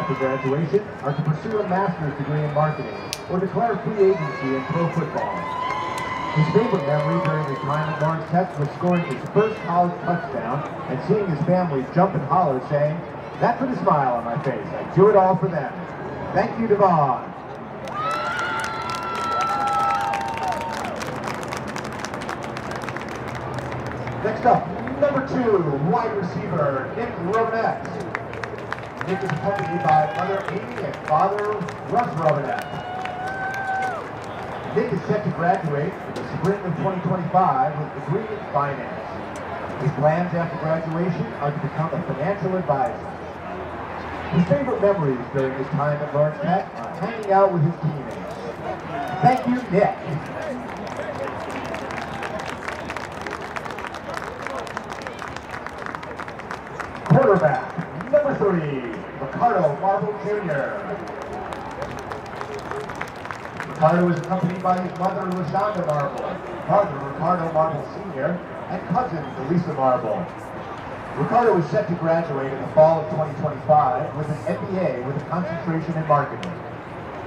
after graduation are to pursue a master's degree in marketing or declare free agency in pro football. His favorite memory during his time at Lawrence Tech was scoring his first college touchdown and seeing his family jump and holler saying, "That put a smile on my face. I do it all for them." Thank you, Devon. Next up, number 2, wide receiver, Nick Robinette. Nick is accompanied by mother Amy and father Russ Robinette. Nick is set to graduate in the spring of 2025 with a degree in finance. His plans after graduation are to become a financial advisor. His favorite memories during his time at Lawrence Tech are hanging out with his teammates. Thank you, Nick. Quarterback, number 3, Ricardo Marvel Jr. Ricardo is accompanied by his mother, LaShonda Marvel, father, Ricardo Marvel Sr., and cousin, Elisa Marvel. Ricardo is set to graduate in the fall of 2025 with an MBA with a concentration in marketing.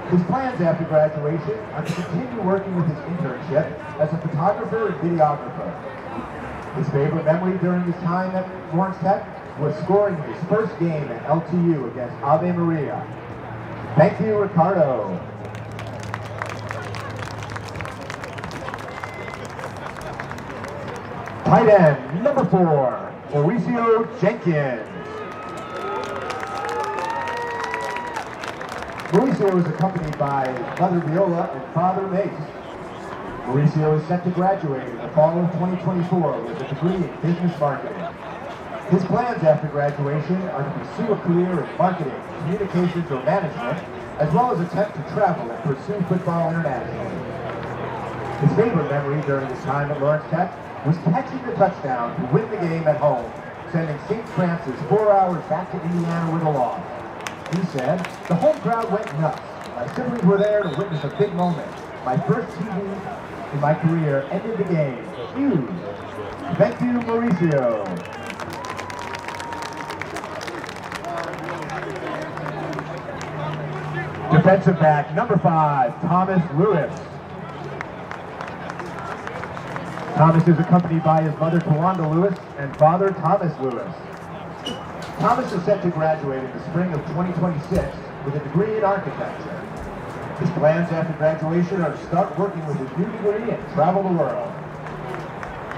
His plans after graduation are to continue working with his internship as a photographer and videographer. His favorite memory during his time at Lawrence Tech was scoring his first game at LTU against Ave Maria. Thank you, Ricardo. Tight end, number 4, Mauricio Jenkins. Mauricio is accompanied by mother Viola and father Mace. Mauricio is set to graduate in the fall of 2024 with a degree in business marketing. His plans after graduation are to pursue a career in marketing, communications, or management, as well as attempt to travel and pursue football internationally. His favorite memory during his time at Lawrence Tech was catching the touchdown to win the game at home, sending St. Francis 4 hours back to Indiana with a loss. He said, "The home crowd went nuts. My siblings were there to witness a big moment. My first TV in my career ended the game. Huge. Thank you, Mauricio." Defensive back, number 5, Thomas Lewis. Thomas is accompanied by his mother, Tawanda Lewis, and father, Thomas Lewis. Thomas is set to graduate in the spring of 2026 with a degree in architecture. His plans after graduation are to start working with his new degree and travel the world.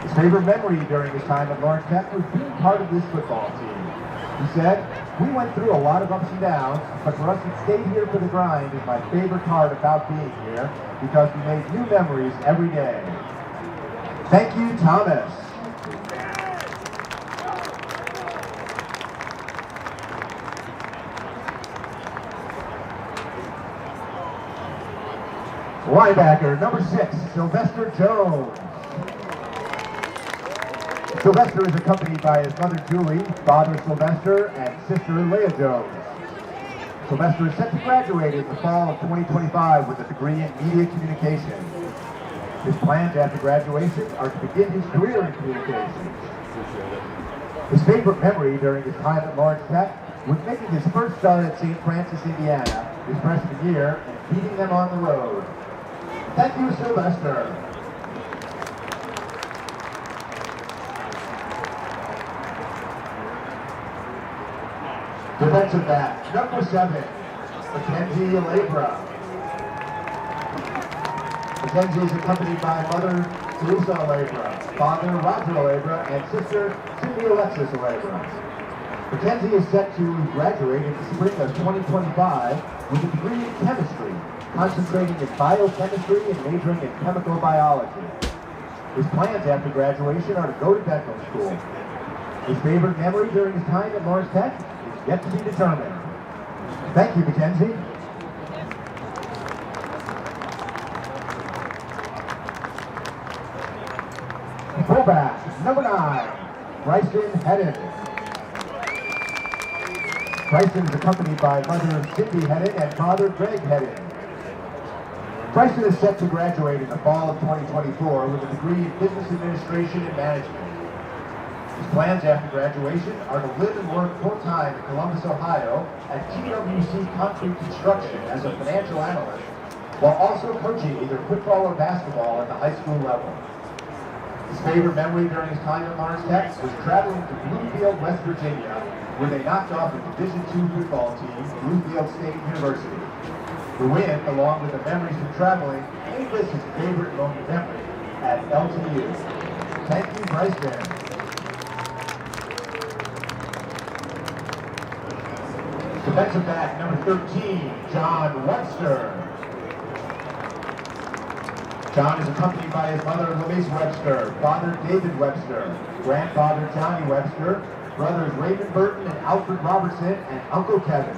His favorite memory during his time at Lawrence Tech was being part of this football team. He said, "We went through a lot of ups and downs, but for us to stay here for the grind is my favorite part about being here because we made new memories every day." Thank you, Thomas. Linebacker, number 6, Sylvester Jones. Sylvester is accompanied by his mother, Julie, father, Sylvester, and sister, Leah Jones. Sylvester is set to graduate in the fall of 2025 with a degree in media communication. His plans after graduation are to begin his career in communications. His favorite memory during his time at Lawrence Tech was making his first start at St. Francis, Indiana, his freshman year, and beating them on the road. Thank you, Sylvester. Defensive back, number 7, Mackenzie Albra. Mackenzie is accompanied by mother Teresa Albra, father Roger Albra, and sister Cindy Alexis Albra. Mackenzie is set to graduate in the spring of 2025 with a degree in chemistry, concentrating in biochemistry and majoring in chemical biology. His plans after graduation are to go to dental school. His favorite memory during his time at Lawrence Tech is yet to be determined. Thank you, Mackenzie. Fullback, number 9, Bryson Hedden. Bryson is accompanied by mother Cindy Hedden and father Greg Hedden. Bryson is set to graduate in the fall of 2024 with a degree in business administration and management. His plans after graduation are to live and work full-time in Columbus, Ohio at TWC Concrete Construction as a financial analyst, while also coaching either football or basketball at the high school level. His favorite memory during his time at Lawrence Tech was traveling to Bluefield, West Virginia, where they knocked off a Division II football team, Bluefield State University. The win, along with the memories of traveling, made this his favorite moment memory at LTU. Thank you, Bryce. Defensive back, number 13, John Webster. John is accompanied by his mother, Louise Webster, father, David Webster, grandfather, Johnny Webster, brothers Raymond Burton and Alfred Robertson, and Uncle Kevin.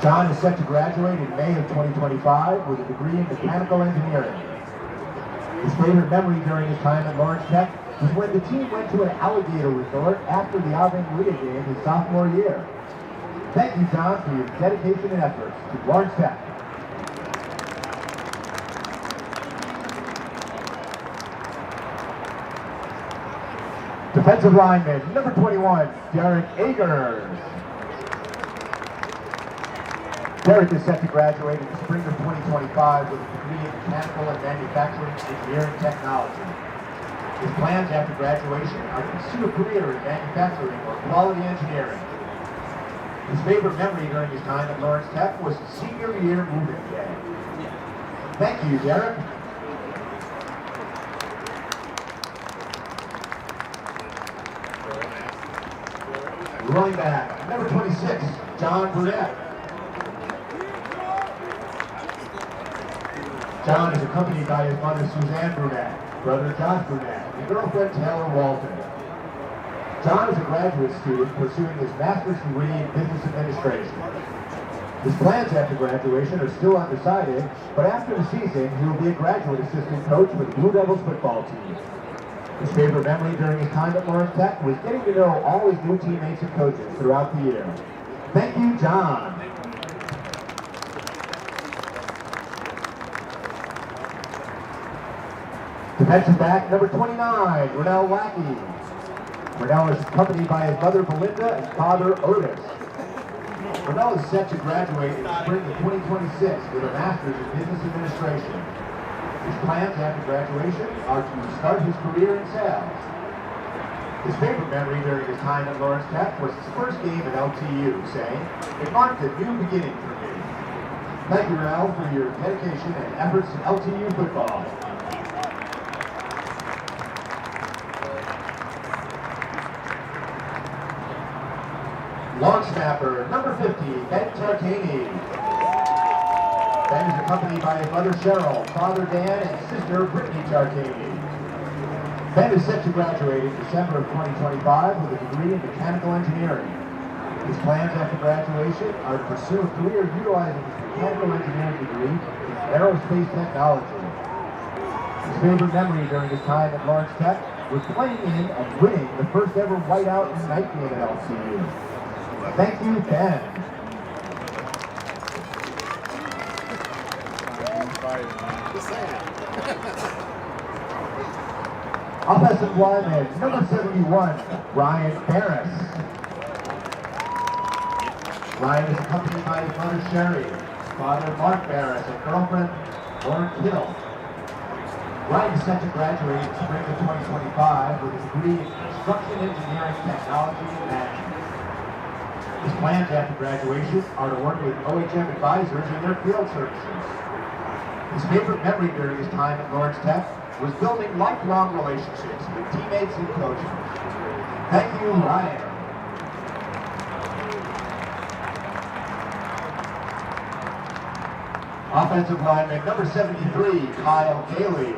John is set to graduate in May of 2025 with a degree in mechanical engineering. His favorite memory during his time at Lawrence Tech was when the team went to an alligator resort after the Ave Maria game his sophomore year. Thank you, John, for your dedication and efforts to Lawrence Tech. Defensive lineman, number 21, Derek Aers. Derek is set to graduate in the spring of 2025 with a degree in mechanical and manufacturing engineering technology. His plans after graduation are to pursue a career in manufacturing or quality engineering. His favorite memory during his time at Lawrence Tech was his senior year moving day. Thank you, Derek. Running back, number 26, John Brunette. John is accompanied by his mother, Suzanne Brunette, brother, Josh Brunette, and girlfriend, Taylor Walton. John is a graduate student pursuing his master's degree in business administration. His plans after graduation are still undecided, but after the season, he will be a graduate assistant coach for the Blue Devils football team. His favorite memory during his time at Lawrence Tech was getting to know all his new teammates and coaches throughout the year. Thank you, John. Defensive back, number 29, Rell Lackey. Rell is accompanied by his mother, Belinda, and father, Otis. Rell is set to graduate in the spring of 2026 with a master's in business administration. His plans after graduation are to start his career in sales. His favorite memory during his time at Lawrence Tech was his first game at LTU, saying, "It marked a new beginning for me." Thank you, Rell, for your dedication and efforts in LTU football. Long snapper, number 50, Tany. Ben is accompanied by his mother Cheryl, father Dan, and sister Brittany Tarkany. Ben is set to graduate in December of 2025 with a degree in mechanical engineering. His plans after graduation are to pursue a career utilizing his mechanical engineering degree in aerospace technology. His favorite memory during his time at Lawrence Tech was playing in and winning the first ever whiteout and night game at LTU. Thank you, Ben. Offensive lineman, number 71, Ryan Baris. Ryan is accompanied by his mother Sherry, father Mark Baris, and girlfriend Lauren Kill. Ryan is set to graduate in spring of 2025 with a degree in construction engineering technology and management. His plans after graduation are to work with OHM advisors in their field services. His favorite memory during his time at Lawrence Tech was building lifelong relationships with teammates and coaches. Thank you, Ryan. Offensive lineman number 73, Kyle Daly.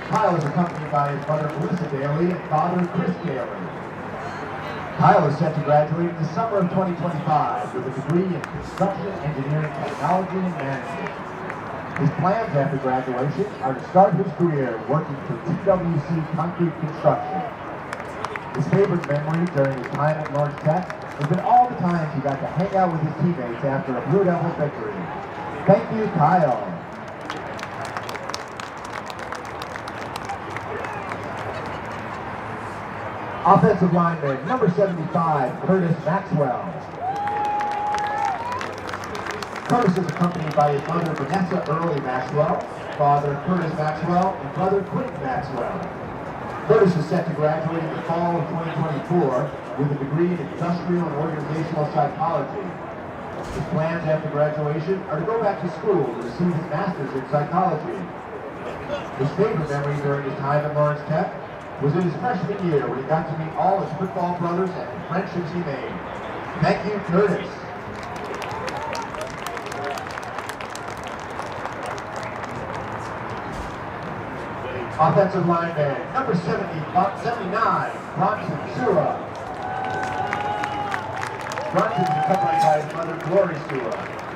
Kyle is accompanied by his mother, Melissa Daly, and father, Chris Daly. Kyle is set to graduate in the summer of 2025 with a degree in construction engineering technology and management. His plans after graduation are to start his career working for TWC Concrete Construction. His favorite memory during his time at Lawrence Tech has been all the times he got to hang out with his teammates after a Blue Devil victory. Thank you, Kyle. Offensive lineman, number 75, Curtis Maxwell. Curtis is accompanied by his mother, Vanessa Early Maxwell, father, Curtis Maxwell, and brother, Quentin Maxwell. Curtis is set to graduate in the fall of 2024 with a degree in industrial and organizational psychology. His plans after graduation are to go back to school to receive his master's in psychology. His favorite memory during his time at Lawrence Tech was in his freshman year when he got to meet all his football brothers and the friendships he made. Thank you, Curtis. Offensive lineman, number 79, Bronson Sua. Bronson is accompanied by his mother, Glory Sua,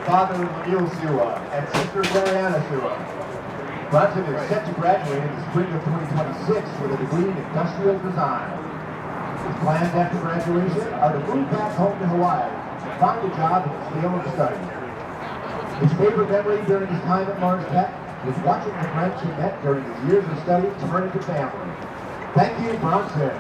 father, Emil Sua, and sister, Mariana Sua. Bronson is set to graduate in the spring of 2026 with a degree in industrial design. His plans after graduation are to move back home to Hawaii and find a job in his field of study. His favorite memory during his time at Lawrence Tech was watching the friends he met during his years of study turn into family. Thank you, Bronson.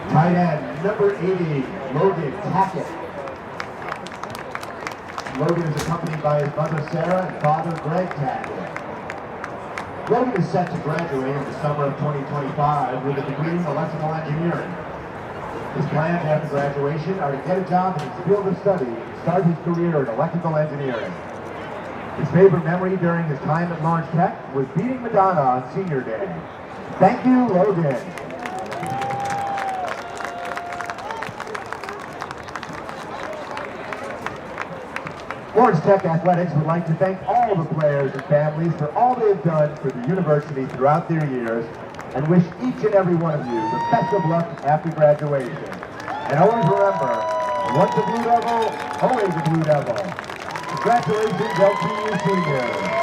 Tight end, number 80, Logan Tacket. Logan is accompanied by his mother, Sarah, and father, Greg Tacket. Logan is set to graduate in the summer of 2025 with a degree in electrical engineering. His plans after graduation are to get a job in his field of study and start his career in electrical engineering. His favorite memory during his time at Lawrence Tech was beating Madonna on Senior Day. Thank you, Logan. Lawrence Tech Athletics would like to thank all the players and families for all they have done for the university throughout their years, and wish each and every one of you the best of luck after graduation. And always remember, once a Blue Devil, always a Blue Devil. Congratulations, LTU seniors.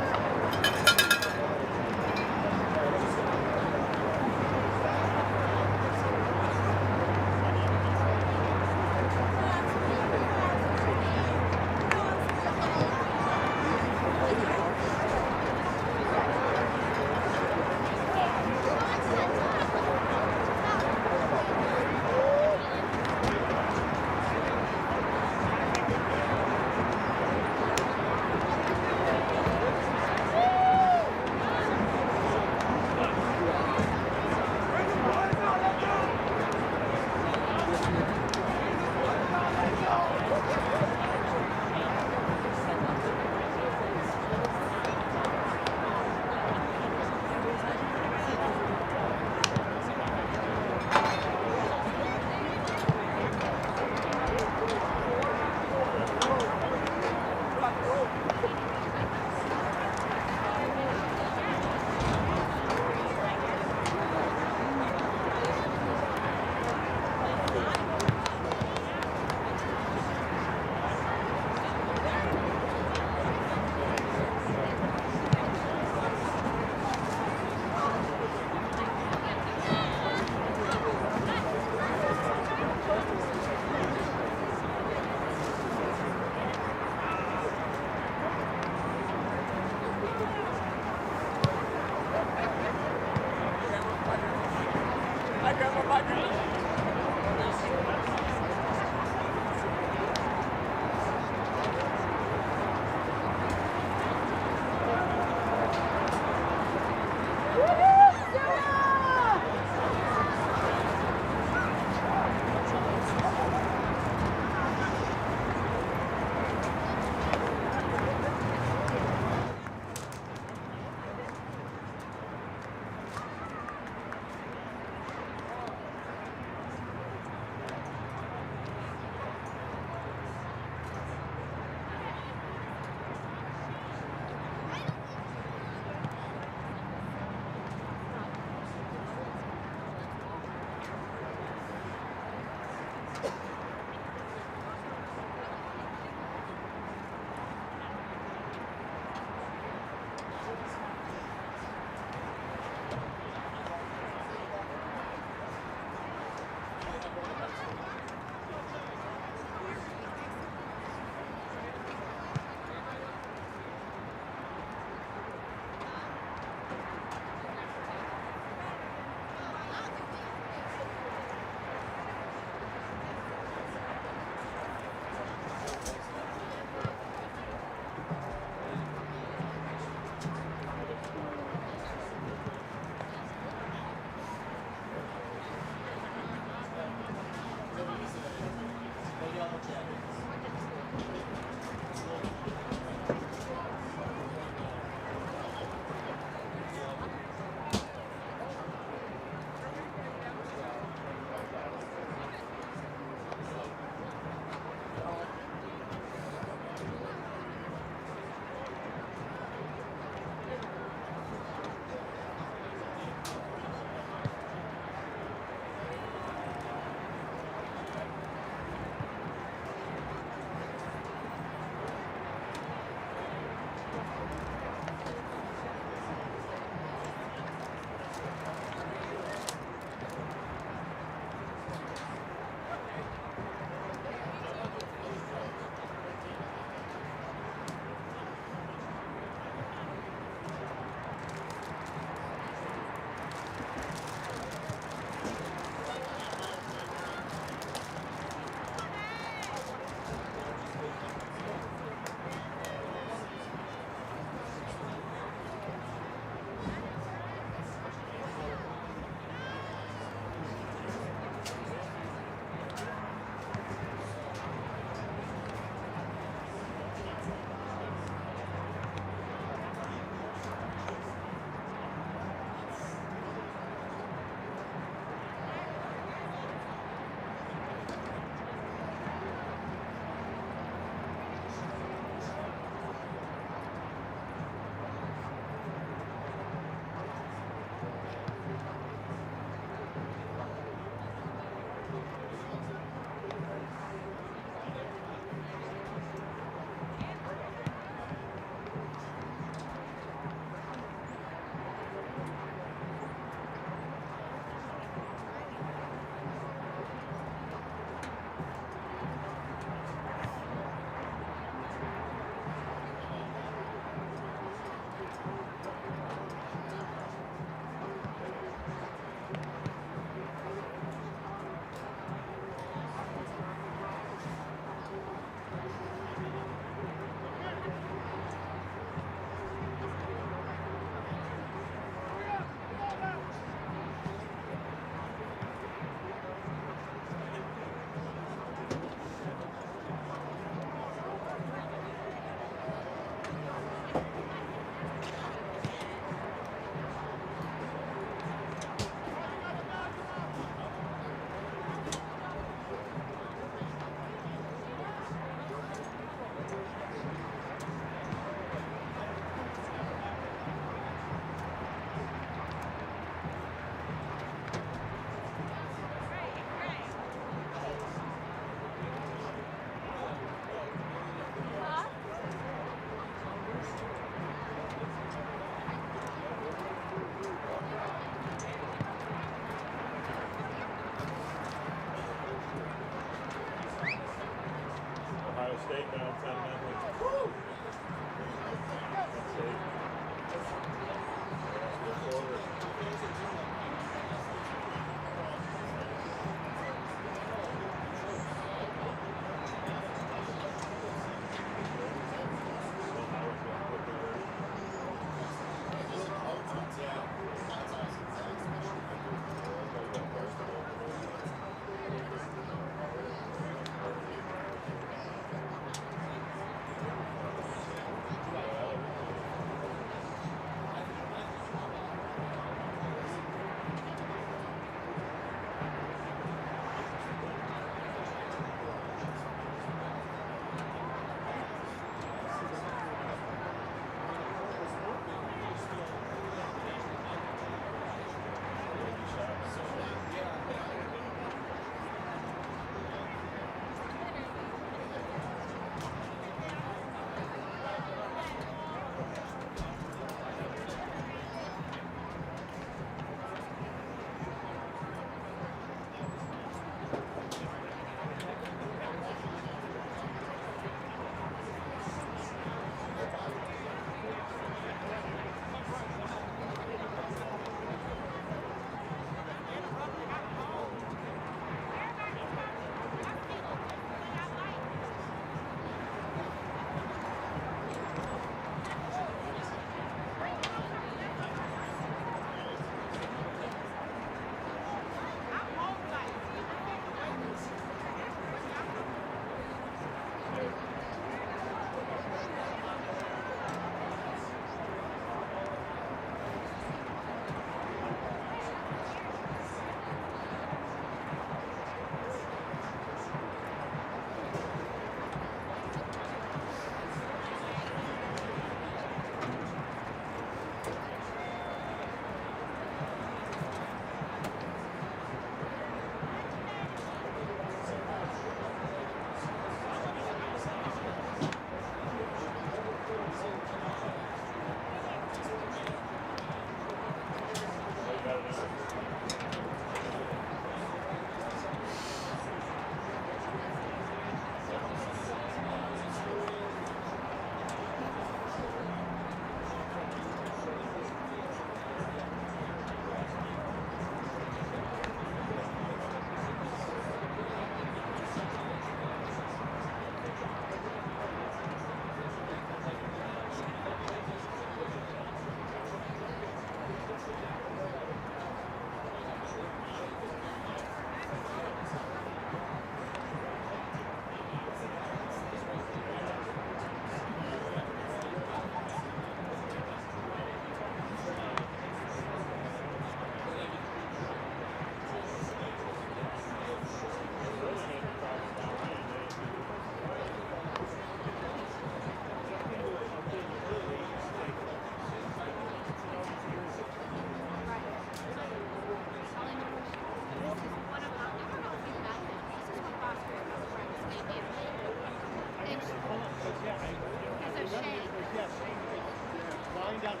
Nice to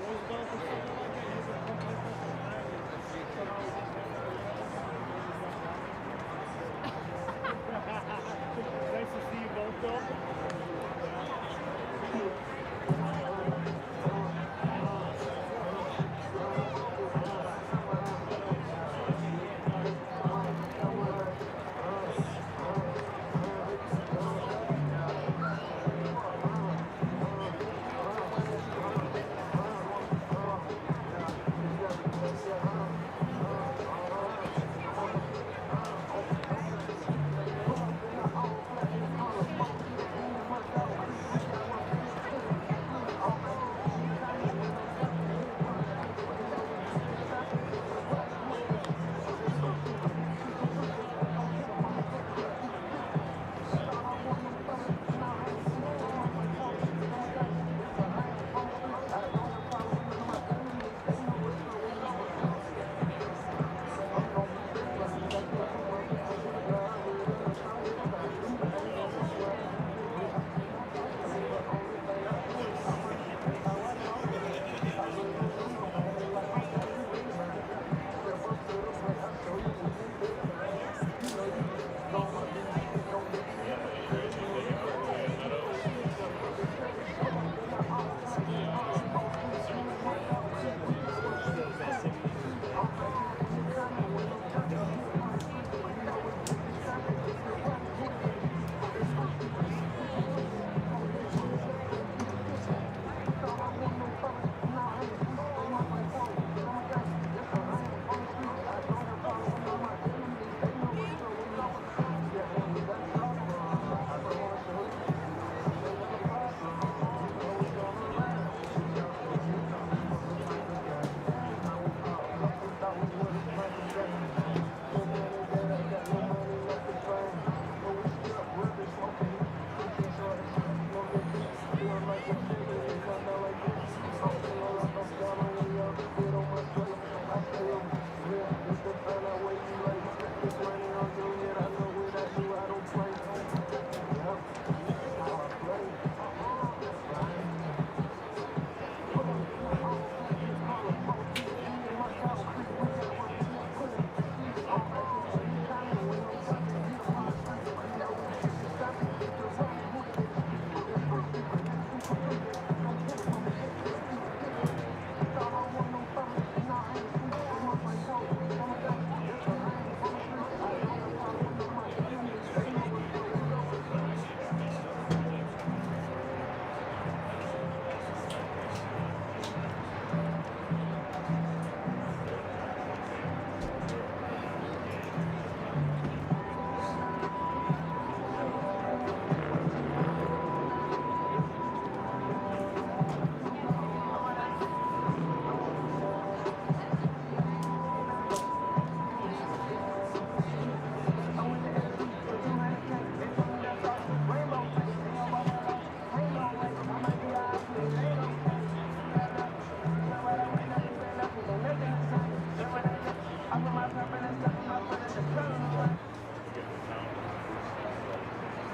see you both, though.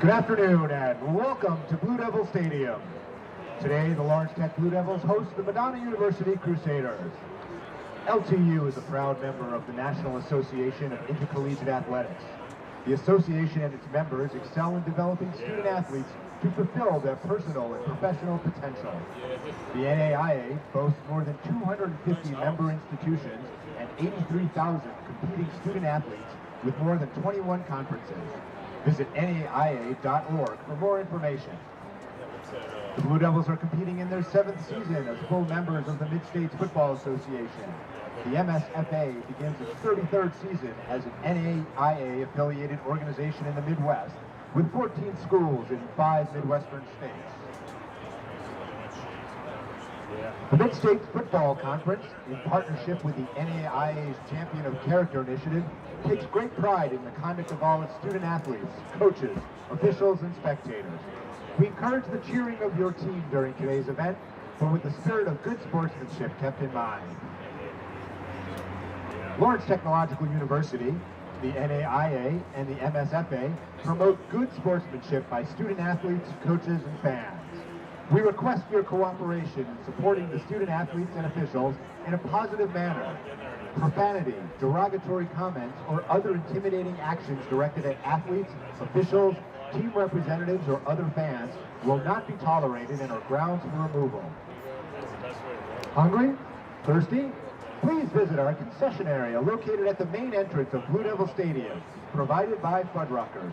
Good afternoon and welcome to Blue Devil Stadium. Today, the Lawrence Tech Blue Devils host the Madonna University Crusaders. LTU is a proud member of the National Association of Intercollegiate Athletics. The association and its members excel in developing student athletes to fulfill their personal and professional potential. The NAIA boasts more than 250 member institutions and 83,000 competing student athletes with more than 21 conferences. Visit NAIA.org for more information. The Blue Devils are competing in their 7th season as full members of the Mid-States Football Association. The MSFA begins its 33rd season as an NAIA-affiliated organization in the Midwest, with 14 schools in 5 Midwestern states. The Mid-States Football Conference, in partnership with the NAIA's Champion of Character initiative, takes great pride in the conduct of all its student athletes, coaches, officials, and spectators. We encourage the cheering of your team during today's event, but with the spirit of good sportsmanship kept in mind. Lawrence Technological University, the NAIA, and the MSFA promote good sportsmanship by student athletes, coaches, and fans. We request your cooperation in supporting the student athletes and officials in a positive manner. Profanity, derogatory comments, or other intimidating actions directed at athletes, officials, team representatives, or other fans will not be tolerated and are grounds for removal. Hungry? Thirsty? Please visit our concession area located at the main entrance of Blue Devil Stadium, provided by Fuddruckers.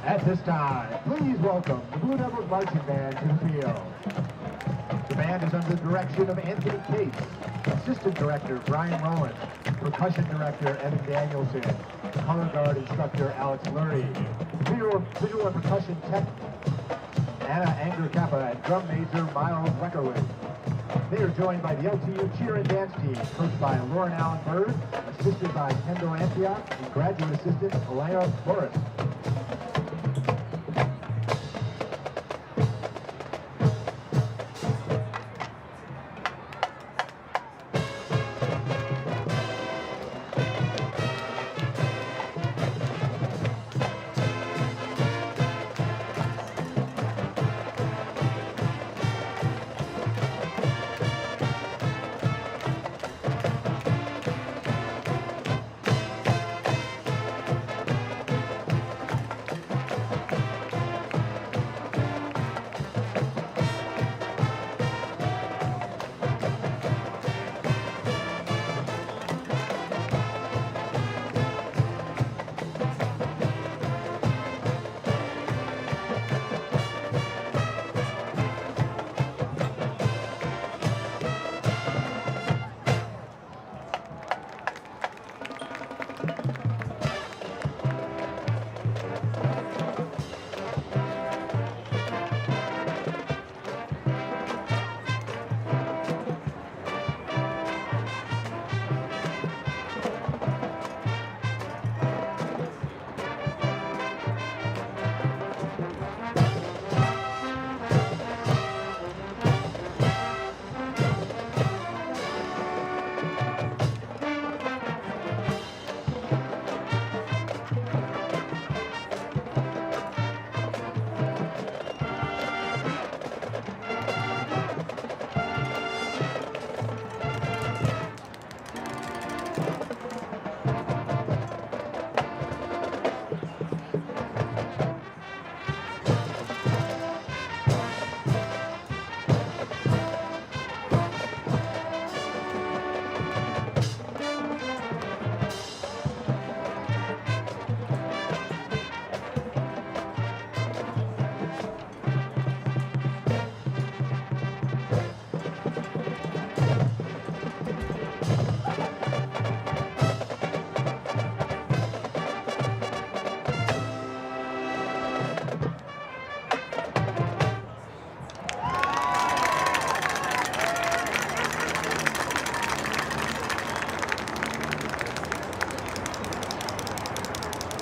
At this time, please welcome the Blue Devils Marching Band to the field. The band is under the direction of Anthony Cates, Assistant Director Brian Rowan, Percussion Director Evan Danielson, Color Guard Instructor Alex Lurie, Visual and Percussion Tech Anna Anger Kappa, and Drum Major Miles Weckerwood. They are joined by the LTU Cheer and Dance Team, coached by Lauren Allen Bird, assisted by Kendall Antioch, and Graduate Assistant Elena Forrest.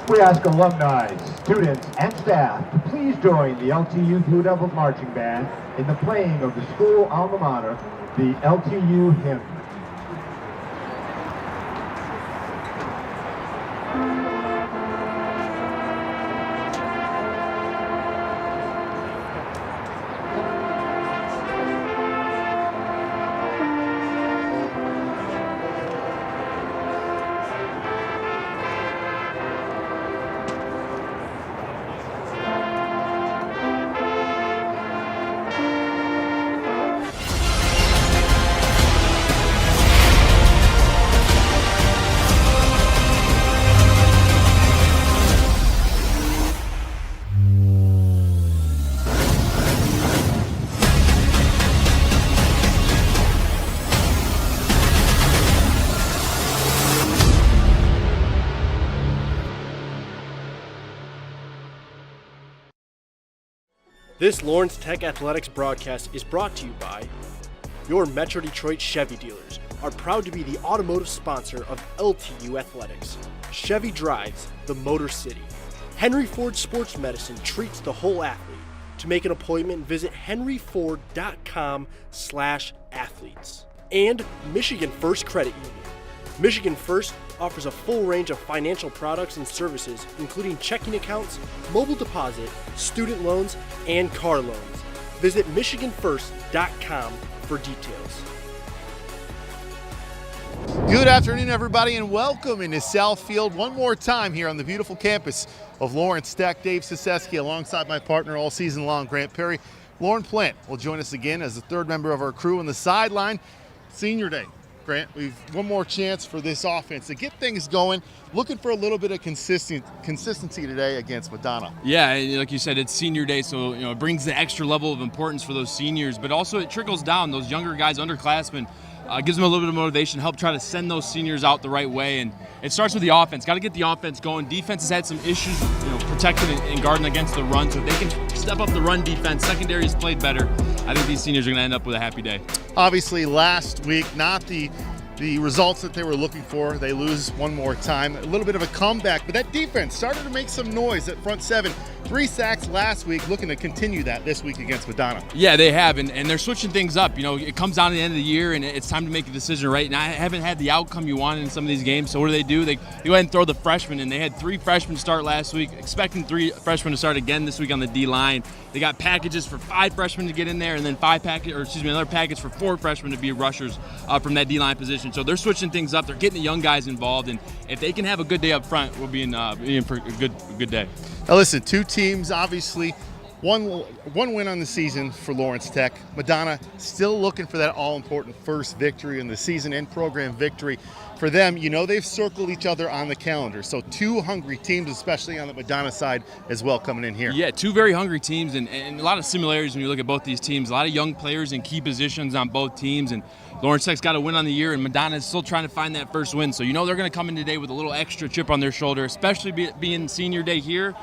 We ask alumni, students, and staff to please join the LTU Blue Devils Marching Band in the playing of the school alma mater, the LTU hymn. This Lawrence Tech Athletics broadcast is brought to you by your Metro Detroit Chevy dealers are proud to be the automotive sponsor of LTU Athletics. Chevy drives the Motor City. Henry Ford Sports Medicine treats the whole athlete. To make an appointment, visit henryford.com/athletes. And Michigan First Credit Union. Michigan First offers a full range of financial products and services, including checking accounts, mobile deposit, student loans, and car loans. Visit michiganfirst.com for details. Good afternoon, everybody, and welcome into Southfield one more time here on the beautiful campus of Lawrence Tech. Dave Saseski alongside my partner all season long, Grant Perry. Lauren Plant will join us again as the third member of our crew on the sideline. Senior Day. Grant, we've one more chance for this offense to get things going. Looking for a little bit of consistency today against Madonna. Yeah, like you said, it's senior day, so it brings the extra level of importance for those seniors, but also it trickles down. Those younger guys, underclassmen, gives them a little bit of motivation, help try to send those seniors out the right way, and it starts with the offense. Got to get the offense going. Defense has had some issues, protecting and guarding against the run, so if they can step up the run defense, secondary has played better. I think these seniors are going to end up with a happy day. Obviously, last week, not the results that they were looking for. They lose one more time. A little bit of a comeback, but that defense started to make some noise at front seven. 3 sacks last week, looking to continue that this week against Madonna. Yeah, they have, and they're switching things up. It comes down to the end of the year, and it's time to make a decision, right? And I haven't had the outcome you wanted in some of these games, so what do? They go ahead and throw the freshmen, and they had 3 freshmen start last week, expecting 3 freshmen to start again this week on the D-line. They got packages for 5 freshmen to get in there, and then another package for 4 freshmen to be rushers from that D-line position. So they're switching things up. They're getting the young guys involved, and if they can have a good day up front, we'll be in for a good day. Now listen, 2 teams, obviously, one win on the season for Lawrence Tech. Madonna still looking for that all-important first victory in the season and program victory. For them, they've circled each other on the calendar. So 2 hungry teams, especially on the Madonna side as well, coming in here. Yeah, 2 very hungry teams and a lot of similarities when you look at both these teams. A lot of young players in key positions on both teams, and Lawrence Tech's got a win on the year, and Madonna is still trying to find that first win. So they're going to come in today with a little extra chip on their shoulder, especially being senior day here.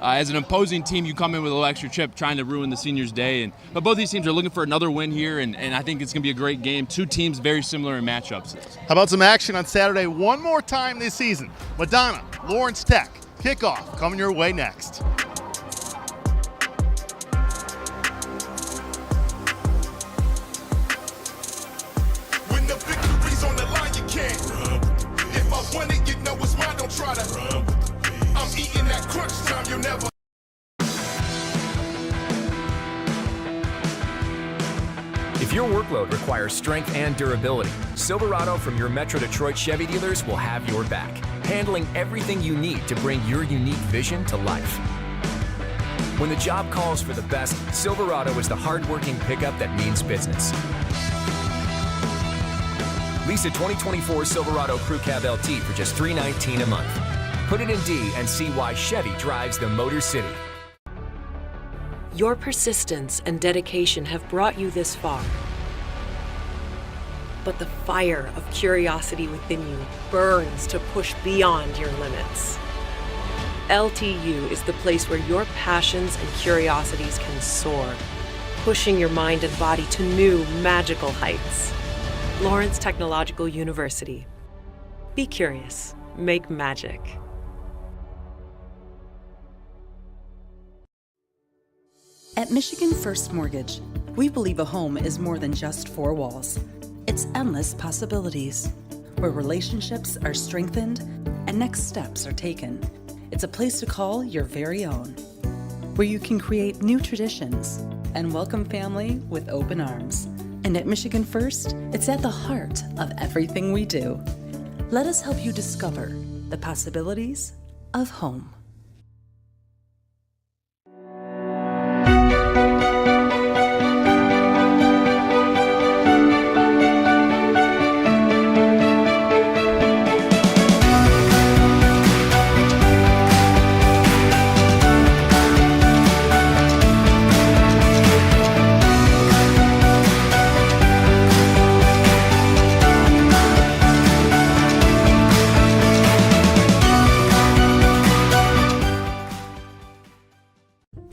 As an opposing team, you come in with a little extra chip trying to ruin the seniors' day. But both these teams are looking for another win here, and I think it's going to be a great game. 2 teams very similar in matchups. How about some action on Saturday one more time this season? Madonna, Lawrence Tech, kickoff coming your way next. When the victory's on the line, you can't. If I want it, it's mine, don't try to. I'm eating that crunch time, you'll never. If your workload requires strength and durability, Silverado from your Metro Detroit Chevy dealers will have your back, handling everything you need to bring your unique vision to life. When the job calls for the best, Silverado is the hard-working pickup that means business. Lease a 2024 Silverado Crew Cab LT for just $319 a month. Put it in D and see why Chevy drives the Motor City. Your persistence and dedication have brought you this far. But the fire of curiosity within you burns to push beyond your limits. LTU is the place where your passions and curiosities can soar, pushing your mind and body to new magical heights. Lawrence Technological University. Be curious. Make magic. At Michigan First Mortgage, we believe a home is more than just 4 walls. It's endless possibilities, where relationships are strengthened and next steps are taken. It's a place to call your very own, where you can create new traditions and welcome family with open arms. And at Michigan First, it's at the heart of everything we do. Let us help you discover the possibilities of home.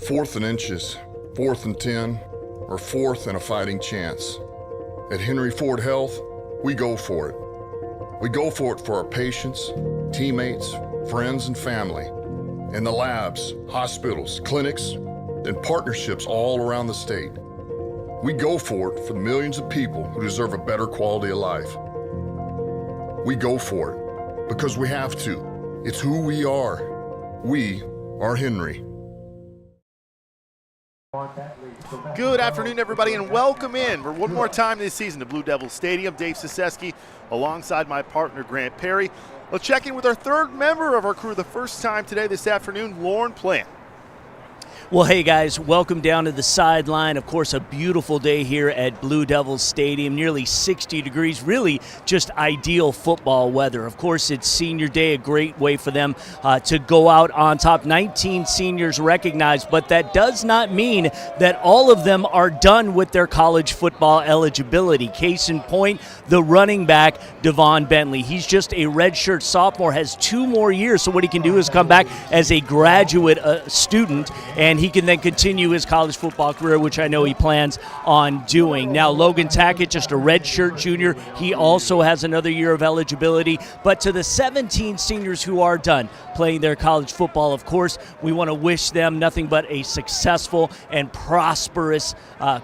Fourth and inches. 4th and 10, or 4th and a fighting chance. At Henry Ford Health, we go for it. We go for it for our patients, teammates, friends, and family, in the labs, hospitals, clinics, and partnerships all around the state. We go for it for the millions of people who deserve a better quality of life. We go for it because we have to. It's who we are. We are Henry. Good afternoon, everybody, and welcome in for one more time this season to Blue Devils Stadium. Dave Saseski alongside my partner, Grant Perry. Let's check in with our third member of our crew the first time today this afternoon, Lauren Plant. Well, hey guys, welcome down to the sideline. Of course, a beautiful day here at Blue Devils Stadium, nearly 60 degrees, really just ideal football weather. Of course, it's senior day, a great way for them to go out on top. 19 seniors recognized, but that does not mean that all of them are done with their college football eligibility. Case in point, the running back, Deon Bentley. He's just a redshirt sophomore, has 2 more years, so what he can do is come back as a graduate student, and he can then continue his college football career, which I know he plans on doing. Now, Logan Tacket, just a redshirt junior. He also has another year of eligibility. But to the 17 seniors who are done playing their college football, of course, we want to wish them nothing but a successful and prosperous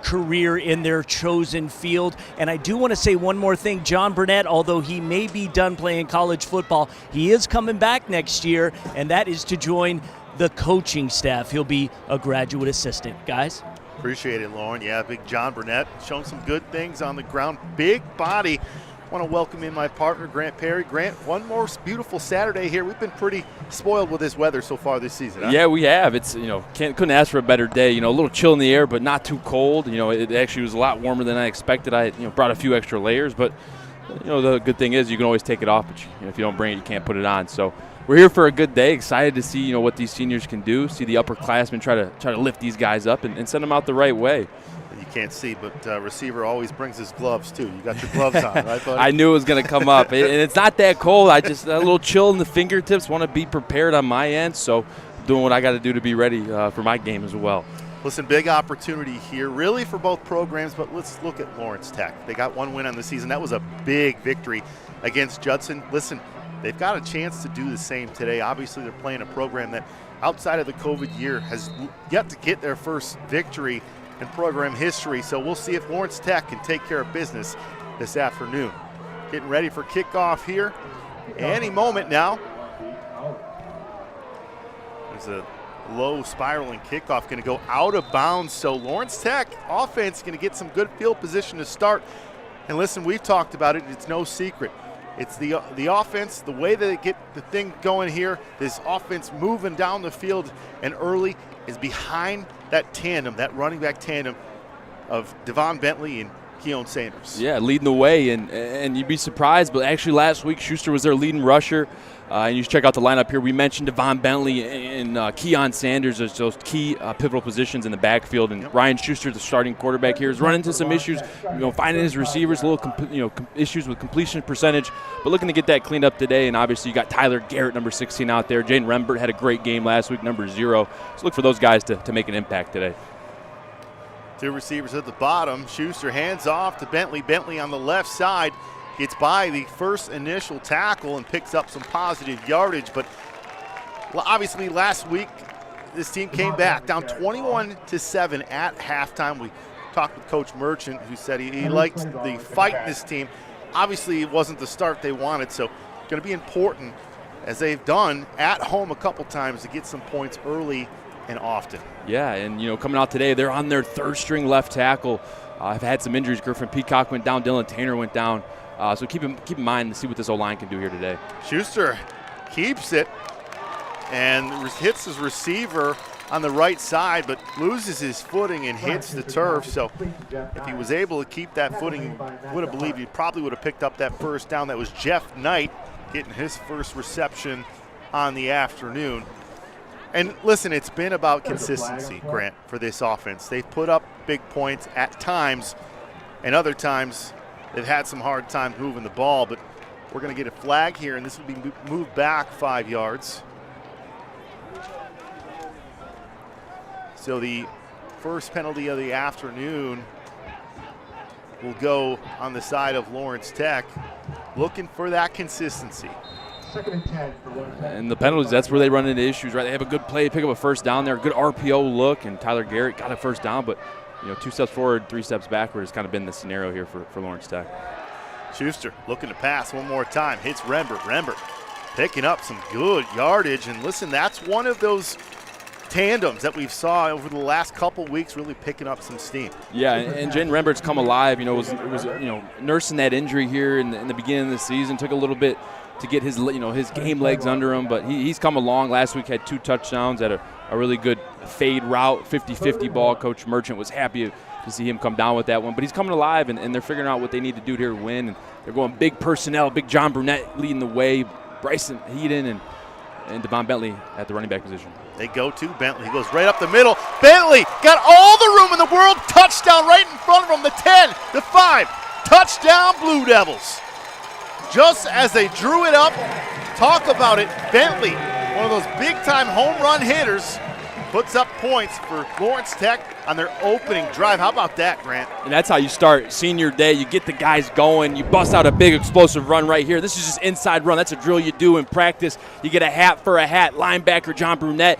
career in their chosen field. And I do want to say one more thing. John Brunette, although he may be done playing college football, he is coming back next year, and that is to join the coaching staff. He'll be a graduate assistant. Guys? Appreciate it, Lauren. Yeah, big John Brunette showing some good things on the ground. Big body. I want to welcome in my partner, Grant Perry. Grant, one more beautiful Saturday here. We've been pretty spoiled with this weather so far this season, huh? Yeah, we have. It's, couldn't ask for a better day. A little chill in the air, but not too cold. It actually was a lot warmer than I expected. I brought a few extra layers, but the good thing is you can always take it off, but if you don't bring it, you can't put it on. So we're here for a good day. Excited to see what these seniors can do. See the upperclassmen try to lift these guys up and send them out the right way. You can't see, but receiver always brings his gloves too. You got your gloves on, right, buddy? I knew it was going to come up, and it's not that cold. I just a little chill in the fingertips. Want to be prepared on my end, so doing what I got to do to be ready for my game as well. Listen, big opportunity here, really for both programs, but let's look at Lawrence Tech. They got one win on the season. That was a big victory against Judson. Listen, they've got a chance to do the same today. Obviously, they're playing a program that, outside of the COVID year, has yet to get their first victory in program history. So we'll see if Lawrence Tech can take care of business this afternoon. Getting ready for kickoff here. Any moment now. There's a low spiraling kickoff, going to go out of bounds. So Lawrence Tech offense going to get some good field position to start. And listen, we've talked about it. It's no secret. It's the offense, the way that they get the thing going here, this offense moving down the field and early is behind that tandem, that running back tandem of Deon Bentley and Keon Sanders. Yeah, leading the way, and you'd be surprised, but actually last week Schuster was their leading rusher. And you should check out the lineup here. We mentioned Deon Bentley and Keon Sanders as those key pivotal positions in the backfield. And Ryan Schuster, the starting quarterback here, has run into some issues, finding his receivers, a little issues with completion percentage, but looking to get that cleaned up today. And obviously you got Tyler Garrett, number 16, out there. Jaden Rembert had a great game last week, number 0. So look for those guys to make an impact today. 2 receivers at the bottom. Schuster hands off to Bentley. Bentley on the left side gets by the first initial tackle and picks up some positive yardage. But obviously last week this team came back down 21-7 at halftime. We talked with Coach Merchant, who said he liked the fight in this team. Obviously it wasn't the start they wanted, so going to be important, as they've done at home a couple times, to get some points early and often. Yeah, and coming out today, they're on their 3rd string left tackle. I've had some injuries. Griffin Peacock went down. Dylan Tainer went down. So keep in mind to see what this O-line can do here today. Schuster keeps it and hits his receiver on the right side, but loses his footing and hits the turf. So if he was able to keep that footing, would have believed he probably would have picked up that first down. That was Jeff Knight getting his first reception on the afternoon. And listen, it's been about consistency, Grant, for this offense. They've put up big points at times, and other times they've had some hard time moving the ball. But we're going to get a flag here, and this will be moved back 5 yards. So the first penalty of the afternoon will go on the side of Lawrence Tech, looking for that consistency. Second and 10 for Lawrence Tech. And the penalties, that's where they run into issues, right? They have a good play, pick up a first down there, good RPO look, and Tyler Garrett got a first down, but 2 steps forward, 3 steps backward has kind of been the scenario here for Lawrence Tech. Schuster looking to pass one more time, hits Rembert. Rembert picking up some good yardage, and listen, that's one of those tandems that we've saw over the last couple weeks really picking up some steam. Yeah, and Jen Rembert's come alive, was nursing that injury here in the beginning of the season, took a little bit to get his his game legs under him, but he's come along. Last week had 2 touchdowns at a really good fade route, 50-50 ball. Coach Merchant was happy to see him come down with that one, but he's coming alive, and they're figuring out what they need to do here to win, and they're going big personnel, big John Brunette leading the way, Bryson Heaton and Deon Bentley at the running back position. They go to Bentley. He goes right up the middle. Bentley got all the room in the world. Touchdown right in front of him. The 10, the 5. Touchdown Blue Devils. Just as they drew it up, talk about it, Bentley, one of those big-time home run hitters, puts up points for Lawrence Tech on their opening drive. How about that, Grant? And that's how you start senior day. You get the guys going. You bust out a big explosive run right here. This is just inside run. That's a drill you do in practice. You get a hat for a hat. Linebacker John Brunette,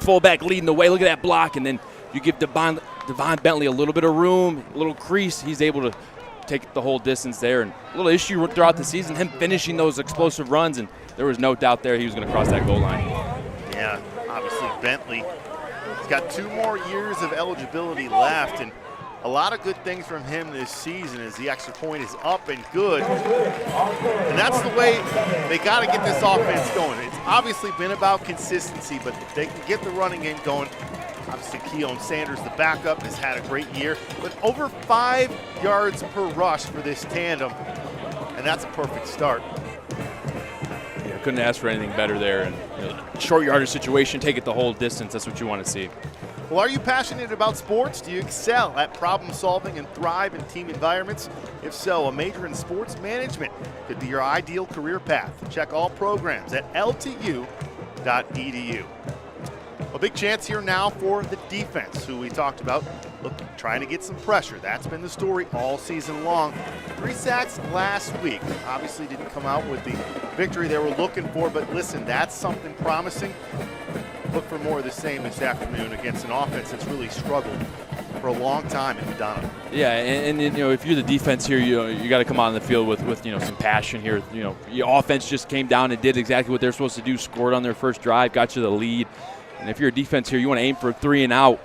fullback leading the way. Look at that block. And then you give Deon Bentley a little bit of room, a little crease. He's able to take the whole distance there. And a little issue throughout the season, him finishing those explosive runs. And there was no doubt there he was going to cross that goal line. Yeah, obviously Bentley has got 2 more years of eligibility left, and a lot of good things from him this season as the extra point is up and good. And that's the way they got to get this offense going. It's obviously been about consistency, but if they can get the running game going, obviously Keon Sanders, the backup, has had a great year, but over 5 yards per rush for this tandem, and that's a perfect start. Yeah, couldn't ask for anything better there. And short yardage situation, take it the whole distance. That's what you want to see. Well, are you passionate about sports? Do you excel at problem solving and thrive in team environments? If so, a major in sports management could be your ideal career path. Check all programs at ltu.edu. A big chance here now for the defense, who we talked about, trying to get some pressure. That's been the story all season long. 3 sacks last week. Obviously didn't come out with the victory they were looking for, but listen, that's something promising. Look for more of the same this afternoon against an offense that's really struggled for a long time in Madonna. Yeah, and if you're the defense here, you got to come out on the field with some passion here. Your offense just came down and did exactly what they're supposed to do, scored on their first drive, got you the lead. And if you're a defense here, you want to aim for a 3 and out.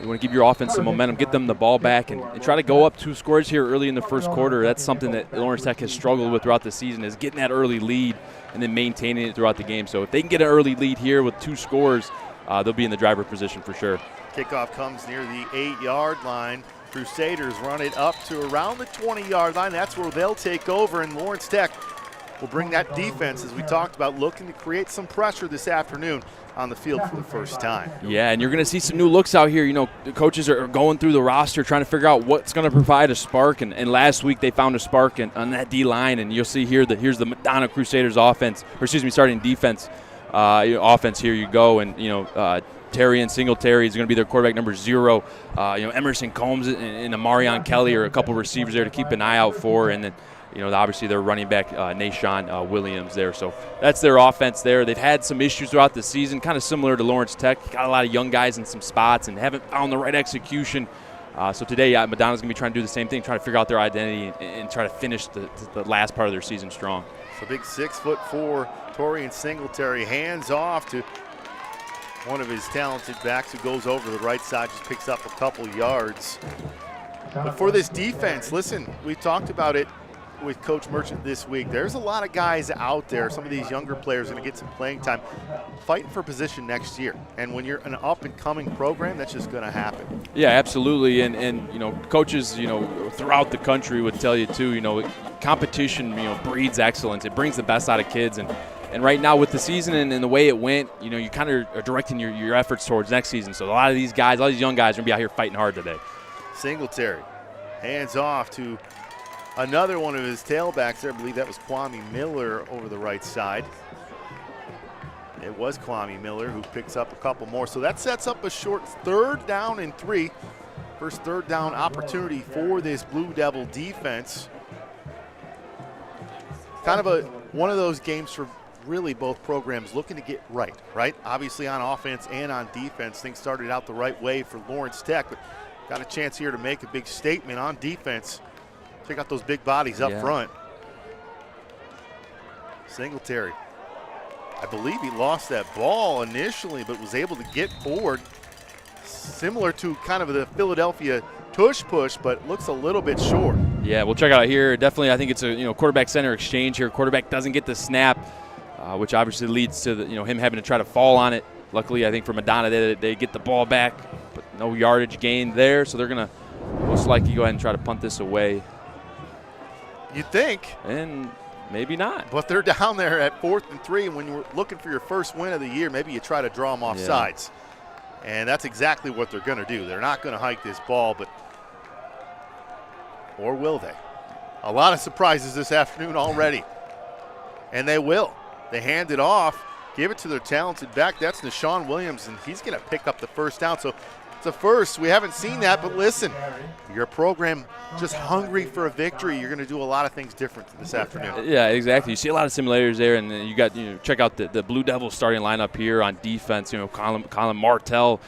You want to give your offense some momentum, get them the ball back, and try to go up 2 scores here early in the first quarter. That's something that Lawrence Tech has struggled with throughout the season, is getting that early lead and then maintaining it throughout the game. So if they can get an early lead here with 2 scores, they'll be in the driver position for sure. Kickoff comes near the 8-yard line. Crusaders run it up to around the 20-yard line. That's where they'll take over, and Lawrence Tech will bring that defense, as we talked about, looking to create some pressure this afternoon on the field for the first time. Yeah, and you're going to see some new looks out here. The coaches are going through the roster trying to figure out what's going to provide a spark, and last week they found a spark on that D-line, and you'll see here that here's the Madonna Crusaders starting defense. Offense, here you go, and Terry and Singletary is going to be their quarterback number 0. Emerson Combs and Amarion Kelly are a couple receivers there to keep an eye out for, and then obviously their running back, Nashawn Williams there. So that's their offense there. They've had some issues throughout the season, kind of similar to Lawrence Tech. Got a lot of young guys in some spots and haven't found the right execution. So today, Madonna's going to be trying to do the same thing, trying to figure out their identity and try to finish the last part of their season strong. So big 6'4" Torian Singletary hands off to one of his talented backs who goes over the right side, just picks up a couple yards. But for this defense, listen, we've talked about it with Coach Merchant this week. There's a lot of guys out there, some of these younger players going to get some playing time, fighting for position next year. And when you're an up-and-coming program, that's just going to happen. Yeah, absolutely. And coaches, throughout the country would tell you too, competition, breeds excellence. It brings the best out of kids. And right now with the season and the way it went, you kind of are directing your efforts towards next season. So a lot of these guys, all these young guys are going to be out here fighting hard today. Singletary hands off to another one of his tailbacks there. I believe that was Kwame Miller over the right side. It was Kwame Miller who picks up a couple more. So that sets up a short 3rd down and 3. First 3rd down opportunity for this Blue Devil defense. Kind of one of those games for really both programs looking to get right? Obviously on offense and on defense, things started out the right way for Lawrence Tech, but got a chance here to make a big statement on defense. Check out those big bodies up front. Singletary, I believe he lost that ball initially, but was able to get forward. Similar to kind of the Philadelphia tush push, but looks a little bit short. Yeah, we'll check it out here. Definitely, I think it's a quarterback center exchange here. Quarterback doesn't get the snap, which obviously leads to him having to try to fall on it. Luckily, I think for Madonna, they get the ball back, but no yardage gained there, so they're going to most likely go ahead and try to punt this away. You'd think. And maybe not. But they're down there at 4th and 3, and when you're looking for your first win of the year, maybe you try to draw them off sides. And that's exactly what they're going to do. They're not going to hike this ball, or will they? A lot of surprises this afternoon already. And they will. They hand it off, give it to their talented back. That's Nashawn Williams, and he's going to pick up the first down. So it's a first. We haven't seen that, but listen, your program just hungry for a victory. You're going to do a lot of things different this afternoon. Yeah, exactly. You see a lot of similarities there, and you got check out the Blue Devils starting lineup here on defense. Colin Martell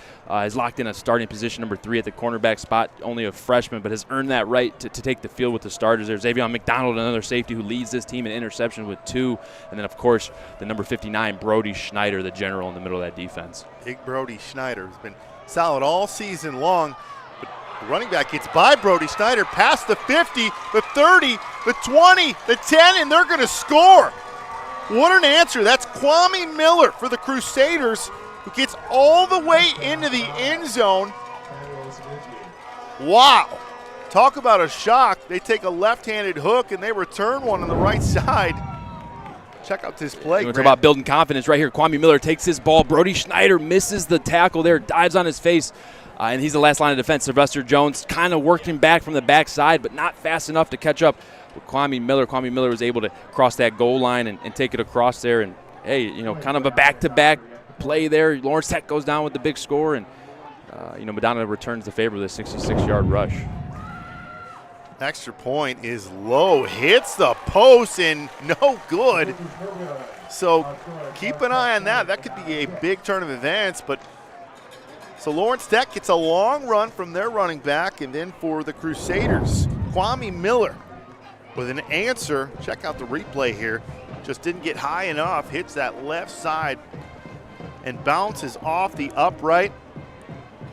is locked in a starting position number 3 at the cornerback spot. Only a freshman, but has earned that right to take the field with the starters. There's Xavier McDonald, another safety who leads this team in interceptions with 2, and then of course the number 59 Brody Schneider, the general in the middle of that defense. Big Brody Schneider has been solid all season long. But the running back gets by Brody Schneider past the 50, the 30, the 20, the 10, and they're going to score. What an answer. That's Kwame Miller for the Crusaders, who gets all the way into the end zone. Wow. Talk about a shock. They take a left-handed hook, and they return one on the right side. Check out this play. We're talking about building confidence right here. Kwame Miller takes his ball. Brody Schneider misses the tackle there, dives on his face, and he's the last line of defense. Sylvester Jones kind of worked him back from the backside, but not fast enough to catch up with Kwame Miller. Kwame Miller was able to cross that goal line and take it across there. And, hey, kind of a back-to-back play there. Lawrence Tech goes down with the big score, and, Madonna returns the favor with a 66-yard rush. Extra point is low, hits the post, and no good. So keep an eye on that. That could be a big turn of events. But so Lawrence Tech gets a long run from their running back, and then for the Crusaders, Kwame Miller with an answer. Check out the replay here. Just didn't get high enough, hits that left side and bounces off the upright.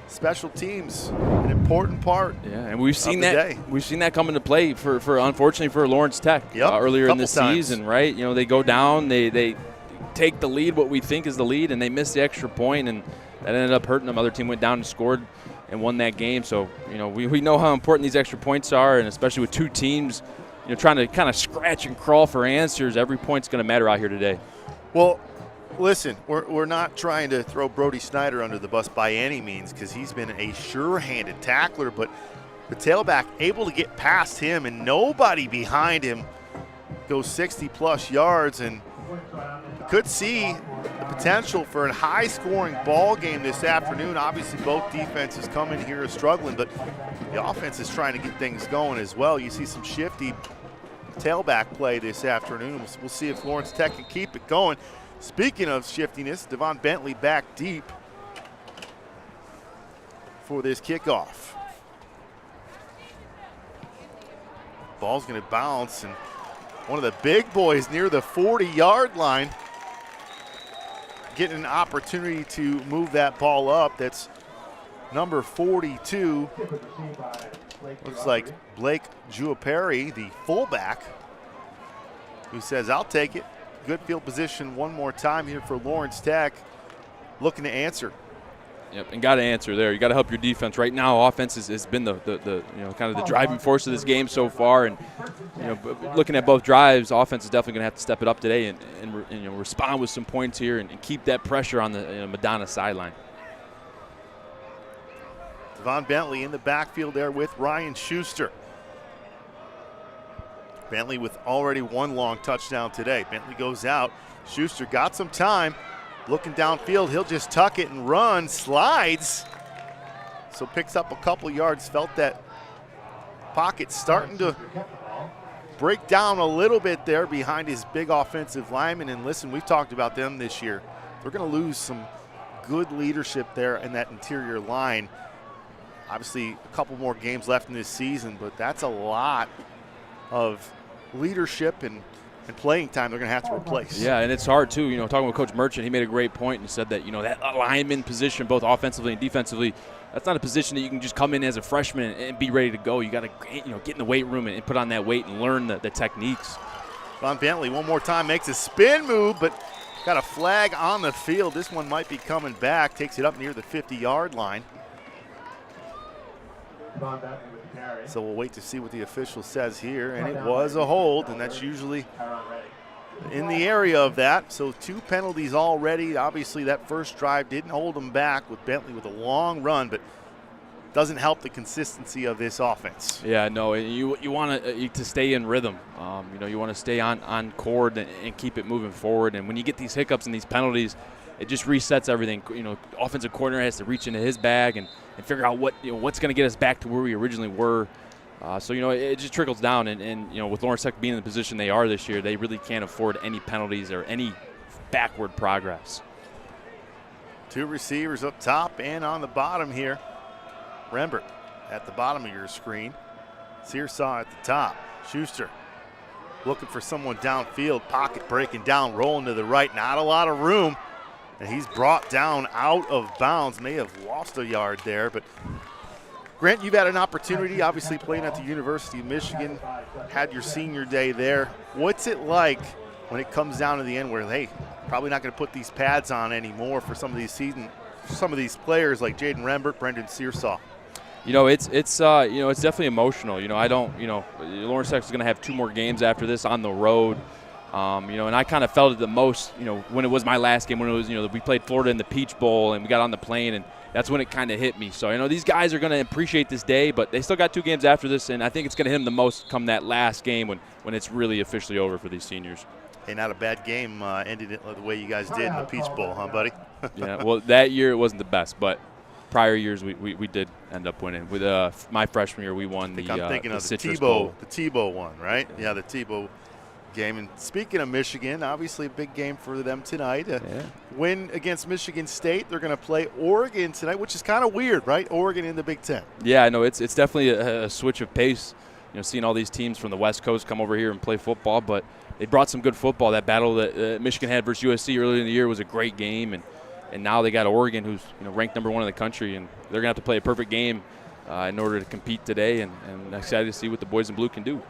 Special teams, an important part. Yeah, and we've seen that. We've seen that come into play for unfortunately for Lawrence Tech earlier in the season, right? They go down, they take the lead, what we think is the lead, and they miss the extra point, and that ended up hurting them. Other team went down and scored and won that game. So we know how important these extra points are, and especially with two teams, trying to kind of scratch and crawl for answers. Every point's going to matter out here today. Well, listen, we're not trying to throw Brody Schneider under the bus by any means, because he's been a sure-handed tackler, but the tailback able to get past him and nobody behind him goes 60-plus yards, and we could see the potential for a high-scoring ball game this afternoon. Obviously, both defenses coming here struggling, but the offense is trying to get things going as well. You see some shifty tailback play this afternoon. We'll see if Lawrence Tech can keep it going. Speaking of shiftiness, Deon Bentley back deep for this kickoff. Ball's going to bounce, and one of the big boys near the 40-yard line getting an opportunity to move that ball up. That's number 42. Looks like Blake Juaperi, the fullback, who says, "I'll take it." Good field position one more time here for Lawrence Tech, looking to answer. Yep, and got to answer there. You got to help your defense. Right now, offense has been the kind of the driving force of this game so far. And looking at both drives, offense is definitely going to have to step it up today and respond with some points here and keep that pressure on the Madonna sideline. Deon Bentley in the backfield there with Ryan Schuster. Bentley with already one long touchdown today. Bentley goes out. Schuster got some time, Looking downfield, he'll just tuck it and run, slides. So picks up a couple yards, felt that pocket starting to break down a little bit there behind his big offensive lineman. And listen, we've talked about them this year. They're going to lose some good leadership there in that interior line. Obviously, a couple more games left in this season, but that's a lot of leadership and playing time they're going to have to replace. Yeah, and it's hard too. Talking with Coach Merchant, he made a great point and said that, that lineman position, both offensively and defensively, that's not a position that you can just come in as a freshman and be ready to go. You got to, get in the weight room and put on that weight and learn the techniques. Bron Bentley one more time makes a spin move, but got a flag on the field. This one might be coming back. Takes it up near the 50-yard line. So we'll wait to see what the official says here. And it was a hold, and that's usually in the area of that. So 2 penalties already. Obviously, that first drive didn't hold them back with Bentley with a long run, but doesn't help the consistency of this offense. Yeah, no, you want to stay in rhythm. You want to stay on chord and keep it moving forward. And when you get these hiccups and these penalties, it just resets everything. Offensive coordinator has to reach into his bag and figure out what's going to get us back to where we originally were. It just trickles down. And with Lawrence Tech being in the position they are this year, they really can't afford any penalties or any backward progress. 2 receivers up top and on the bottom here. Rembert at the bottom of your screen. Searsaw at the top. Schuster looking for someone downfield. Pocket breaking down, rolling to the right. Not a lot of room. And he's brought down out of bounds. May have lost a yard there. But, Grant, you've had an opportunity, obviously playing at the University of Michigan. Had your senior day there. What's it like when it comes down to the end where, hey, probably not going to put these pads on anymore for some of these players like Jaden Rembert, Brendan Searsaw? It's definitely emotional. Lawrence Tech is going to have 2 more games after this on the road. And I kind of felt it the most, when it was my last game, when it was, we played Florida in the Peach Bowl and we got on the plane, and that's when it kind of hit me. So, these guys are going to appreciate this day, but they still got 2 games after this, and I think it's going to hit them the most come that last game when it's really officially over for these seniors. Hey, not a bad game ended it the way you guys did in the Peach Bowl, huh, buddy? Yeah, well, that year it wasn't the best, but prior years we did end up winning. With my freshman year, we won I'm thinking of the Citrus Bowl. The Tebow one, right? Yeah, the Tebow game. And speaking of Michigan, obviously a big game for them tonight. Win against Michigan State. They're going to play Oregon tonight, which is kind of weird, right? Oregon in the Big Ten. Yeah, I know. It's definitely a switch of pace. Seeing all these teams from the West Coast come over here and play football, but they brought some good football. That battle that Michigan had versus USC earlier in the year was a great game, and now they got Oregon, who's ranked #1 in the country, and they're going to have to play a perfect game in order to compete today, and I'm excited to see what the boys in blue can do.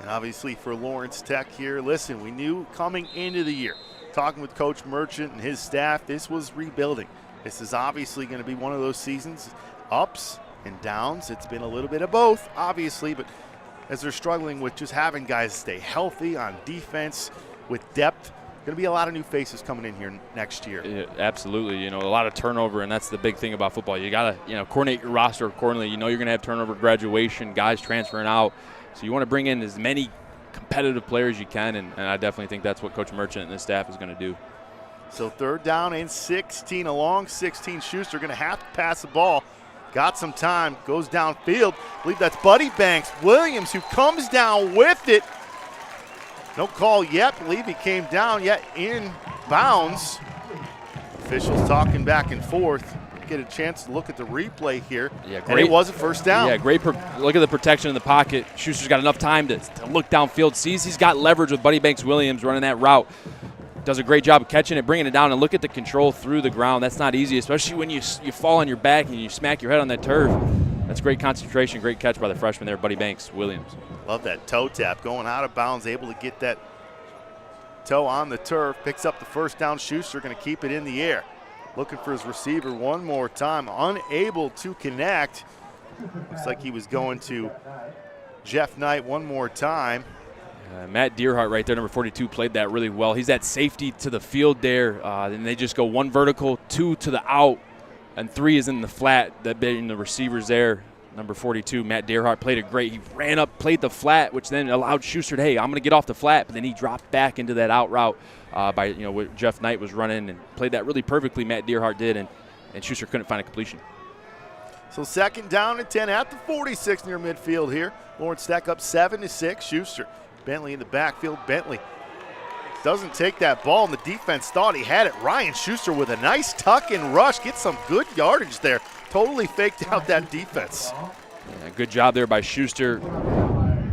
And obviously for Lawrence Tech here, listen, we knew coming into the year, talking with Coach Merchant and his staff, this was rebuilding. This is obviously going to be one of those seasons, ups and downs. It's been a little bit of both, obviously, but as they're struggling with just having guys stay healthy on defense with depth, going to be a lot of new faces coming in here next year. Yeah, absolutely. A lot of turnover, and that's the big thing about football. You got to, coordinate your roster accordingly. You're going to have turnover, graduation, guys transferring out. So you want to bring in as many competitive players as you can, and I definitely think that's what Coach Merchant and his staff is going to do. So 3rd down and 16, a long 16. Schuster going to have to pass the ball. Got some time, goes downfield. I believe that's Buddy Banks Williams who comes down with it. No call yet. I believe he came down yet in bounds. Officials talking back and forth. Get a chance to look at the replay here. Yeah, great. And it was a first down. Yeah, great. Look at the protection in the pocket. Schuster's got enough time to look downfield. Sees he's got leverage with Buddy Banks Williams running that route. Does a great job of catching it, bringing it down, and look at the control through the ground. That's not easy, especially when you fall on your back and you smack your head on that turf. That's great concentration, great catch by the freshman there, Buddy Banks Williams. Love that toe tap, going out of bounds, able to get that toe on the turf, picks up the first down. Schuster going to keep it in the air. Looking for his receiver one more time, unable to connect. Looks like he was going to Jeff Knight one more time. Matt Deerhart right there, number 42, played that really well. He's at safety to the field there, and they just go 1 vertical, 2 to the out, and 3 is in the flat, that being the receivers there. number 42, Matt Deerhart, played it great. He ran up, played the flat, which then allowed Schuster to, hey, I'm going to get off the flat, but then he dropped back into that out route by, what Jeff Knight was running, and played that really perfectly, Matt Deerhart did, and Schuster couldn't find a completion. So 2nd down and 10 at the 46 near midfield here. Lawrence Tech up 7-6. Schuster, Bentley in the backfield. Bentley doesn't take that ball, and the defense thought he had it. Ryan Schuster with a nice tuck and rush. Gets some good yardage there. Totally faked out that defense. Yeah, good job there by Schuster.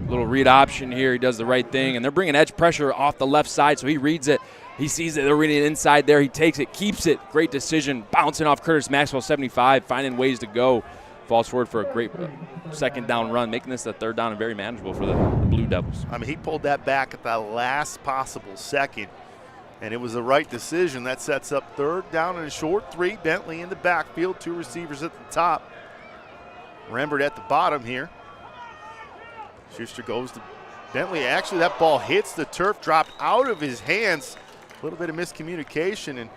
Little read option here. He does the right thing, and they're bringing edge pressure off the left side, so he reads it. He sees it. They're reading it inside there. He takes it, keeps it. Great decision. Bouncing off Curtis Maxwell, 75, finding ways to go. Falls forward for a great 2nd down run, making this a 3rd down and very manageable for the Blue Devils. I mean, he pulled that back at the last possible second, and it was the right decision. That sets up 3rd down and a short 3. Bentley in the backfield, 2 receivers at the top. Rembert at the bottom here. Schuster goes to Bentley. Actually, that ball hits the turf, dropped out of his hands. A little bit of miscommunication, and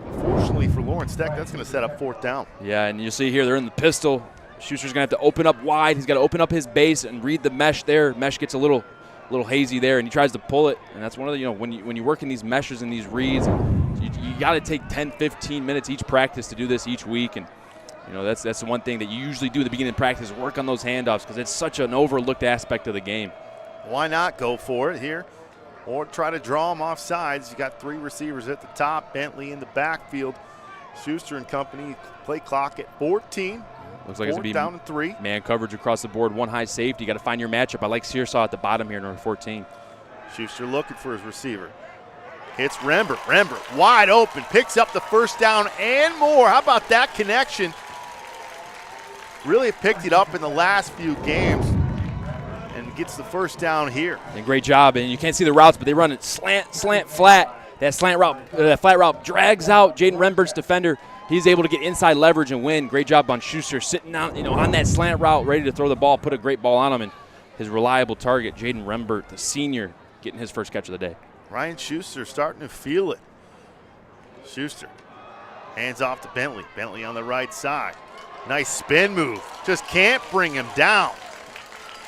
unfortunately for Lawrence Tech, that's going to set up 4th down. Yeah, and you see here they're in the pistol. Schuster's going to have to open up wide. He's got to open up his base and read the mesh there. Mesh gets a little hazy there, and he tries to pull it. And that's one of the, when you work in these meshes and these reads, you got to take 10, 15 minutes each practice to do this each week. And that's the one thing that you usually do at the beginning of practice, work on those handoffs, because it's such an overlooked aspect of the game. Why not go for it here? Or try to draw them off sides. You got 3 receivers at the top, Bentley in the backfield. Schuster and company, play clock at 14. Looks like it's going to be down and 3. Man coverage across the board, 1 high safety. You got to find your matchup. I like Searsaw at the bottom here, number 14. Schuster looking for his receiver. Hits Rembert. Rembert wide open, picks up the 1st down and more. How about that connection? Really picked it up in the last few games. And gets the 1st down here. And great job. And you can't see the routes, but they run it slant, flat. That slant route, that flat route drags out Jaden Rembert's defender. He's able to get inside leverage and win. Great job on Schuster sitting out, on that slant route, ready to throw the ball, put a great ball on him. And his reliable target, Jaden Rembert, the senior, getting his first catch of the day. Ryan Schuster starting to feel it. Schuster hands off to Bentley. Bentley on the right side. Nice spin move. Just can't bring him down.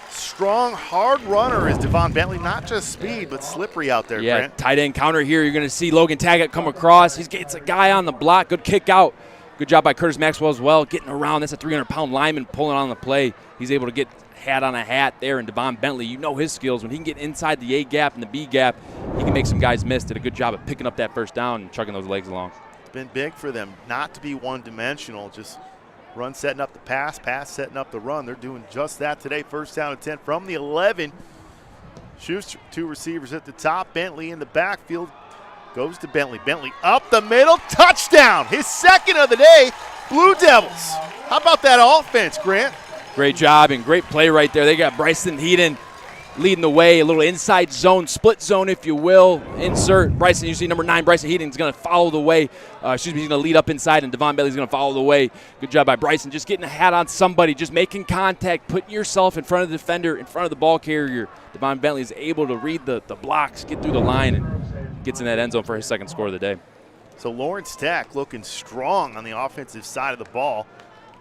Strong, hard runner is Deon Bentley. Not just speed, but slippery out there, Yeah, Grant. tight end counter here. You're going to see Logan Tacket come across. He gets a guy on the block. Good kick out. Good job by Curtis Maxwell as well, getting around. That's a 300-pound lineman pulling on the play. He's able to get hat on a hat there, and Deon Bentley, his skills. When he can get inside the A gap and the B gap, he can make some guys miss. Did a good job of picking up that 1st down and chugging those legs along. It's been big for them not to be one-dimensional, just run setting up the pass setting up the run. They're doing just that today. 1st down and 10 from the 11. Schuster, 2 receivers at the top. Bentley in the backfield. Goes to Bentley. Bentley up the middle. Touchdown. His 2nd of the day. Blue Devils. How about that offense, Grant? Great job and great play right there. They got Bryson Heaton leading the way, a little inside zone, split zone, if you will. Insert Bryson. You see number 9, Bryson Heaton, is going to follow the way. He's going to lead up inside, and Deon Bentley's going to follow the way. Good job by Bryson. Just getting a hat on somebody, just making contact, putting yourself in front of the defender, in front of the ball carrier. Deon Bentley is able to read the blocks, get through the line, and gets in that end zone for his 2nd score of the day. So Lawrence Tech looking strong on the offensive side of the ball.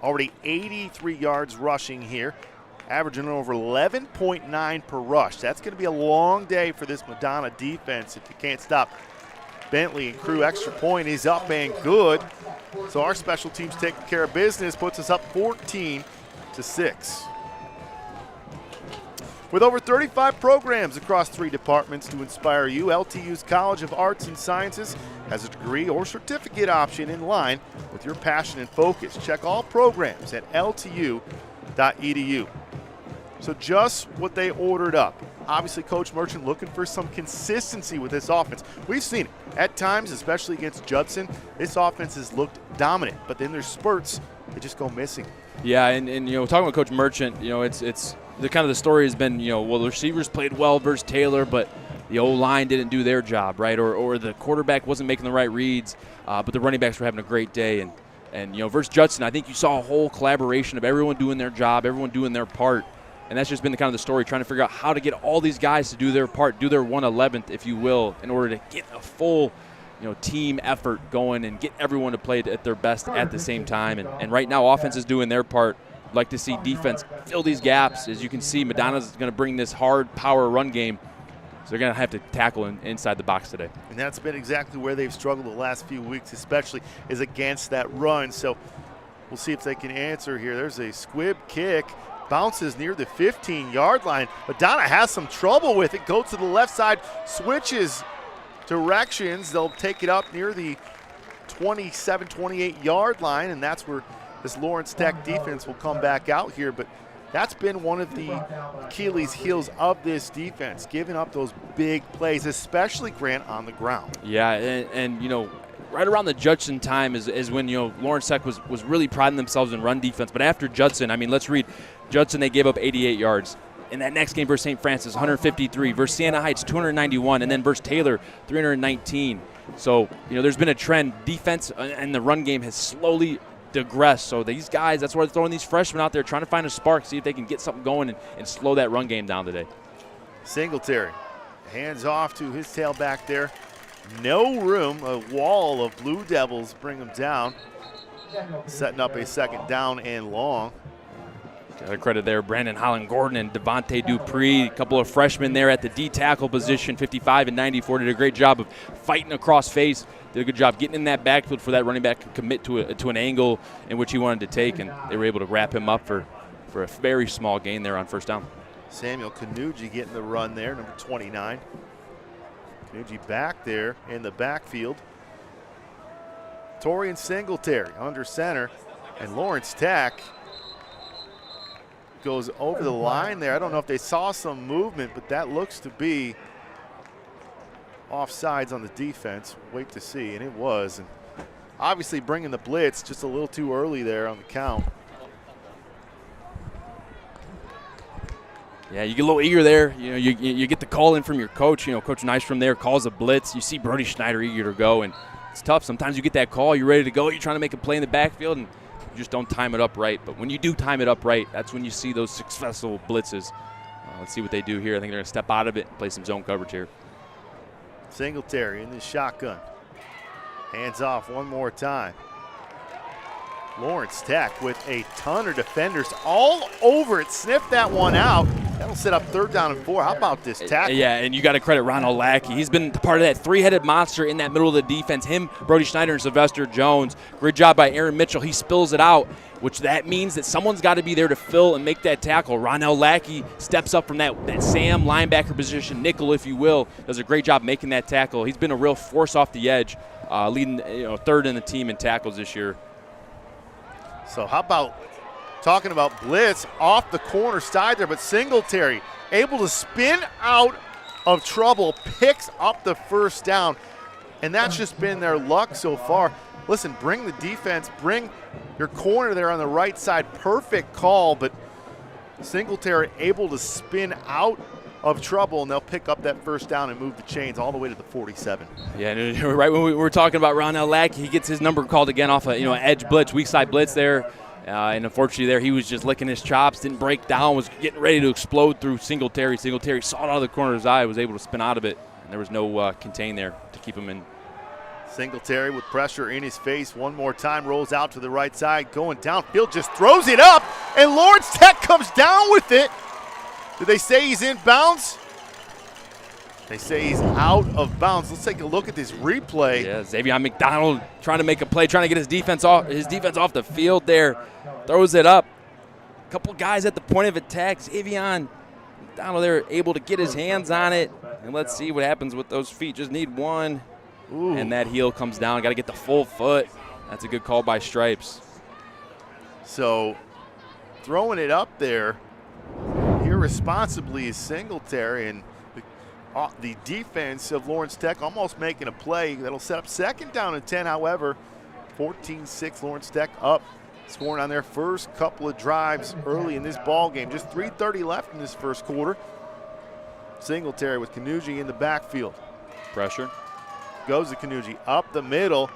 Already 83 yards rushing here. Averaging over 11.9 per rush. That's going to be a long day for this Madonna defense if you can't stop Bentley and crew. Extra point is up and good. So our special teams taking care of business, puts us up 14-6. With over 35 programs across 3 departments to inspire you, LTU's College of Arts and Sciences has a degree or certificate option in line with your passion and focus. Check all programs at ltu.edu. So just what they ordered up. Obviously, Coach Merchant looking for some consistency with this offense. We've seen it at times, especially against Judson. This offense has looked dominant, but then there's spurts that just go missing. Yeah, and talking with Coach Merchant, it's the kind of the story has been, well, the receivers played well versus Taylor, but the O-line didn't do their job, right? Or the quarterback wasn't making the right reads, but the running backs were having a great day. And versus Judson, I think you saw a whole collaboration of everyone doing their job, everyone doing their part. And that's just been the kind of the story, trying to figure out how to get all these guys to do their part, do their 1/11th, if you will, in order to get a full, team effort going and get everyone to play at their best at the same time. And right now, offense is doing their part, like to see defense fill these gaps. As you can see, Madonna's going to bring this hard power run game. So they're going to have to tackle inside the box today. And that's been exactly where they've struggled the last few weeks, especially is against that run. So we'll see if they can answer here. There's a squib kick. Bounces near the 15-yard line. Madonna has some trouble with it. Goes to the left side, switches directions. They'll take it up near the 27, 28-yard line, and that's where this Lawrence Tech defense will come back out here. But that's been one of the Achilles heels of this defense, giving up those big plays, especially Grant on the ground. Yeah, and you know, right around the Judson time is when, you know, Lawrence Tech was really priding themselves in run defense. But after Judson, I mean, let's read. Judson, they gave up 88 yards. In that next game versus St. Francis, 153. Versus Siena Heights, 291. And then versus Taylor, 319. So, you know, there's been a trend. Defense and the run game has slowly digressed. So these guys, that's why they're throwing these freshmen out there, trying to find a spark, see if they can get something going and slow that run game down today. Singletary hands off to his tailback there. No room, a wall of Blue Devils bring them down. Setting up a second down and long. Got to credit there, Brandon Holland-Gordon and Devontae Dupree, a couple of freshmen there at the D tackle position, 55 and 94, did a great job of fighting across face, did a good job getting in that backfield for that running back to commit to an angle in which he wanted to take, and they were able to wrap him up for a very small gain there on first down. Samuel Canucci getting the run there, number 29. Canucci back there in the backfield. Torian Singletary under center, and Lawrence Tech goes over the line there. I don't know if they saw some movement, but that looks to be offsides on the defense. Wait to see, and it was. And obviously bringing the blitz just a little too early there on the count. Yeah, you get a little eager there. You know, you get the call in from your coach. You know, Coach Nystrom there calls a blitz. You see Brody Schneider eager to go, and it's tough. Sometimes you get that call, you're ready to go, you're trying to make a play in the backfield, and you just don't time it up right. But when you do time it up right, that's when you see those successful blitzes. Let's see what they do here. I think they're going to step out of it and play some zone coverage here. Singletary in the shotgun. Hands off one more time. Lawrence Tech with a ton of defenders all over it. Sniff that one out. That'll set up 3rd down and 4. How about this tackle? Yeah, and you got to credit Rell Lackey. He's been part of that three-headed monster in that middle of the defense. Him, Brody Schneider, and Sylvester Jones. Great job by Aaron Mitchell. He spills it out, which that means that someone's got to be there to fill and make that tackle. Rell Lackey steps up from that Sam linebacker position, nickel, if you will. Does a great job making that tackle. He's been a real force off the edge, leading 3rd in the team in tackles this year. So how about talking about blitz off the corner side there, but Singletary able to spin out of trouble, picks up the 1st down, and that's just been their luck so far. Listen, bring the defense, bring your corner there on the right side. Perfect call, but Singletary able to spin out of trouble, and they'll pick up that 1st down and move the chains all the way to the 47. Yeah, right when we were talking about Rell Lackey, he gets his number called again off a edge blitz, weak side blitz there. And unfortunately there he was just licking his chops, didn't break down, was getting ready to explode through Singletary. Singletary saw it out of the corner of his eye, was able to spin out of it, and there was no contain there to keep him in. Singletary with pressure in his face one more time, rolls out to the right side, going downfield, just throws it up, and Lawrence Tech comes down with it. Did they say he's in bounds? They say he's out of bounds. Let's take a look at this replay. Yeah, Xavier McDonald trying to make a play, trying to get his defense off the field there. Throws it up. A couple guys at the point of attack. Xavier McDonald there able to get his hands on it. And let's see what happens with those feet. Just need one. Ooh. And that heel comes down. Got to get the full foot. That's a good call by Stripes. So throwing it up there irresponsibly is Singletary, and the defense of Lawrence Tech almost making a play that'll set up 2nd down and 10. However, 14-6 Lawrence Tech up, scoring on their first couple of drives early in this ball game. Just 3:30 left in this 1st quarter. Singletary with Canucci in the backfield. Pressure. Goes to Canucci up the middle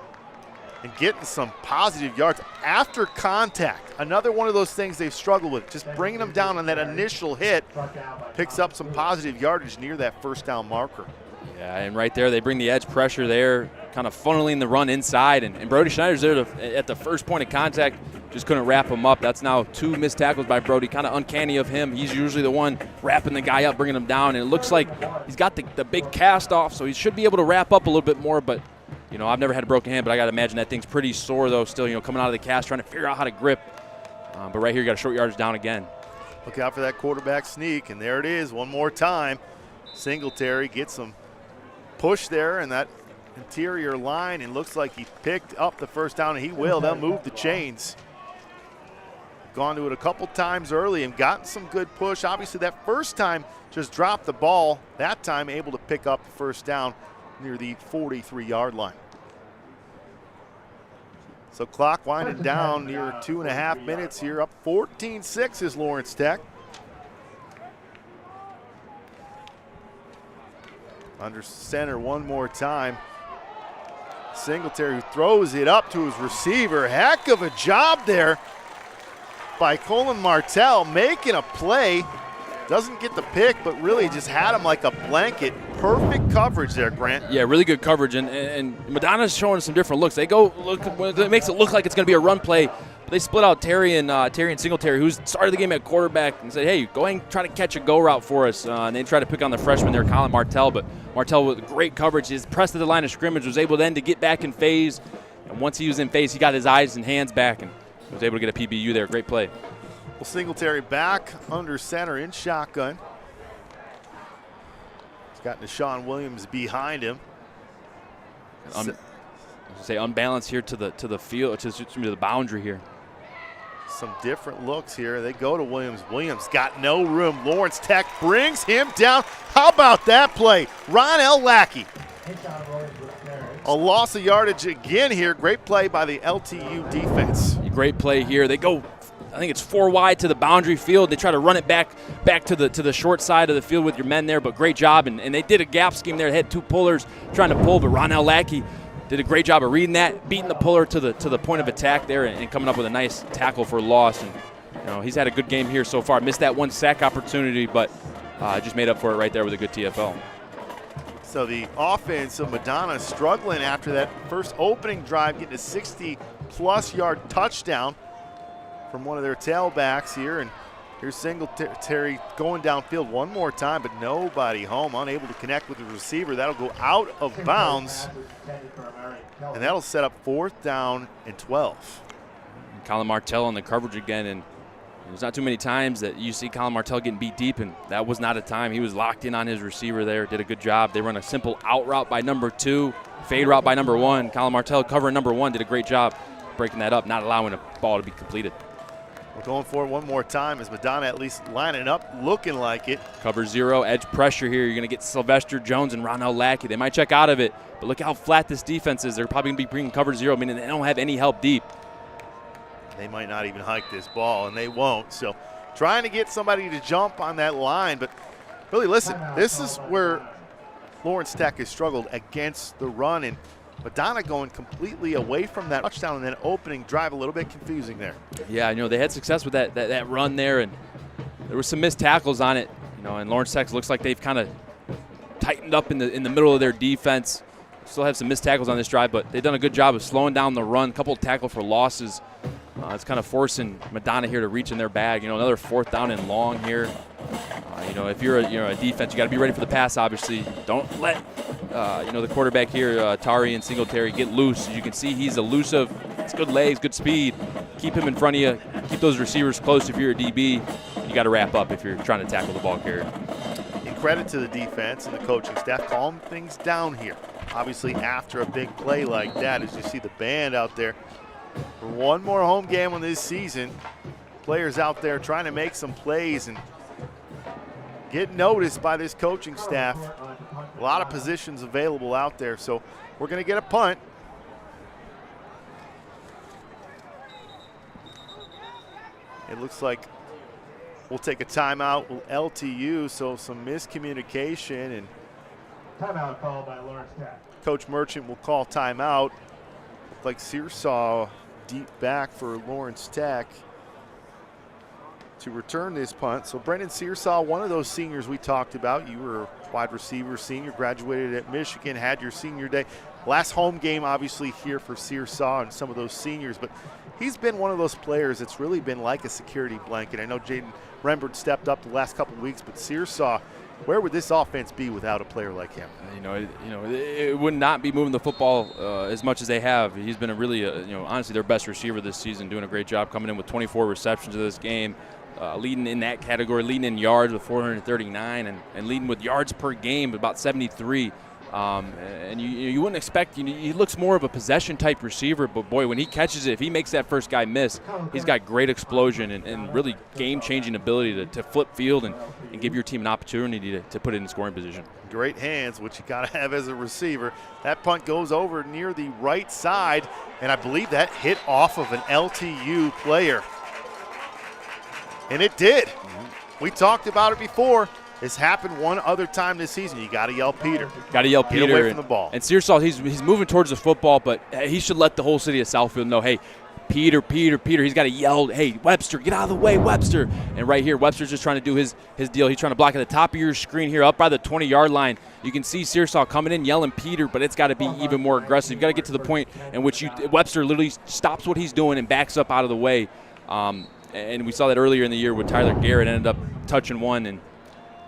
and getting some positive yards after contact. Another one of those things they've struggled with, just bringing them down on that initial hit. Picks up some positive yardage near that 1st down marker. Yeah, and right there they bring the edge pressure there, kind of funneling the run inside. And Brody Schneider's there at the first point of contact, just couldn't wrap him up. That's now 2 missed tackles by Brody. Kind of uncanny of him. He's usually the one wrapping the guy up, bringing him down, and it looks like he's got the big cast off, so he should be able to wrap up a little bit more, but I've never had a broken hand, but I got to imagine that thing's pretty sore, though, still, coming out of the cast, trying to figure out how to grip. But right here, you got a short yardage down again. Look out for that quarterback sneak, and there it is one more time. Singletary gets some push there in that interior line, and looks like he picked up the first down, and he will. They'll move the chains. Gone to it a couple times early and gotten some good push. Obviously, that first time just dropped the ball. That time able to pick up the first down near the 43-yard line. So clock winding down near 2.5 minutes here. Up 14-6 is Lawrence Tech. Under center one more time. Singletary, who throws it up to his receiver. Heck of a job there by Colin Martell, making a play. Doesn't get the pick, but really just had him like a blanket. Perfect coverage there, Grant. Yeah, really good coverage, and Madonna's showing some different looks. They go look, it makes it look like it's going to be a run play. But they split out Terry and Singletary, who's started the game at quarterback, and said, "Hey, go ahead and try to catch a go route for us." And they try to pick on the freshman there, Colin Martell, but Martell with great coverage, is pressed to the line of scrimmage, was able then to get back in phase. And once he was in phase, he got his eyes and hands back and was able to get a PBU there. Great play. Well, Singletary back under center in shotgun. He's got Deshaun Williams behind him. Unbalanced here to the field, to the boundary here. Some different looks here. They go to Williams. Williams got no room. Lawrence Tech brings him down. How about that play? Rell Lackey. A loss of yardage again here. Great play by the LTU defense. Great play here. They go, I think it's 4 wide to the boundary field. They try to run it back to the short side of the field with your men there, but great job. And they did a gap scheme there. They had 2 pullers trying to pull, but Rell Lackey did a great job of reading that, beating the puller to the point of attack there, and coming up with a nice tackle for a loss. And he's had a good game here so far. Missed that 1 sack opportunity, but just made up for it right there with a good TFL. So the offense of Madonna struggling after that first opening drive, getting a 60-plus yard touchdown from one of their tailbacks here. And here's Singletary going downfield one more time, but nobody home, unable to connect with the receiver. That'll go out of bounds, and that'll set up 4th down and 12. Colin Martell on the coverage again, and there's not too many times that you see Colin Martell getting beat deep, and that was not a time. He was locked in on his receiver there, did a good job. They run a simple out route by number 2, fade route by number 1. Colin Martell covering number 1, did a great job breaking that up, not allowing a ball to be completed. We're going for it one more time as Madonna at least lining up, looking like it. Cover 0, edge pressure here. You're going to get Sylvester Jones and Rell Lackey. They might check out of it, but look how flat this defense is. They're probably going to be bringing cover 0, meaning they don't have any help deep. They might not even hike this ball, and they won't. So trying to get somebody to jump on that line, but really listen, this is where Lawrence Tech has struggled against the run, and Madonna going completely away from that touchdown and then opening drive, a little bit confusing there. Yeah, they had success with that run there, and there were some missed tackles on it. And Lawrence Tech looks like they've kind of tightened up in the middle of their defense. Still have some missed tackles on this drive, but they've done a good job of slowing down the run. A couple of tackle for losses. It's kind of forcing Madonna here to reach in their bag. Another 4th down and long here. If you're a defense, you got to be ready for the pass. Obviously, don't let the quarterback here, Tary and Singletary, get loose. As you can see, he's elusive. It's good legs, good speed. Keep him in front of you. Keep those receivers close. If you're a DB, you got to wrap up if you're trying to tackle the ball carrier. In credit to the defense and the coaching staff, calm things down here. Obviously, after a big play like that, as you see the band out there. For one more home game on this season, players out there trying to make some plays and get noticed by this coaching staff. A lot of positions available out there, so we're going to get a punt. It looks like we'll take a timeout with LTU, so some miscommunication, and Timeout called by Lawrence Tech. Coach Merchant will call timeout. Looked like Searsaw deep back for Lawrence Tech. to return this punt. So Brendan Searsaw, one of those seniors we talked about. You were a wide receiver senior, graduated at Michigan, had your senior day. Last home game obviously here for Searsaw and some of those seniors, but he's been one of those players that's really been like a security blanket. I know Jaden Rembert stepped up the last couple of weeks, but Searsaw, where would this offense be without a player like him? It would not be moving the football as much as they have. He's been a really, honestly their best receiver this season, doing a great job coming in with 24 receptions of this game, leading in that category, leading in yards with 439, and leading with yards per game about 73. And you wouldn't expect, he looks more of a possession type receiver, but boy, when he catches it, if he makes that first guy miss, he's got great explosion and really game-changing ability to flip field and give your team an opportunity to put it in scoring position. Great hands, which you got to have as a receiver. That punt goes over near the right side, and I believe that hit off of an LTU player. And it did. We talked about it before. It's happened one other time this season. You got to yell Peter. Got to yell Peter. Get away from the ball. And Searsaw, he's moving towards the football, but he should let the whole city of Southfield know, hey, Peter. He's got to yell, hey, Webster, get out of the way, Webster. And right here, Webster's just trying to do his deal. He's trying to block at the top of your screen here, up by the 20-yard line. You can see Searsaw coming in, yelling Peter, but it's got to be even more aggressive. You've got to get to the point in which Webster literally stops what he's doing and backs up out of the way. And we saw that earlier in the year with Tyler Garrett, ended up touching one, and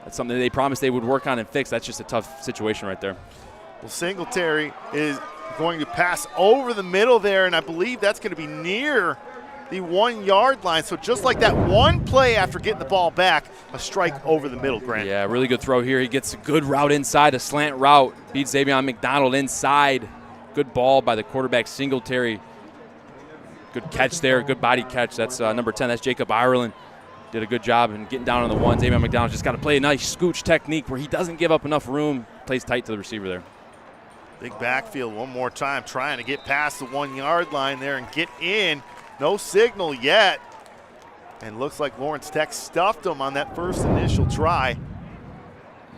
that's something they promised they would work on and fix. That's just a tough situation right there. Well, Singletary is going to pass over the middle there, and I believe that's going to be near the 1 yard line. So just like that one play after getting the ball back, a strike over the middle, Grant. Yeah, really good throw here. He gets a good route inside, a slant route. Beats Xavier McDonald inside. Good ball by the quarterback, Singletary. Good catch there, good body catch. That's number 10, that's Jacob Ireland. Did a good job in getting down on the one. Xavier McDonald just got to play a nice scooch technique where he doesn't give up enough room, plays tight to the receiver there. Big backfield one more time, trying to get past the 1 yard line there and get in. No signal yet. And looks like Lawrence Tech stuffed him on that first initial try.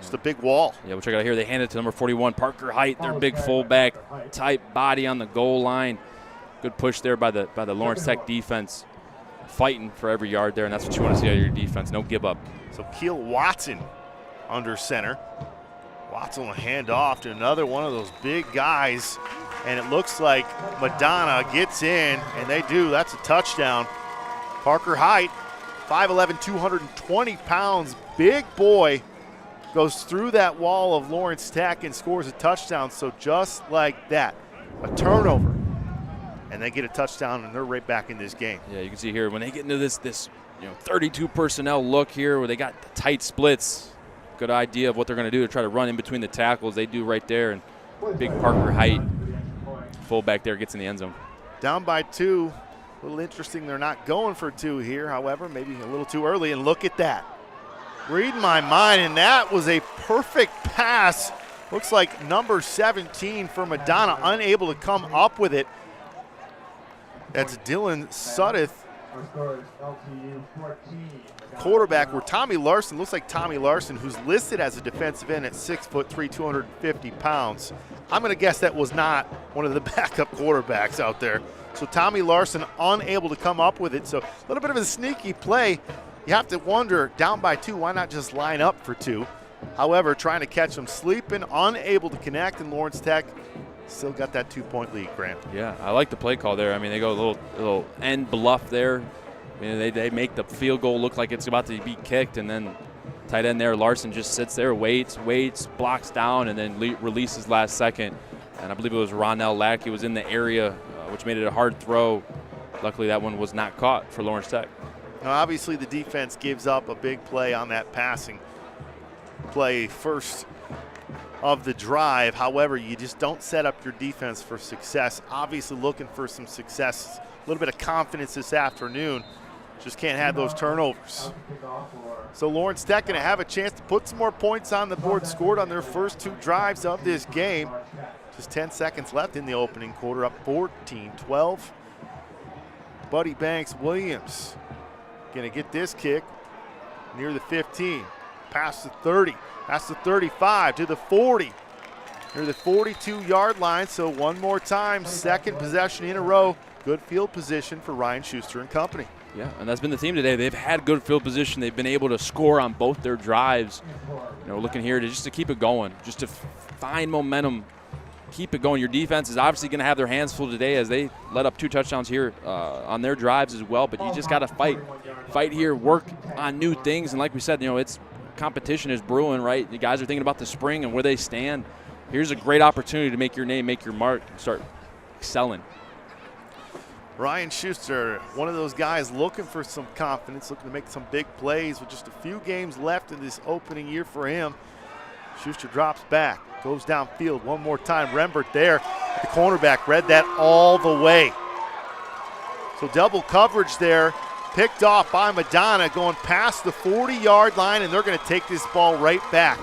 Just a big wall. Yeah, which I got here. They hand it to number 41, Parker Height, their big fullback, tight body on the goal line. Good push there by the Lawrence Tech defense. Fighting for every yard there, and that's what you want to see out of your defense. No give up. So Keel Watson under center. Watson will hand off to another one of those big guys, and it looks like Madonna gets in, and they do. That's a touchdown. Parker Height, 5'11", 220 pounds, big boy, goes through that wall of Lawrence Tech and scores a touchdown. So just like that, a turnover. And they get a touchdown, and they're right back in this game. Yeah, you can see here when they get into this 32 personnel look here where they got the tight splits, good idea of what they're going to do to try to run in between the tackles. They do right there, and big Parker Height, fullback there, gets in the end zone. Down by 2. A little interesting they're not going for 2 here, however, maybe a little too early, and look at that. Read my mind, and that was a perfect pass. Looks like number 17 for Madonna, unable to come up with it. That's Dylan Suddeth, quarterback, where Tommy Larson, looks like Tommy Larson, who's listed as a defensive end at 6'3", 250 pounds. I'm going to guess that was not one of the backup quarterbacks out there. So Tommy Larson unable to come up with it. So a little bit of a sneaky play. You have to wonder, down by 2, why not just line up for 2? However, trying to catch them sleeping, unable to connect, and Lawrence Tech still got that 2-point lead, Grant. Yeah, I like the play call there. I mean, they go a little end bluff there. I mean, they make the field goal look like it's about to be kicked, and then tight end there, Larson just sits there, waits, blocks down, and then releases last second. And I believe it was Rell Lackey was in the area, which made it a hard throw. Luckily, that one was not caught for Lawrence Tech. Now, obviously, the defense gives up a big play on that passing play first of the drive. However, you just don't set up your defense for success. Obviously looking for some success, a little bit of confidence this afternoon. Just can't have those turnovers. So Lawrence Tech going to have a chance to put some more points on the board, scored on their first 2 drives of this game. Just 10 seconds left in the opening quarter, up 14-12. Buddy Banks Williams going to get this kick near the 15. Past the 30, past the 35, to the 40, near the 42-yard line. So one more time, second possession in a row good field position for Ryan Schuster and company. Yeah, and that's been the theme today. They've had good field position. They've been able to score on both their drives. Looking here to keep it going, just to find momentum, keep it going. Your defense is obviously going to have their hands full today as they let up 2 touchdowns here on their drives as well. But you just got to fight here, work on new things. And like we said, it's competition is brewing, right? The guys are thinking about the spring and where they stand. Here's a great opportunity to make your name, make your mark, start excelling. Ryan Schuster, one of those guys looking for some confidence, looking to make some big plays with just a few games left in this opening year for him. Schuster drops back, goes downfield one more time. Rembert there, the cornerback read that all the way. So double coverage there, picked off by Madonna, going past the 40-yard line, and they're going to take this ball right back.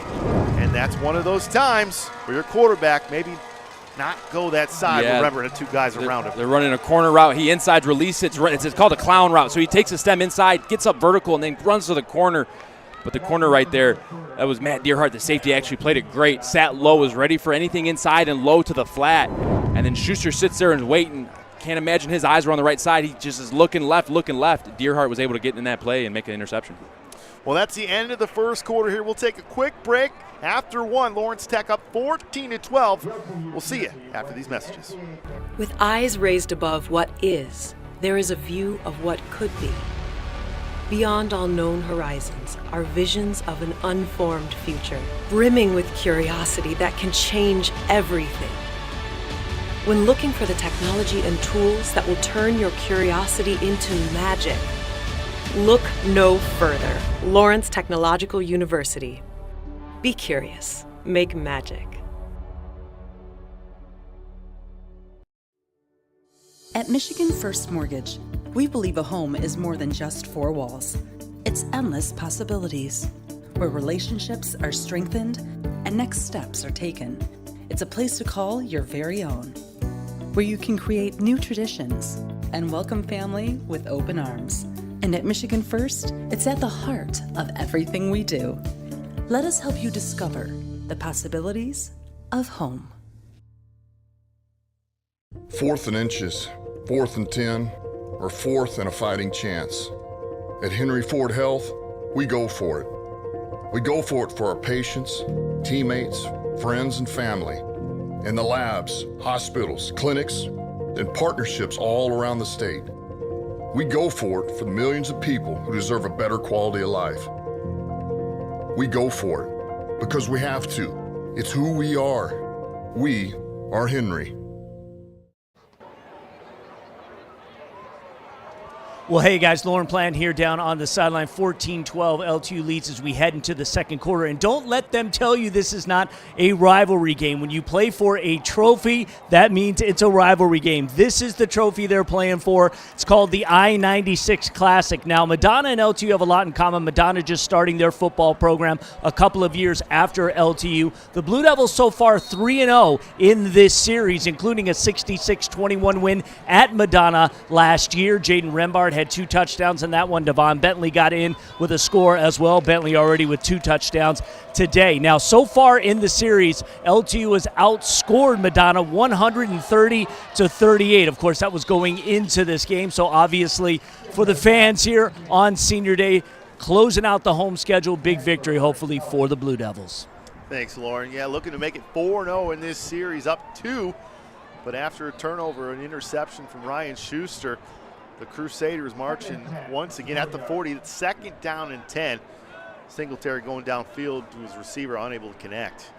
And that's one of those times where your quarterback maybe not go that side. Yeah, Remember, the 2 guys around him. They're running a corner route. He inside release it. It's called a clown route. So he takes a stem inside, gets up vertical, and then runs to the corner. But the corner right there, that was Matt Deerhart. The safety actually played it great. Sat low, was ready for anything inside and low to the flat. And then Schuster sits there and waiting. Can't imagine his eyes were on the right side. He just is looking left. Deerhart was able to get in that play and make an interception. Well, that's the end of the first quarter here. We'll take a quick break. After 1, Lawrence Tech up 14-12. We'll see you after these messages. With eyes raised above what is, there is a view of what could be. Beyond all known horizons are visions of an unformed future, brimming with curiosity that can change everything. When looking for the technology and tools that will turn your curiosity into magic, look no further. Lawrence Technological University. Be curious. Make magic. At Michigan First Mortgage, we believe a home is more than just 4 walls. It's endless possibilities, where relationships are strengthened and next steps are taken. It's a place to call your very own, where you can create new traditions and welcome family with open arms. And at Michigan First, it's at the heart of everything we do. Let us help you discover the possibilities of home. 4th and inches, 4th and 10, or 4th and a fighting chance. At Henry Ford Health, we go for it. We go for it for our patients, teammates, friends, and family. In the labs, hospitals, clinics, and partnerships all around the state. We go for it for the millions of people who deserve a better quality of life. We go for it because we have to. It's who we are. We are Henry. Well, hey guys, Lauren Plant here down on the sideline. 14-12 LTU leads as we head into the second quarter. And don't let them tell you this is not a rivalry game. When you play for a trophy, that means it's a rivalry game. This is the trophy they're playing for. It's called the I-96 Classic. Now, Madonna and LTU have a lot in common. Madonna just starting their football program a couple of years after LTU. The Blue Devils so far 3-0 in this series, including a 66-21 win at Madonna last year. Jaden Rembard had 2 touchdowns in that one. Deon Bentley got in with a score as well. Bentley already with 2 touchdowns today. Now, so far in the series, LTU has outscored Madonna 130-38. Of course, that was going into this game. So obviously, for the fans here on Senior Day, closing out the home schedule, big victory hopefully for the Blue Devils. Thanks, Lauren. Yeah, looking to make it 4-0 in this series, up 2. But after a turnover, an interception from Ryan Schuster, the Crusaders marching once again at the 40. It's 2nd down and 10. Singletary going downfield to his receiver, unable to connect.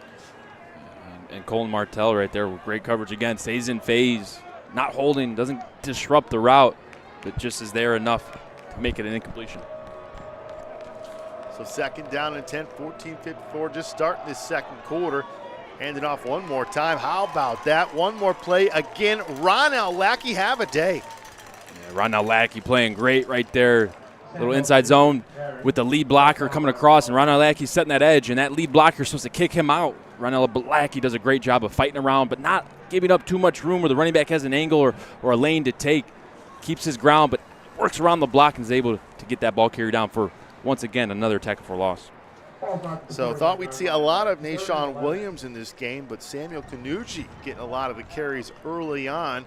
And Colin Martell right there with great coverage again. Stays in phase, not holding, doesn't disrupt the route, but just is there enough to make it an incompletion. So 2nd down and 10, 14-54, just starting this second quarter. Handing off one more time. How about that? One more play again. Rell Lackey have a day. Rell Lackey playing great right there. Little inside zone with the lead blocker coming across, and Rell Lackey setting that edge, and that lead blocker is supposed to kick him out. Rell Lackey does a great job of fighting around, but not giving up too much room where the running back has an angle or a lane to take. Keeps his ground, but works around the block and is able to get that ball carried down for, once again, another tackle for loss. So thought we'd see a lot of Nashawn Williams in this game, but Samuel Canucci getting a lot of the carries early on.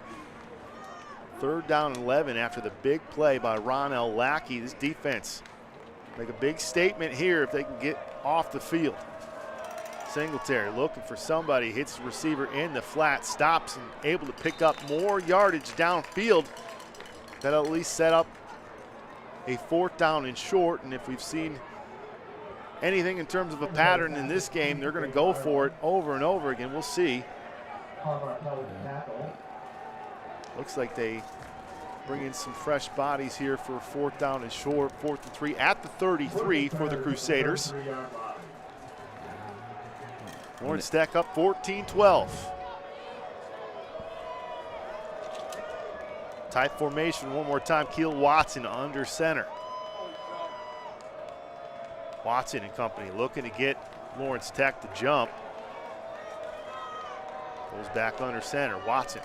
3rd down and 11 after the big play by Rell Lackey. This defense make a big statement here if they can get off the field. Singletary looking for somebody, hits the receiver in the flat, stops and able to pick up more yardage downfield. That'll at least set up a 4th down and short, and if we've seen anything in terms of a pattern in this game, they're going to go for it over and over again. We'll see. Looks like they bring in some fresh bodies here for 4th down and short, 4th and 3 at the 33 for the Crusaders. Lawrence Tech up 14-12. Tight formation one more time. Keel Watson under center. Watson and company looking to get Lawrence Tech to jump. Goes back under center. Watson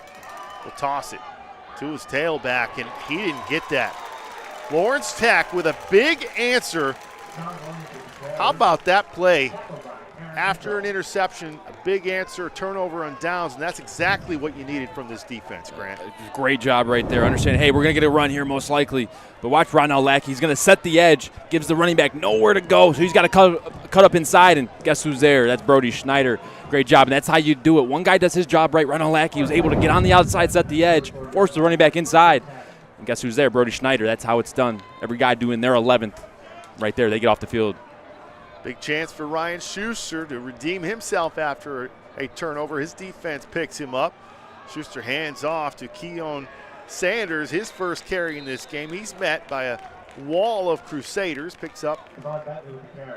will toss it to his tailback, and he didn't get that. Lawrence Tech with a big answer. How about that play? After an interception, a big answer, turnover on downs, and that's exactly what you needed from this defense, Grant. Great job right there. Understand, hey, we're going to get a run here most likely, but watch Rell Lackey. He's going to set the edge, gives the running back nowhere to go, so he's got to cut up inside, and guess who's there? That's Brody Schneider. Great job, and that's how you do it. One guy does his job right. Rell Lackey was able to get on the outside, set the edge, force the running back inside, and guess who's there? Brody Schneider. That's how it's done. Every guy doing their 11th right there. They get off the field. Big chance for Ryan Schuster to redeem himself after a turnover. His defense picks him up. Schuster hands off to Keon Sanders, his first carry in this game. He's met by a wall of Crusaders, picks up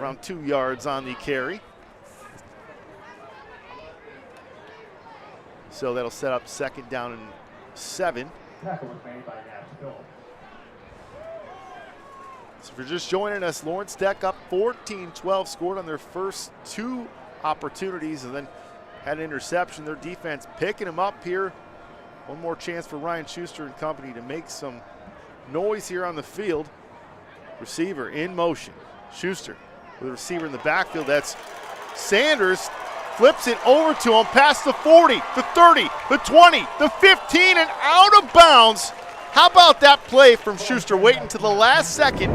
around 2 yards on the carry. So that'll set up 2nd down and 7. So if you're just joining us, Lawrence Tech up 14-12, scored on their first 2 opportunities and then had an interception. Their defense picking them up here. One more chance for Ryan Schuster and company to make some noise here on the field. Receiver in motion. Schuster with a receiver in the backfield. That's Sanders. Flips it over to him past the 40, the 30, the 20, the 15, and out of bounds. How about that play from Schuster, waiting to the last second,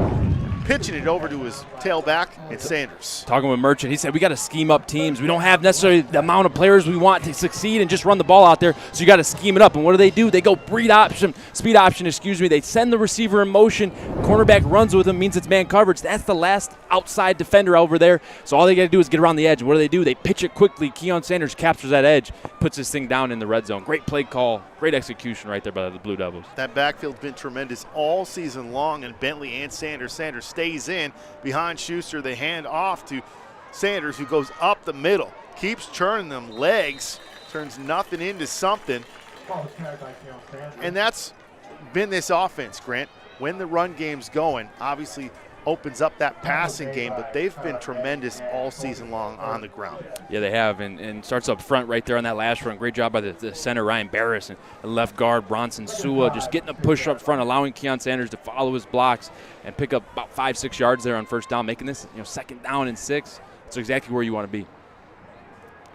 pitching it over to his tailback, and Sanders. Talking with Merchant, he said we got to scheme up teams. We don't have necessarily the amount of players we want to succeed and just run the ball out there, so you got to scheme it up. And what do? They go speed option. They send the receiver in motion. Cornerback runs with him, means it's man coverage. That's the last outside defender over there. So all they got to do is get around the edge. What do? They pitch it quickly. Keon Sanders captures that edge, puts this thing down in the red zone. Great play call, great execution right there by the Blue Devils. That backfield's been tremendous all season long, and Bentley and Sanders. Sanders stays in behind Schuster. They hand off to Sanders, who goes up the middle, keeps churning them legs, turns nothing into something. And that's been this offense, Grant. When the run game's going, obviously opens up that passing game, but they've been tremendous all season long on the ground. Yeah, they have, and starts up front right there on that last run. Great job by the center, Ryan Baris, and left guard, Bronson Sua, just getting a push up front, allowing Keon Sanders to follow his blocks and pick up about 5-6 yards there on first down, making this 2nd down and 6. That's exactly where you want to be.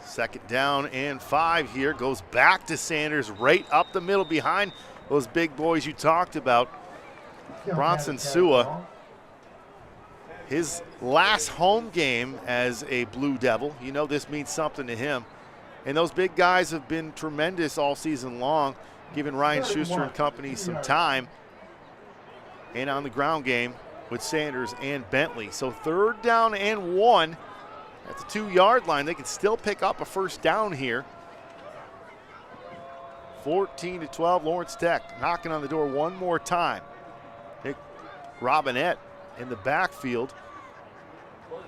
2nd down and 5 here. Goes back to Sanders, right up the middle behind those big boys you talked about. Bronson Sua, his last home game as a Blue Devil. You know this means something to him. And those big guys have been tremendous all season long, giving Ryan Schuster and company some time. And on the ground game with Sanders and Bentley. So 3rd down and 1 at the 2-yard line. They can still pick up a first down here. 14-12, Lawrence Tech knocking on the door one more time. Robinette in the backfield.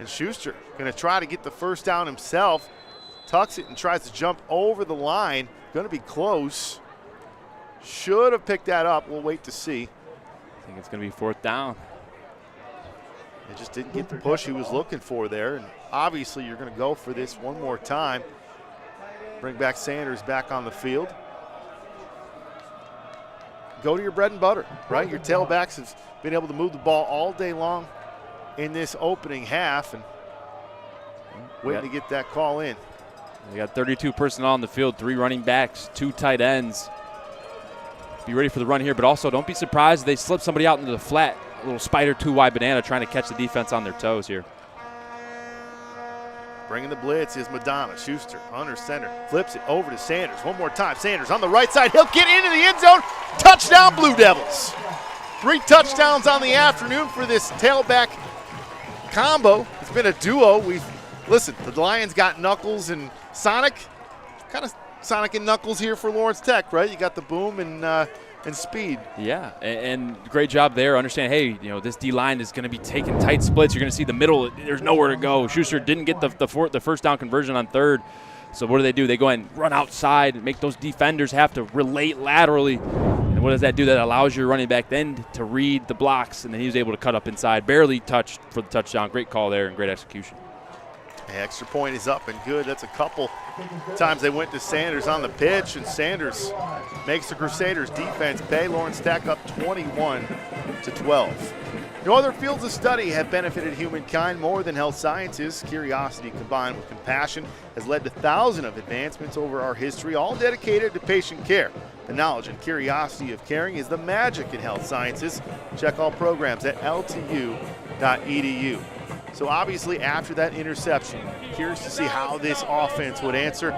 And Schuster going to try to get the first down himself. Tucks it and tries to jump over the line. Going to be close. Should have picked that up. We'll wait to see. I think it's going to be 4th down. It just didn't get the push he was looking for there. And obviously you're going to go for this one more time. Bring back Sanders back on the field. Go to your bread and butter, right? Your tailbacks have been able to move the ball all day long in this opening half, and waiting to get that call in. We got 32 personnel on the field, 3 running backs, 2 tight ends. be ready for the run here, but also don't be surprised if they slip somebody out into the flat. A little spider 2-wide banana trying to catch the defense on their toes here. Bringing the blitz is Madonna. Schuster under center, flips it over to Sanders. One more time, Sanders on the right side. He'll get into the end zone. Touchdown, Blue Devils. 3 touchdowns on the afternoon for this tailback combo. It's been a duo. Listen, the Lions got Knuckles and Sonic. Kind of Sonic and Knuckles here for Lawrence Tech, right? You got the boom and speed. Yeah, and great job there. Understand, hey, this D-line is going to be taking tight splits. You're going to see the middle. There's nowhere to go. Schuster didn't get the first down conversion on third. So what do? They go ahead and run outside and make those defenders have to relate laterally. And what does that do? That allows your running back then to read the blocks, and then he was able to cut up inside. Barely touched for the touchdown. Great call there and great execution. Extra point is up and good. That's a couple times they went to Sanders on the pitch, and Sanders makes the Crusaders defense pay. Lawrence Tech up 21-12. No other fields of study have benefited humankind more than health sciences. Curiosity combined with compassion has led to thousands of advancements over our history, all dedicated to patient care. The knowledge and curiosity of caring is the magic in health sciences. Check all programs at ltu.edu. So obviously after that interception, curious to see how this offense would answer.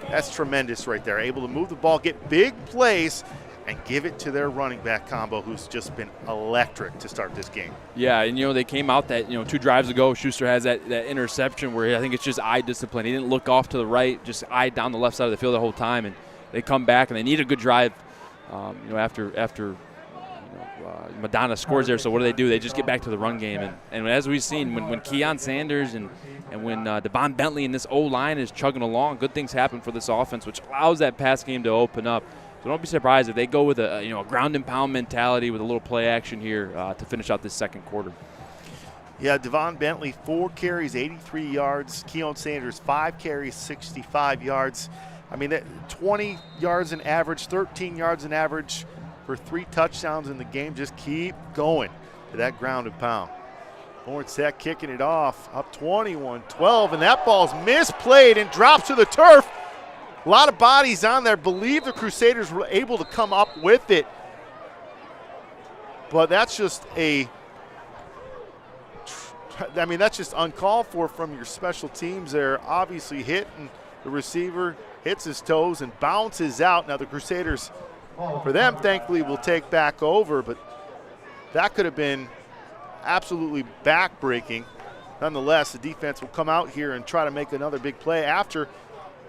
That's tremendous right there. Able to move the ball, get big plays, and give it to their running back combo, who's just been electric to start this game. Yeah, and they came out that 2 drives ago. Schuster has that interception where I think it's just eye discipline. He didn't look off to the right, just eye down the left side of the field the whole time. And they come back and they need a good drive. After Madonna scores there, so what do? They just get back to the run game. And as we've seen, when Keon Sanders and when Deon Bentley and this O-line is chugging along, good things happen for this offense, which allows that pass game to open up. So don't be surprised if they go with a ground and pound mentality with a little play action here to finish out this second quarter. Yeah, Deon Bentley, 4 carries, 83 yards. Keon Sanders, 5 carries, 65 yards. I mean, that 20 yards an average, 13 yards an average for 3 touchdowns in the game. Just keep going to that ground and pound. Lawrence Tech kicking it off, up 21-12, and that ball's misplayed and drops to the turf. A lot of bodies on there. Believe the Crusaders were able to come up with it. But that's just that's just uncalled for from your special teams there. Obviously hitting the receiver, hits his toes and bounces out. Now the Crusaders, for them, thankfully, will take back over, but that could have been absolutely back-breaking. Nonetheless, the defense will come out here and try to make another big play after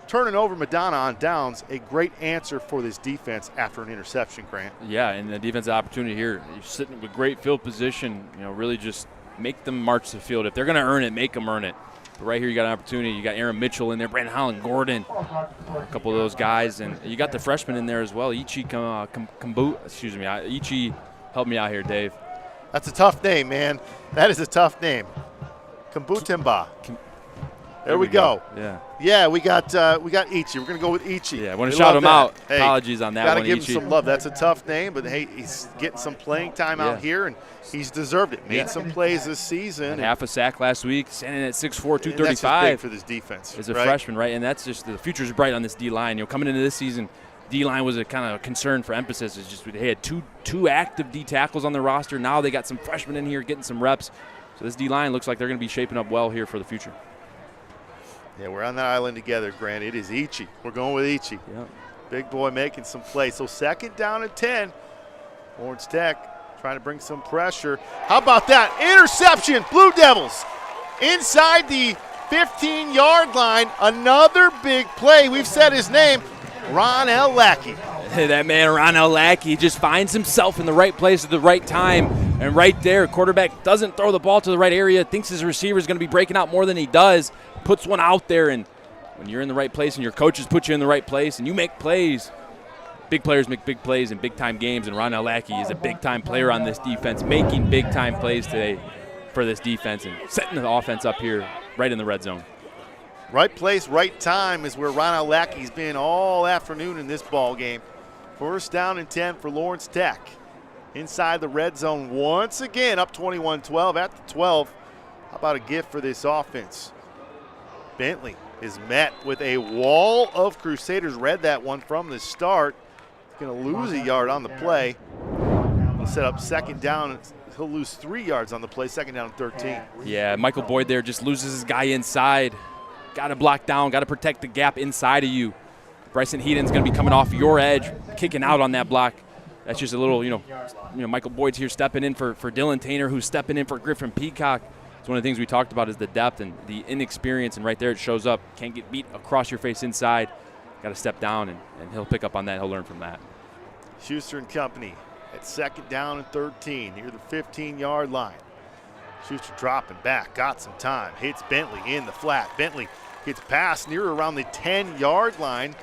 turning over Madonna on downs. A great answer for this defense after an interception, Grant. Yeah, and the defensive opportunity here. You're sitting with great field position, really just make them march the field. If they're going to earn it, make them earn it. But right here you got an opportunity. You got Aaron Mitchell in there, Brandon Holland, Gordon, a couple of those guys. And you got the freshman in there as well, Ichi Ichi, help me out here, Dave. That's a tough name, man. That is a tough name. Kambutemba. There we go. Yeah, we got Ichi. We're gonna go with Ichi. Yeah, I want to shout him out. Hey, apologies on that one. Gotta give him some love. That's a tough name, but hey, he's getting some playing time out here, and he's deserved it. Made some plays this season. Half a sack last week, standing at 6'4", 235. That's just big for this defense. As a freshman, right? And that's just the future's bright on this D-line. Coming into this season, D-line was a kind of concern for emphasis. It's just they had two active D tackles on their roster. Now they got some freshmen in here getting some reps. So this D-line looks like they're going to be shaping up well here for the future. Yeah, we're on that island together, Grant. It is Ichi. We're going with Ichi. Yep. Big boy making some plays. So 2nd down and 10. Lawrence Tech trying to bring some pressure. How about that? Interception. Blue Devils inside the 15-yard line. Another big play. We've said his name, Rell Lackey. That man, Rell Lackey, just finds himself in the right place at the right time. And right there, quarterback doesn't throw the ball to the right area, thinks his receiver is going to be breaking out more than he does, puts one out there. And when you're in the right place and your coaches put you in the right place and you make plays, big players make big plays in big-time games. And Rell Lackey is a big-time player on this defense, making big-time plays today for this defense and setting the offense up here right in the red zone. Right place, right time is where Rell Lackey's been all afternoon in this ball game. 1st down and 10 for Lawrence Tech. Inside the red zone once again, up 21-12 at the 12. How about a gift for this offense? Bentley is met with a wall of Crusaders. Read that one from the start. going to lose a yard on the play. He'll set up second down. He'll lose 3 yards on the play, second down and 13. Yeah, Michael Boyd there just loses his guy inside. Got to block down, got to protect the gap inside of you. Bryson Heaton's going to be coming off your edge, kicking out on that block. That's just a little, Michael Boyd's here stepping in for Dylan Tainer, who's stepping in for Griffin Peacock. It's one of the things we talked about is the depth and the inexperience, and right there it shows up. Can't get beat across your face inside. Got to step down, and he'll pick up on that. He'll learn from that. Schuster and company at second down and 13 near the 15-yard line. Schuster dropping back, got some time, hits Bentley in the flat. Bentley gets past near around the 10-yard line,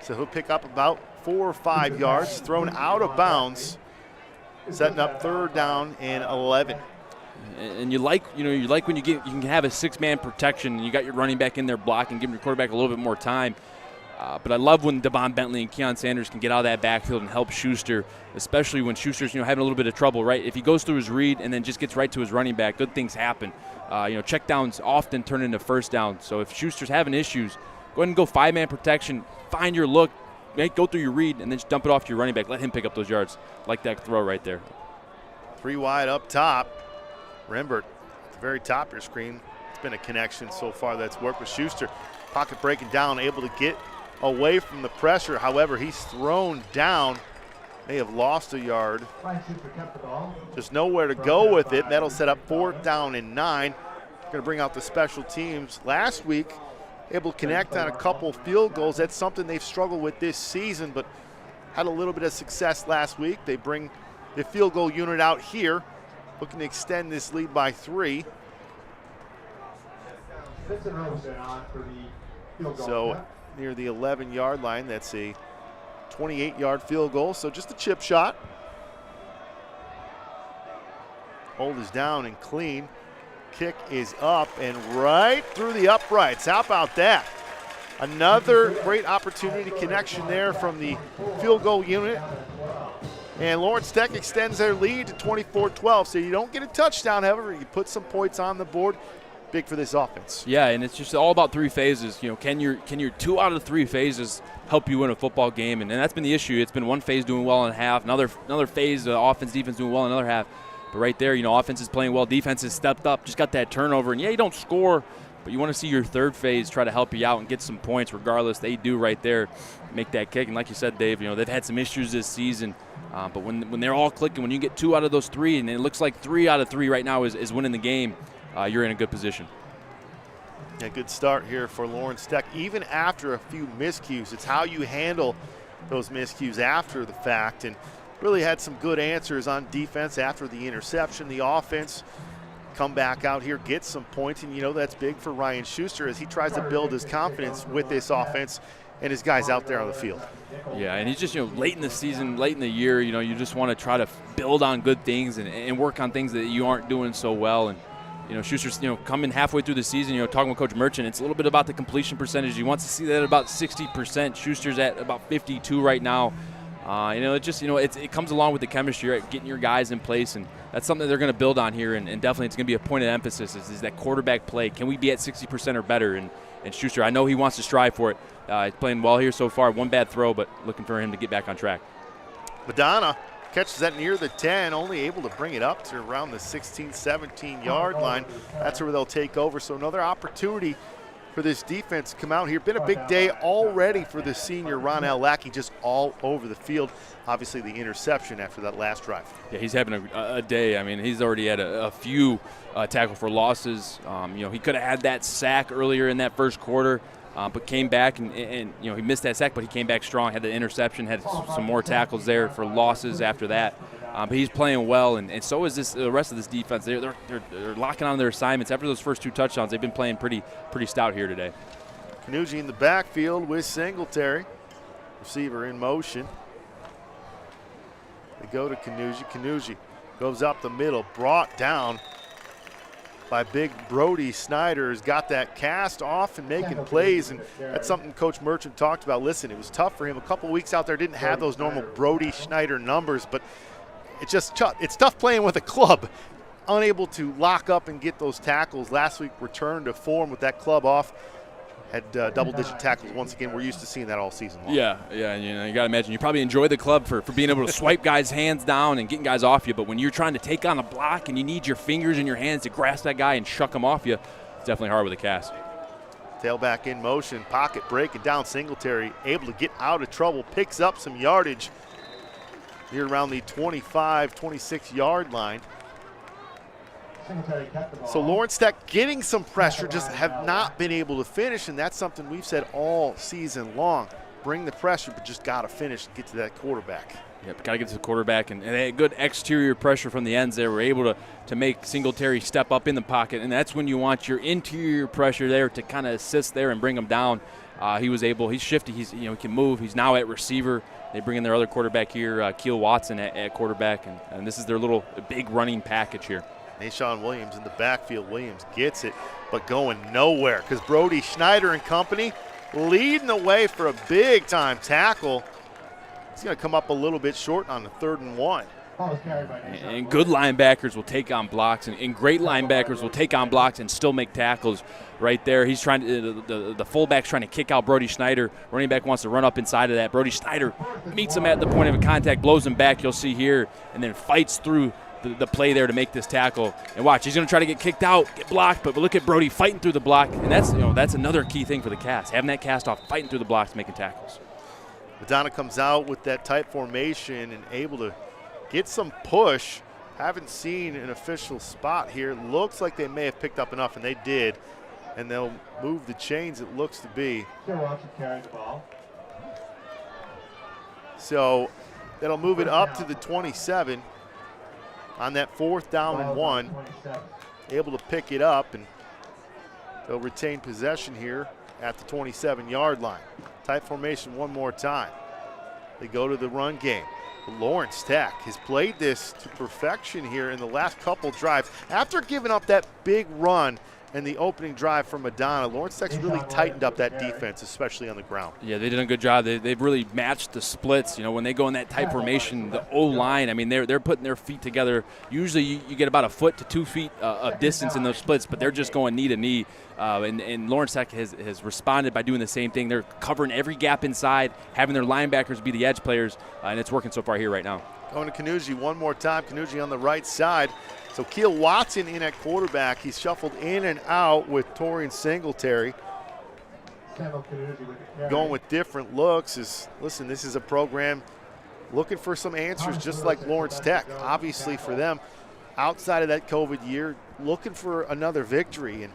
so he'll pick up about 4 or 5 yards, thrown out of bounds, setting up third down and 11. And you like when you can have a 6-man protection and you got your running back in there blocking, giving your quarterback a little bit more time. But I love when Deon Bentley and Keon Sanders can get out of that backfield and help Schuster, especially when Schuster's having a little bit of trouble, right? If he goes through his read and then just gets right to his running back, good things happen. Check downs often turn into first down. So if Schuster's having issues, go ahead and go 5-man protection, find your look, go through your read, and then just dump it off to your running back. Let him pick up those yards. Like that throw right there. 3 wide up top. Rembert at the very top of your screen. It's been a connection so far that's worked with Schuster. Pocket breaking down, able to get away from the pressure. However, he's thrown down. May have lost a yard. Just nowhere to go with it. That'll set up 4th down and 9. Going to bring out the special teams. Last week, able to connect on a couple field goals. That's something they've struggled with this season, but had a little bit of success last week. They bring the field goal unit out here, looking to extend this lead by 3. So near the 11-yard line, that's a 28-yard field goal, so just a chip shot. Hold is down and clean. Kick is up and right through the uprights. How about that? Another great opportunity connection there from the field goal unit. And Lawrence Tech extends their lead to 24-12. So you don't get a touchdown, however, you put some points on the board. Big for this offense. Yeah, and it's just all about 3 phases. Can your 2 out of 3 phases help you win a football game? And that's been the issue. It's been one phase doing well in half, another phase, offense, defense doing well in another half. But right there, offense is playing well, defense has stepped up, just got that turnover. And, yeah, you don't score, but you want to see your third phase try to help you out and get some points regardless. They do right there make that kick. And like you said, Dave, they've had some issues this season. But when they're all clicking, when you get 2 out of those 3, and it looks like 3 out of 3 right now is winning the game, you're in a good position. Yeah, good start here for Lawrence Tech. Even after a few miscues, it's how you handle those miscues after the fact. And really had some good answers on defense after the interception. The offense come back out here, get some points, and that's big for Ryan Schuster as he tries to build his confidence with this offense and his guys out there on the field. Yeah, and he's just, late in the season, late in the year, you just want to try to build on good things and work on things that you aren't doing so well. And Schuster's, coming halfway through the season, talking with Coach Merchant, it's a little bit about the completion percentage. He wants to see that at about 60%. Schuster's at about 52 right now. It comes along with the chemistry, right? Getting your guys in place, and that's something they're going to build on here, and definitely it's going to be a point of emphasis is that quarterback play. Can we be at 60% or better? And Schuster, I know he wants to strive for it. He's playing well here so far. One bad throw, but looking for him to get back on track. Madonna catches that near the 10, only able to bring it up to around the 16, 17-yard line. That's where they'll take over. So another opportunity for this defense to come out here. Been a big day already for the senior Rell Lackey, just all over the field. Obviously the interception after that last drive. Yeah, he's having a day. I mean, he's already had a few tackle for losses. He could have had that sack earlier in that first quarter. But came back and he missed that sack, but he came back strong, had the interception, had some more tackles there for losses after that. But he's playing well, and so is the rest of this defense. They're locking on their assignments. After those first 2 touchdowns, they've been playing pretty stout here today. Canucci in the backfield with Singletary. Receiver in motion. They go to Canucci. Canucci goes up the middle, brought down by big Brody Snyder. Has got that cast off and making plays, and that's something Coach Merchant talked about. Listen, it was tough for him. A couple weeks out there didn't have those normal Brody Snyder numbers, but it's tough playing with a club. Unable to lock up and get those tackles. Last week returned to form with that club off. had double-digit tackles once again. We're used to seeing that all season long. Yeah, and, you got to imagine you probably enjoy the club for being able to swipe guys' hands down and getting guys off you. But when you're trying to take on a block and you need your fingers and your hands to grasp that guy and shuck him off you, it's definitely hard with a cast. Tailback in motion, pocket breaking down. Singletary able to get out of trouble, picks up some yardage here around the 25, 26-yard line. So Lawrence Tech getting some pressure, just have not been able to finish, and that's something we've said all season long. Bring the pressure, but just got to finish to get to that quarterback. Yep, got to get to the quarterback, and they had good exterior pressure from the ends there. We're able to make Singletary step up in the pocket, and that's when you want your interior pressure there to kind of assist there and bring him down. He was able, he's shifty, he can move. He's now at receiver. They bring in their other quarterback here, Keel Watson at quarterback, and this is their little big running package here. Nashawn Williams in the backfield. Williams gets it, but going nowhere because Brody Schneider and company leading the way for a big-time tackle. He's going to come up a little bit short on the 3rd and 1. And good linebackers will take on blocks, and great linebackers will take on blocks and still make tackles right there. He's trying to, the fullback's trying to kick out Brody Schneider. Running back wants to run up inside of that. Brody Schneider meets him at the point of contact, blows him back, you'll see here, and then fights through the play there to make this tackle. And watch, he's going to try to get kicked out, get blocked, but look at Brody fighting through the block, and that's another key thing for the cast, having that cast off, fighting through the blocks, making tackles. Madonna comes out with that tight formation and able to get some push. Haven't seen an official spot here. Looks like they may have picked up enough, and they did. And they'll move the chains, it looks to be. So that'll move it up to the 27 on that 4th down and 1. Able to pick it up, and they'll retain possession here at the 27-yard line. Tight formation one more time. They go to the run game. Lawrence Tech has played this to perfection here in the last couple drives. After giving up that big run in the opening drive for Madonna, Lawrence Tech's really tightened up that defense, especially on the ground. Yeah, they did a good job. They've really matched the splits. When they go in that tight formation, the O-line, I mean, they're putting their feet together. Usually you get about a foot to 2 feet of distance in those splits, but they're just going knee to knee. And Lawrence Tech has responded by doing the same thing. They're covering every gap inside, having their linebackers be the edge players, and it's working so far here right now. Going to Kanuji one more time. Kanuji on the right side. So Keel Watson in at quarterback. He's shuffled in and out with Torian Singletary. Going with different looks. Listen, this is a program looking for some answers just like Lawrence Tech. Obviously for them, outside of that COVID year, looking for another victory. And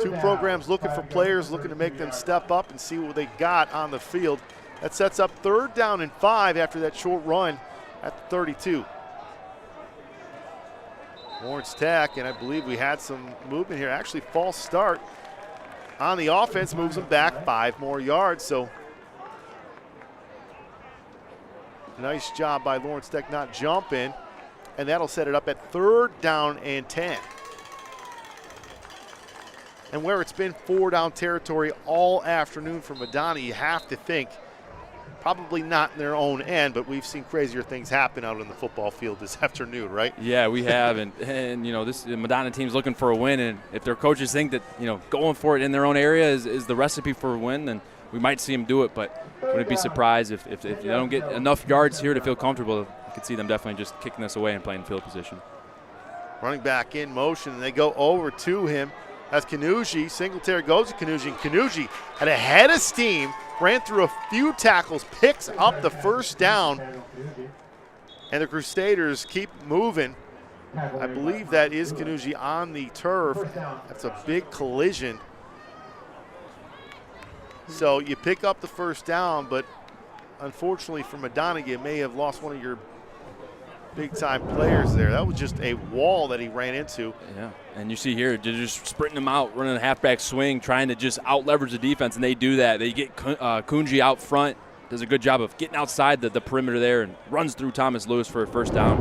two programs looking for players, looking to make them step up and see what they got on the field. That sets up 3rd down and 5 after that short run at the 32. Lawrence Tech, and I believe we had some movement here. Actually, false start on the offense, moves them back 5 more yards. So nice job by Lawrence Tech not jumping, and that'll set it up at 3rd down and 10. And where it's been 4-down territory all afternoon for Madonna, you have to think probably not in their own end, but we've seen crazier things happen out on the football field this afternoon, right? Yeah, we have, and this Madonna team's looking for a win, and if their coaches think that going for it in their own area is the recipe for a win, then we might see them do it. But wouldn't be surprised if they don't get enough yards here to feel comfortable. I could see them definitely just kicking this away and playing field position. Running back in motion, and they go over to him. That's Kanuji. Singletary goes to Kanuji, and Kanuji had a head of steam, ran through a few tackles, picks up the 1st down, and the Crusaders keep moving. I believe that is Kanuji on the turf. That's a big collision. So you pick up the 1st down, but unfortunately for Madonna, you may have lost one of your big-time players there. That was just a wall that he ran into. Yeah, and you see here, they're just sprinting him out, running a halfback swing, trying to just out-leverage the defense, and they do that. They get Kunji out front, does a good job of getting outside the perimeter there and runs through Thomas Lewis for a 1st down.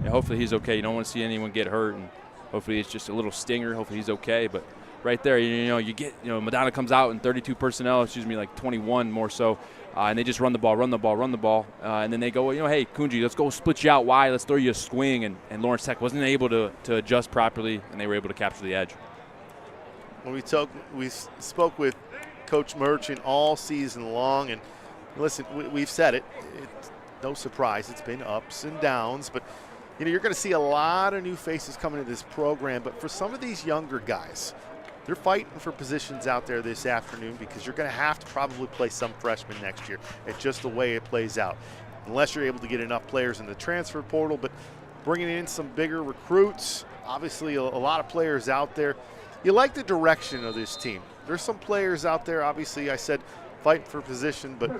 And hopefully he's okay. You don't want to see anyone get hurt, and hopefully it's just a little stinger. Hopefully he's okay, but right there, you get Madonna comes out in 32 personnel, like 21 more so, and they just run the ball, and then they go, hey, Kunji, let's go split you out wide, let's throw you a swing, and Lawrence Tech wasn't able to adjust properly, and they were able to capture the edge. When we spoke with Coach Merchant all season long. And listen, we've said it. It's no surprise. It's been ups and downs. But, you know, you're going to see a lot of new faces coming into this program. But for some of these younger guys, they're fighting for positions out there this afternoon because you're going to have to probably play some freshmen next year. It's just the way it plays out. Unless you're able to get enough players in the transfer portal. But bringing in some bigger recruits, obviously a lot of players out there. You like the direction of this team. There's some players out there, obviously I said fighting for position, but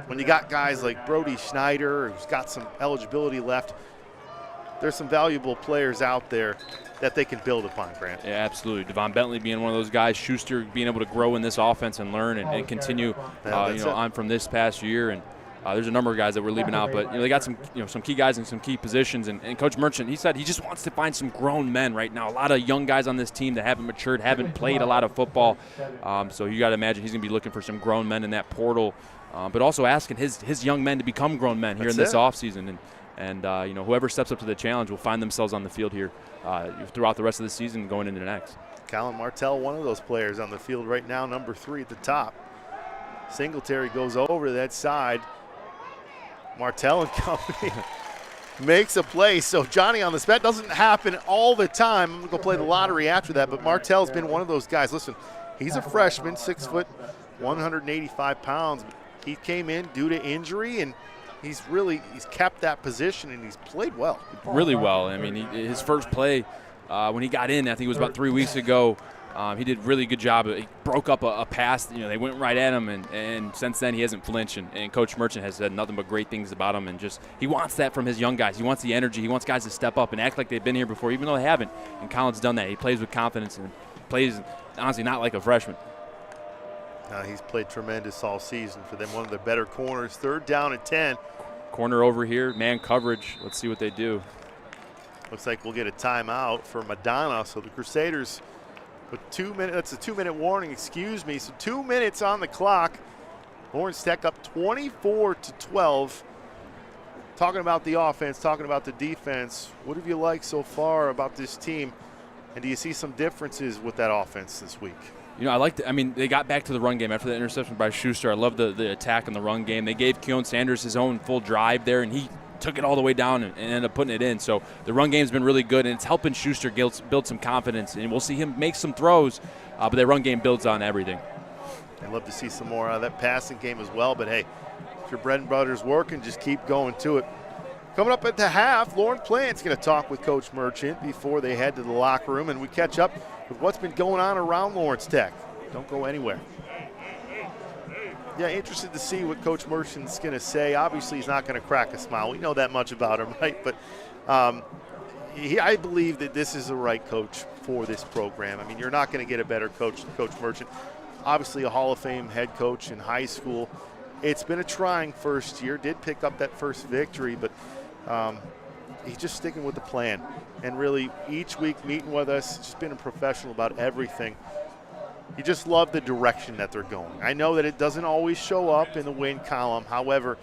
when you got guys like Brody Schneider, who's got some eligibility left, there's some valuable players out there that they can build upon, Grant. Yeah, absolutely. Deon Bentley being one of those guys, Schuster being able to grow in this offense and learn and continue on from this past year. And there's a number of guys that we're leaving out, but they got some key guys in some key positions. And Coach Merchant, he said he just wants to find some grown men right now. A lot of young guys on this team that haven't matured, haven't played a lot of football. So you got to imagine he's going to be looking for some grown men in that portal, but also asking his young men to become grown men here in this offseason. And whoever steps up to the challenge will find themselves on the field here throughout the rest of the season going into the next. Colin Martell, one of those players on the field right now, number 3 at the top. Singletary goes over to that side. Martell and company makes a play. So Johnny on the spot. Doesn't happen all the time. I'm going to go play the lottery after that, but Martell's been one of those guys. Listen, he's a freshman, 6 foot, 185 pounds. He came in due to injury, and he's kept that position, and he's played well. Really well. I mean, his first play when he got in, I think it was about 3 weeks ago, he did a really good job. He broke up a pass. They went right at him, and since then he hasn't flinched. And Coach Merchant has said nothing but great things about him. And just he wants that from his young guys. He wants the energy. He wants guys to step up and act like they've been here before, even though they haven't. And Colin's done that. He plays with confidence and plays, honestly, not like a freshman. He's played tremendous all season for them. One of their better corners. 3rd down and 10. Corner over here, man coverage. Let's see what they do. Looks like we'll get a timeout for Madonna. So the Crusaders with 2 minutes, that's a 2-minute warning, excuse me. So 2 minutes on the clock. Lawrence Tech up 24-12. Talking about the offense, talking about the defense. What have you liked so far about this team? And do you see some differences with that offense this week? They got back to the run game after the interception by Schuster. I love the attack in the run game. They gave Keon Sanders his own full drive there, and he took it all the way down and ended up putting it in. So the run game's been really good, and it's helping Schuster build some confidence. And we'll see him make some throws, but that run game builds on everything. I'd love to see some more out of that passing game as well. But, hey, if your bread and butter's working, just keep going to it. Coming up at the half, Lauren Plant's going to talk with Coach Merchant before they head to the locker room, and we catch up with what's been going on around Lawrence Tech. Don't go anywhere. Yeah, interested to see what Coach Merchant's going to say. Obviously, he's not going to crack a smile. We know that much about him, right? But I believe that this is the right coach for this program. I mean, you're not going to get a better coach than Coach Merchant. Obviously, a Hall of Fame head coach in high school. It's been a trying first year. Did pick up that first victory, but he's just sticking with the plan. And really, each week meeting with us, just being a professional about everything. You just love the direction that they're going. I know that it doesn't always show up in the win column. However,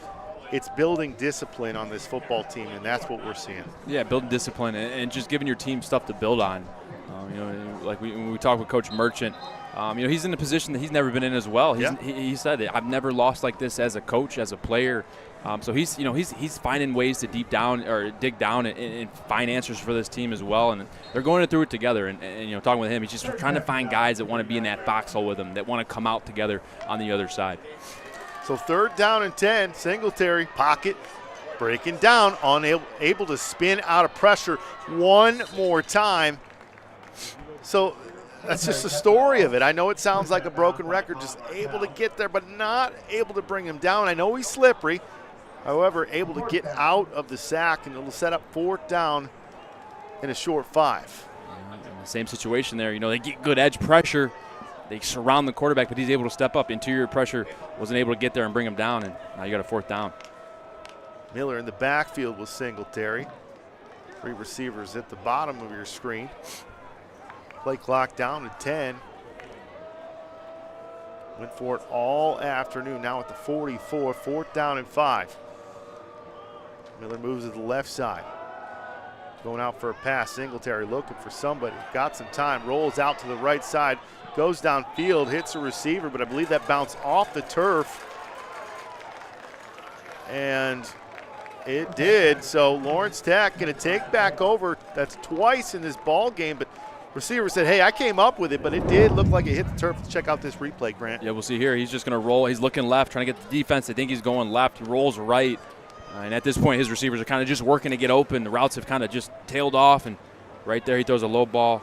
it's building discipline on this football team, and that's what we're seeing. Yeah, building discipline and just giving your team stuff to build on. Like when we talk with Coach Merchant, he's in a position that he's never been in as well. He said it. I've never lost like this as a coach, as a player. So he's finding ways to dig down and find answers for this team as well. And they're going through it together. And talking with him, he's just trying to find guys that want to be in that foxhole with him, that want to come out together on the other side. So 3rd down and 10, Singletary, pocket, breaking down, unable to spin out of pressure one more time. So that's just the story of it. I know it sounds like a broken record, just able to get there, but not able to bring him down. I know he's slippery. However, able to get out of the sack, and it'll set up 4th down in a short 5. Same situation there. They get good edge pressure. They surround the quarterback, but he's able to step up. Interior pressure, wasn't able to get there and bring him down, and now you got a 4th down. Miller in the backfield with Singletary. 3 receivers at the bottom of your screen. Play clock down to 10. Went for it all afternoon. Now at the 44, 4th down and 5. Miller moves to the left side. Going out for a pass. Singletary looking for somebody. Got some time. Rolls out to the right side. Goes downfield. Hits a receiver, but I believe that bounced off the turf. And it did. So Lawrence Tech going to take back over. That's twice in this ball game, but receiver said, hey, I came up with it, but it did look like it hit the turf. Let's check out this replay, Grant. Yeah, we'll see here. He's just going to roll. He's looking left, trying to get the defense. I think he's going left. He rolls right. And at this point, his receivers are kind of just working to get open. The routes have kind of just tailed off, and right there he throws a low ball.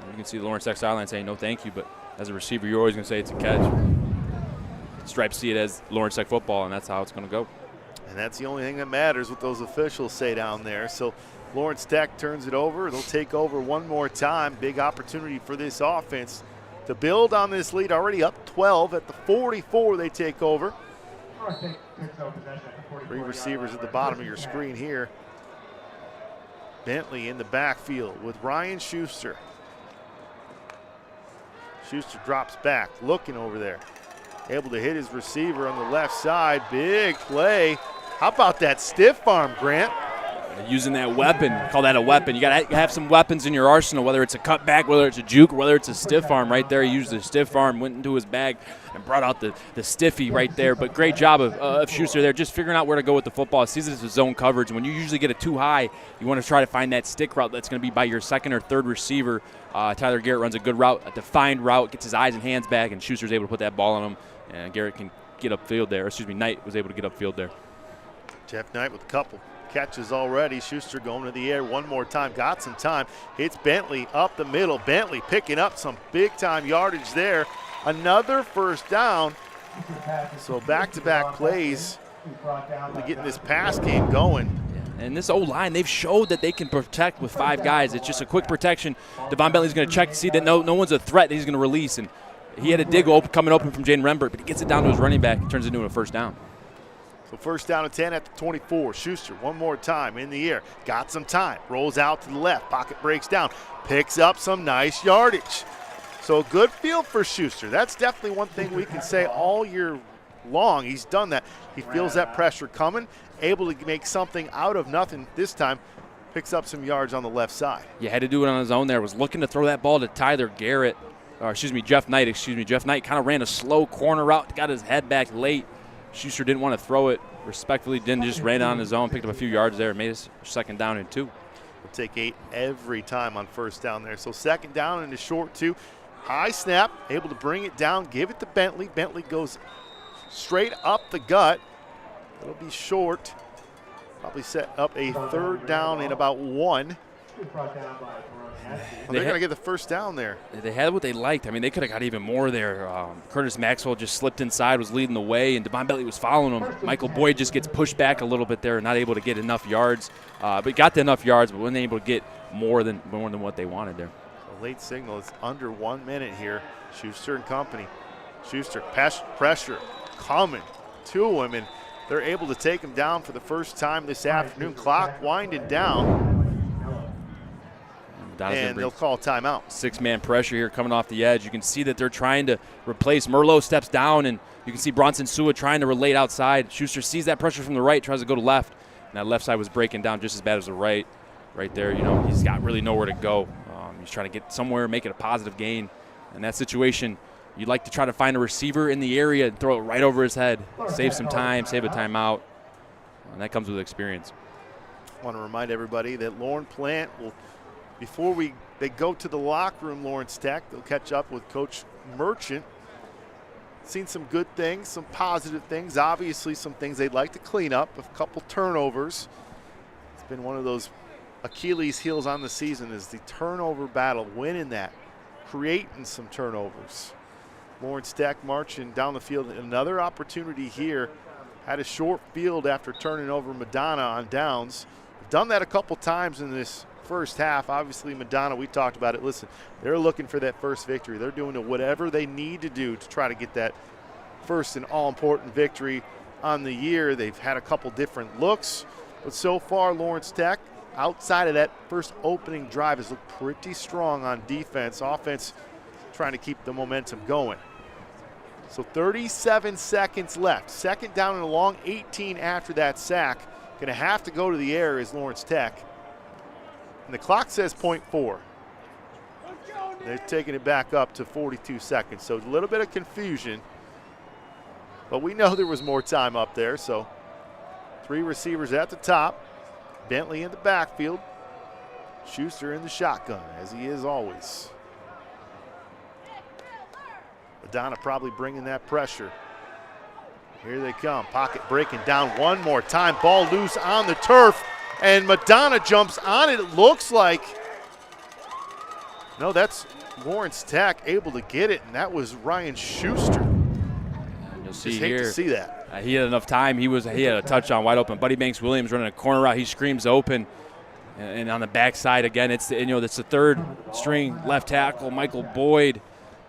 You can see the Lawrence Tech sideline saying no thank you, but as a receiver, you're always going to say it's a catch. Stripes see it as Lawrence Tech football, and that's how it's going to go. And that's the only thing that matters, what those officials say down there. So Lawrence Tech turns it over. They'll take over one more time. Big opportunity for this offense to build on this lead. Already up 12 at the 44 they take over. Three receivers at the bottom of your screen here. Bentley in the backfield with Ryan Schuster. Schuster drops back, looking over there. Able to hit his receiver on the left side. Big play. How about that stiff arm, Grant? Using that weapon, call that a weapon. You got to have some weapons in your arsenal, whether it's a cutback, whether it's a juke, whether it's a stiff arm right there. He used the stiff arm, went into his bag, and brought out the stiffy right there. But great job of Schuster there, just figuring out where to go with the football. Sees it as a zone coverage. When you usually get it too high, you want to try to find that stick route that's going to be by your second or third receiver. Tyler Garrett runs a good route, a defined route, gets his eyes and hands back, and Schuster's able to put that ball on him. And Garrett can get upfield there. Knight was able to get upfield there. Jeff Knight with a couple catches already. Schuster going to the air one more time. Got some time. Hits Bentley up the middle. Bentley picking up some big-time yardage there. Another first down. So back-to-back plays. Really getting this pass game going. And this O-line, they've showed that they can protect with five guys. It's just a quick protection. Devon Bentley's going to check to see that no one's a threat that he's going to release. And he had a dig coming open from Jaden Rembert, but he gets it down to his running back and turns it into a first down. So first down and 10 at the 24. Schuster one more time in the air. Got some time. Rolls out to the left. Pocket breaks down. Picks up some nice yardage. So a good field for Schuster. That's definitely one thing we can say all year long. He's done that. He feels that pressure coming. Able to make something out of nothing this time. Picks up some yards on the left side. Yeah, had to do it on his own there. Was looking to throw that ball to Tyler Garrett. Jeff Knight. Jeff Knight kind of ran a slow corner route. Got his head back late. Schuster didn't want to throw it respectfully, just ran on his own, picked up a few yards there, made us second down and 2. We'll take 8 every time on first down there. So second down and a short 2. High snap, able to bring it down, give it to Bentley. Bentley goes straight up the gut. It'll be short. Probably set up a third down in about 1. They're going to get the first down there. They had what they liked. I mean, they could have got even more there. Curtis Maxwell just slipped inside, was leading the way, and Devon Bentley was following him. Michael Boyd just gets pushed back a little bit there, not able to get enough yards. But got enough yards, but wasn't able to get more than what they wanted there. A late signal. It's under 1 minute here. Schuster and company. Schuster, pressure coming to him, and they're able to take him down for the first time this afternoon. Clock winding down. And they'll call timeout. 6-man pressure here coming off the edge. You can see that they're trying to replace. Merlot steps down, and you can see Bronson Sua trying to relate outside. Schuster sees that pressure from the right, tries to go to left. And that left side was breaking down just as bad as the right. Right there, he's got really nowhere to go. He's trying to get somewhere, make it a positive gain. In that situation, you'd like to try to find a receiver in the area and throw it right over his head. Save some time, save a timeout. And that comes with experience. I want to remind everybody that Lauren Plant will – before they go to the locker room, Lawrence Tech, they'll catch up with Coach Merchant. Seen some good things, some positive things, obviously some things they'd like to clean up, a couple turnovers. It's been one of those Achilles heels on the season is the turnover battle, winning that, creating some turnovers. Lawrence Tech marching down the field. Another opportunity here. Had a short field after turning over Madonna on downs. Done that a couple times in this first half. Obviously, Madonna, we talked about it. Listen, they're looking for that first victory. They're doing whatever they need to do to try to get that first and all-important victory on the year. They've had a couple different looks, but so far, Lawrence Tech, outside of that first opening drive, has looked pretty strong on defense. Offense trying to keep the momentum going. So 37 seconds left. Second down and a long, 18 after that sack. Going to have to go to the air is Lawrence Tech. And the clock says 0.4. They're taking it back up to 42 seconds. So a little bit of confusion. But we know there was more time up there. So 3 receivers at the top. Bentley in the backfield. Schuster in the shotgun, as he is always. Madonna probably bringing that pressure. Here they come. Pocket breaking down one more time. Ball loose on the turf. And Madonna jumps on it. It looks like. No, that's Lawrence Tech able to get it, and that was Ryan Schuster. You'll see Just here. hate to see that. He had enough time. He had a touchdown wide open. Buddy Banks Williams running a corner route. He screams open, and on the backside again, it's the third string left tackle. Michael Boyd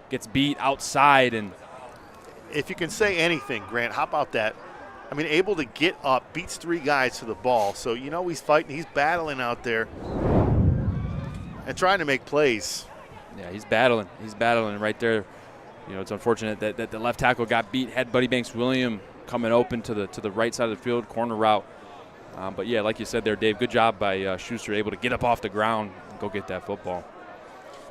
gets beat outside, and if you can say anything, Grant, how about that? I mean, able to get up, beats 3 guys to the ball. So he's fighting, he's battling out there, and trying to make plays. Yeah, he's battling right there. It's unfortunate that the left tackle got beat. Had Buddy Banks Williams coming open to the right side of the field, corner route. But yeah, like you said there, Dave, good job by Schuster, able to get up off the ground and go get that football.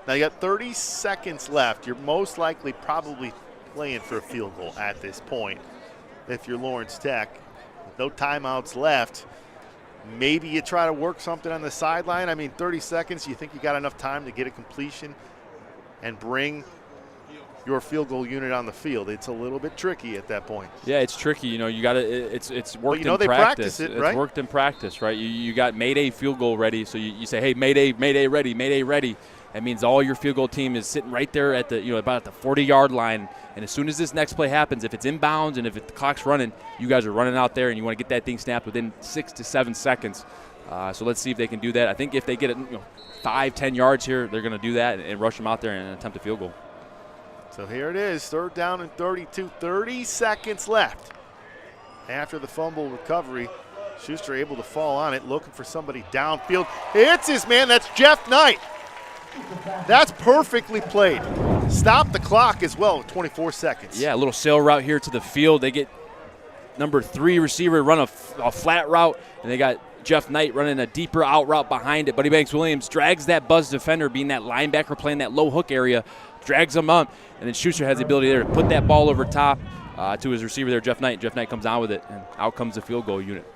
Now you got 30 seconds left. You're most likely probably playing for a field goal at this point. If you're Lawrence Tech, no timeouts left. Maybe you try to work something on the sideline. I mean, 30 seconds, you think you got enough time to get a completion and bring your field goal unit on the field. It's a little bit tricky at that point. Yeah, it's tricky. You got to. It's worked in they practice. Practice it, right? It's worked in practice, right? You got Mayday field goal ready, so you say, hey, Mayday ready, Mayday ready. That means all your field goal team is sitting right there at the about at the 40-yard line. And as soon as this next play happens, if it's inbounds and if the clock's running, you guys are running out there and you want to get that thing snapped within 6 to 7 seconds. So let's see if they can do that. I think if they get it 5-10 yards here, they're going to do that and rush them out there and attempt a field goal. So here it is, 3rd down and 32, 30 seconds left. After the fumble recovery, Schuster able to fall on it, looking for somebody downfield. It's his man, that's Jeff Knight. That's perfectly played. Stop the clock as well with 24 seconds. Yeah, a little sail route here to the field. They get number 3 receiver run a flat route, and they got Jeff Knight running a deeper out route behind it. Buddy Banks Williams drags that buzz defender, being that linebacker playing that low hook area, drags him up, and then Schuster has the ability there to put that ball over top to his receiver there, Jeff Knight. Jeff Knight comes down with it, and out comes the field goal unit.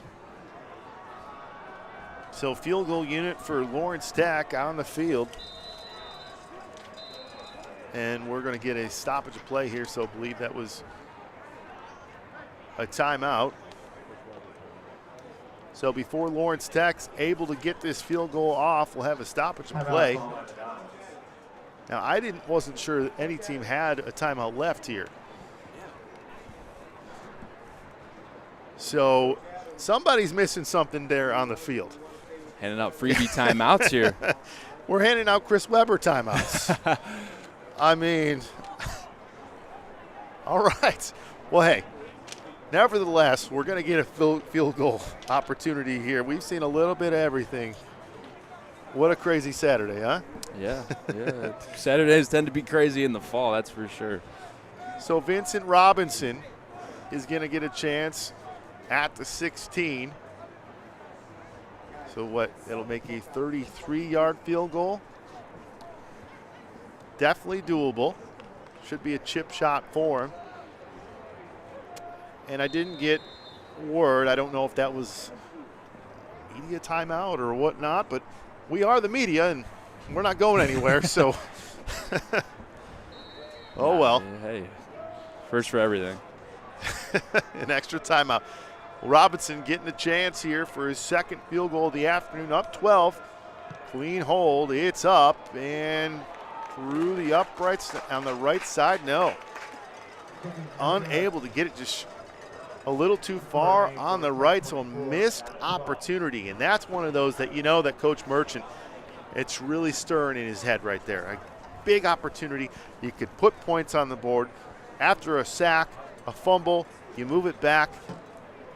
So field goal unit for Lawrence Tech on the field. And we're going to get a stoppage of play here, so I believe that was a timeout. So before Lawrence Tech's able to get this field goal off, we'll have a stoppage of play. Now, I wasn't sure that any team had a timeout left here. So somebody's missing something there on the field. Handing out freebie timeouts here. We're handing out Chris Webber timeouts. I mean, all right. Well, hey, nevertheless, we're going to get a field goal opportunity here. We've seen a little bit of everything. What a crazy Saturday, huh? Yeah. Saturdays tend to be crazy in the fall, that's for sure. So Vincent Robinson is going to get a chance at the 16. So what, it'll make a 33-yard field goal. Definitely doable. Should be a chip shot for him. And I didn't get word. I don't know if that was media timeout or whatnot, but we are the media and we're not going anywhere. So, oh well. Hey, first for everything. An extra timeout. Robinson getting a chance here for his second field goal of the afternoon, up 12. Clean hold. It's up and through the uprights on the right side. No. Unable to get it, just a little too far on the right, so a missed opportunity. And that's one of those that that Coach Merchant, it's really stirring in his head right there. A big opportunity. You could put points on the board. After a sack, a fumble, you move it back.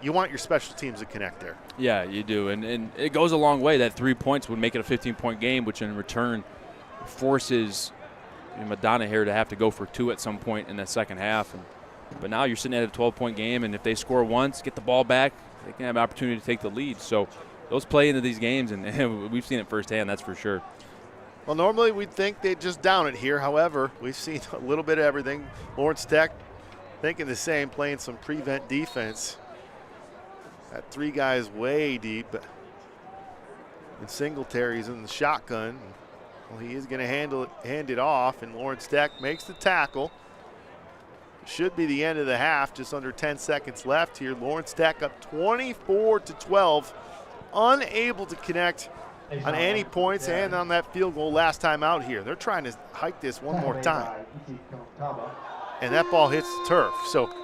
You want your special teams to connect there. Yeah, you do. And it goes a long way. That 3 points would make it a 15-point game, which in return forces Madonna here to have to go for 2 at some point in the second half. But now you're sitting at a 12-point game, and if they score once, get the ball back, they can have an opportunity to take the lead. So those play into these games, and we've seen it firsthand, that's for sure. Well, normally we'd think they'd just down it here. However, we've seen a little bit of everything. Lawrence Tech thinking the same, playing some prevent defense. Got 3 guys way deep. And Singletary's in the shotgun. Well, he is going to hand it off, and Lawrence Tech makes the tackle. Should be the end of the half, just under 10 seconds left here. Lawrence Tech up 24-12, unable to connect on any points and on that field goal last time out here. They're trying to hike this one more time. And that ball hits the turf. So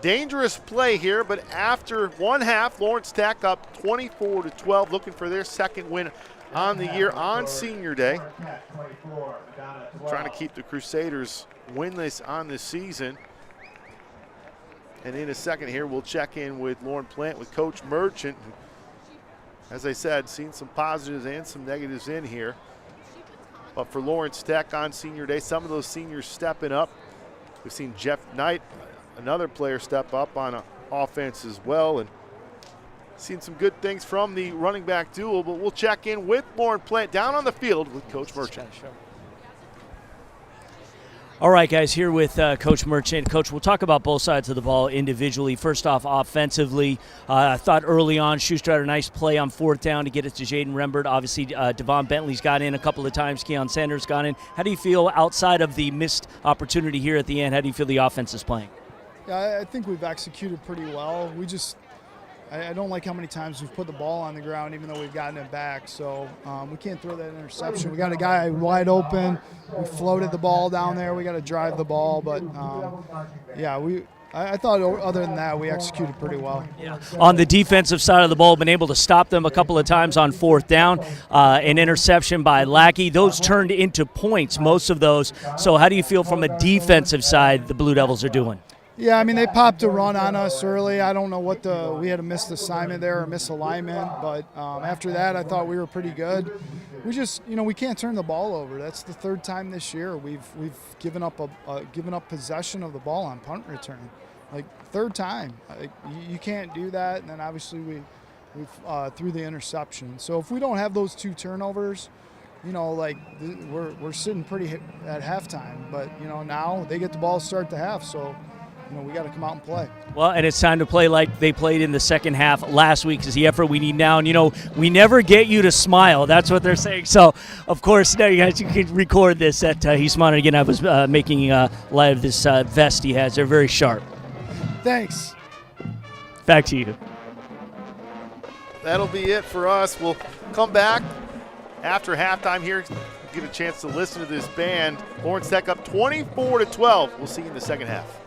dangerous play here, but after one half, Lawrence Tech up 24-12, looking for their second win on the year on Senior Day. Trying to keep the Crusaders winless on the season. And in a second here, we'll check in with Lauren Plant, with Coach Merchant. As I said, seen some positives and some negatives in here. But for Lawrence Tech on Senior Day, some of those seniors stepping up. We've seen Jeff Knight, another player, step up on offense as well. And seen some good things from the running back duo, but we'll check in with Lauren Plant down on the field with Coach Merchant. All right, guys, here with Coach Merchant. Coach, we'll talk about both sides of the ball individually. First off, offensively, I thought early on Schuster had a nice play on 4th down to get it to Jaden Rembert. Obviously, Deon Bentley's got in a couple of times. Keon Sanders got in. How do you feel outside of the missed opportunity here at the end? How do you feel the offense is playing? Yeah, I think we've executed pretty well. I don't like how many times we've put the ball on the ground even though we've gotten it back. So we can't throw that interception. We got a guy wide open. We floated the ball down there. We got to drive the ball. But, I thought other than that, we executed pretty well. Yeah. On the defensive side of the ball, been able to stop them a couple of times on 4th down. An interception by Lackey. Those turned into points, most of those. So how do you feel from a defensive side the Blue Devils are doing? Yeah, I mean, they popped a run on us early. I don't know we had a missed assignment there or misalignment, but after that, I thought we were pretty good. We just, we can't turn the ball over. That's the 3rd time this year we've given up possession of the ball on punt return, like 3rd time. You can't do that, and then obviously we threw the interception. So if we don't have those 2 turnovers, we're sitting pretty at halftime. But now they get the ball to start the half, so. We got to come out and play. Well, and it's time to play like they played in the second half last week is the effort we need now. And, we never get you to smile. That's what they're saying. So, of course, now you guys can record this. He's smiling again. I was making light of this vest he has. They're very sharp. Thanks. Back to you. That'll be it for us. We'll come back after halftime here. Get a chance to listen to this band. Lawrence Tech up 24-12. We'll see you in the second half.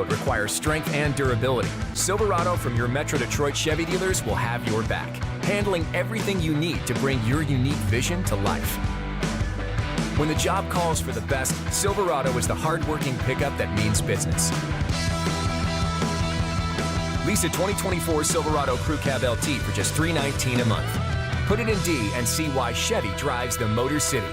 Requires strength and durability. Silverado from your Metro Detroit Chevy dealers will have your back, handling everything you need to bring your unique vision to life. When the job calls for the best, Silverado is the hard-working pickup that means business. Lease a 2024 Silverado Crew Cab LT for just $319 a month. Put it in D and see why Chevy drives the Motor City.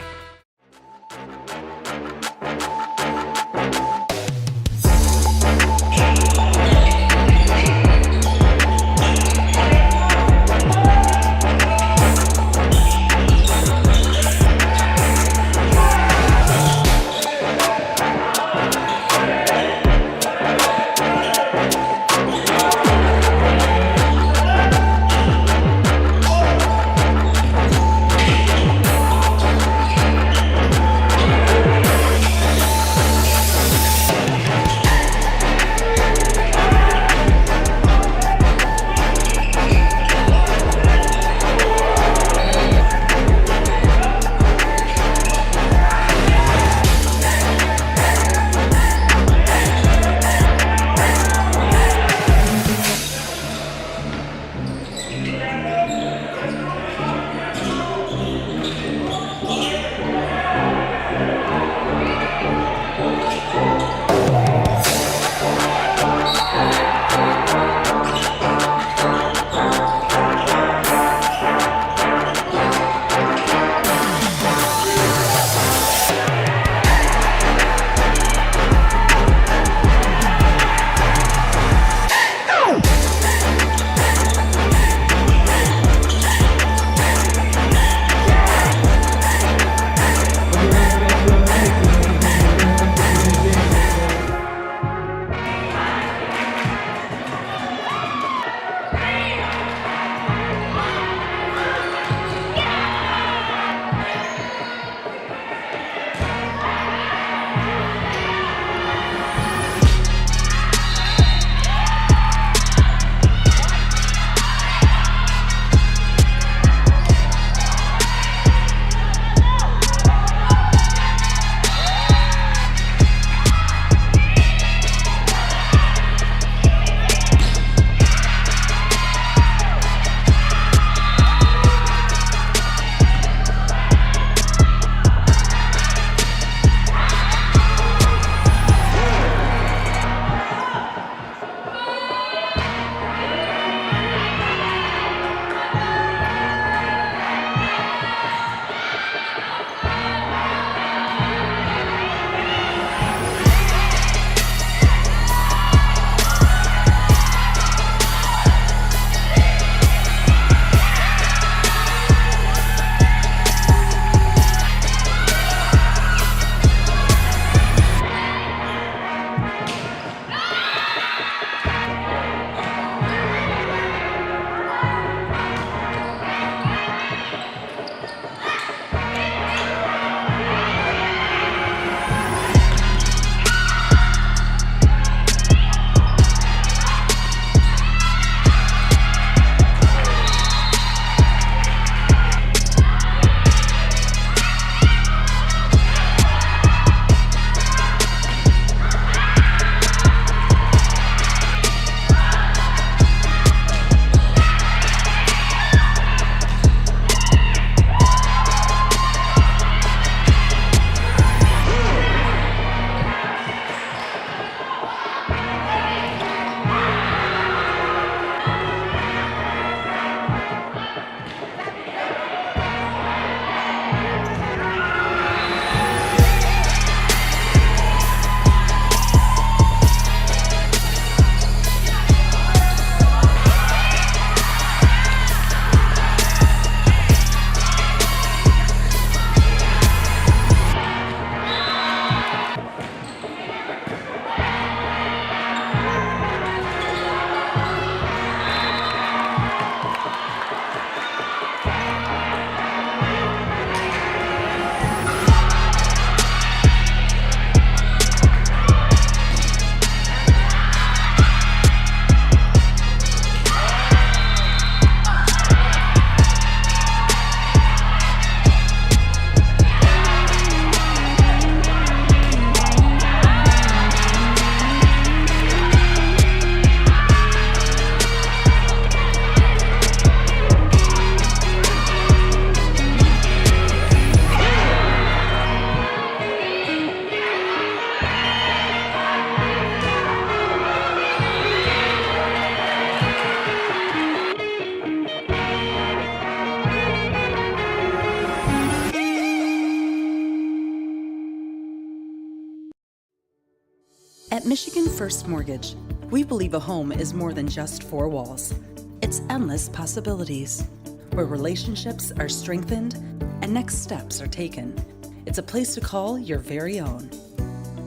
At Michigan First Mortgage, we believe a home is more than just four walls. It's endless possibilities, where relationships are strengthened and next steps are taken. It's a place to call your very own,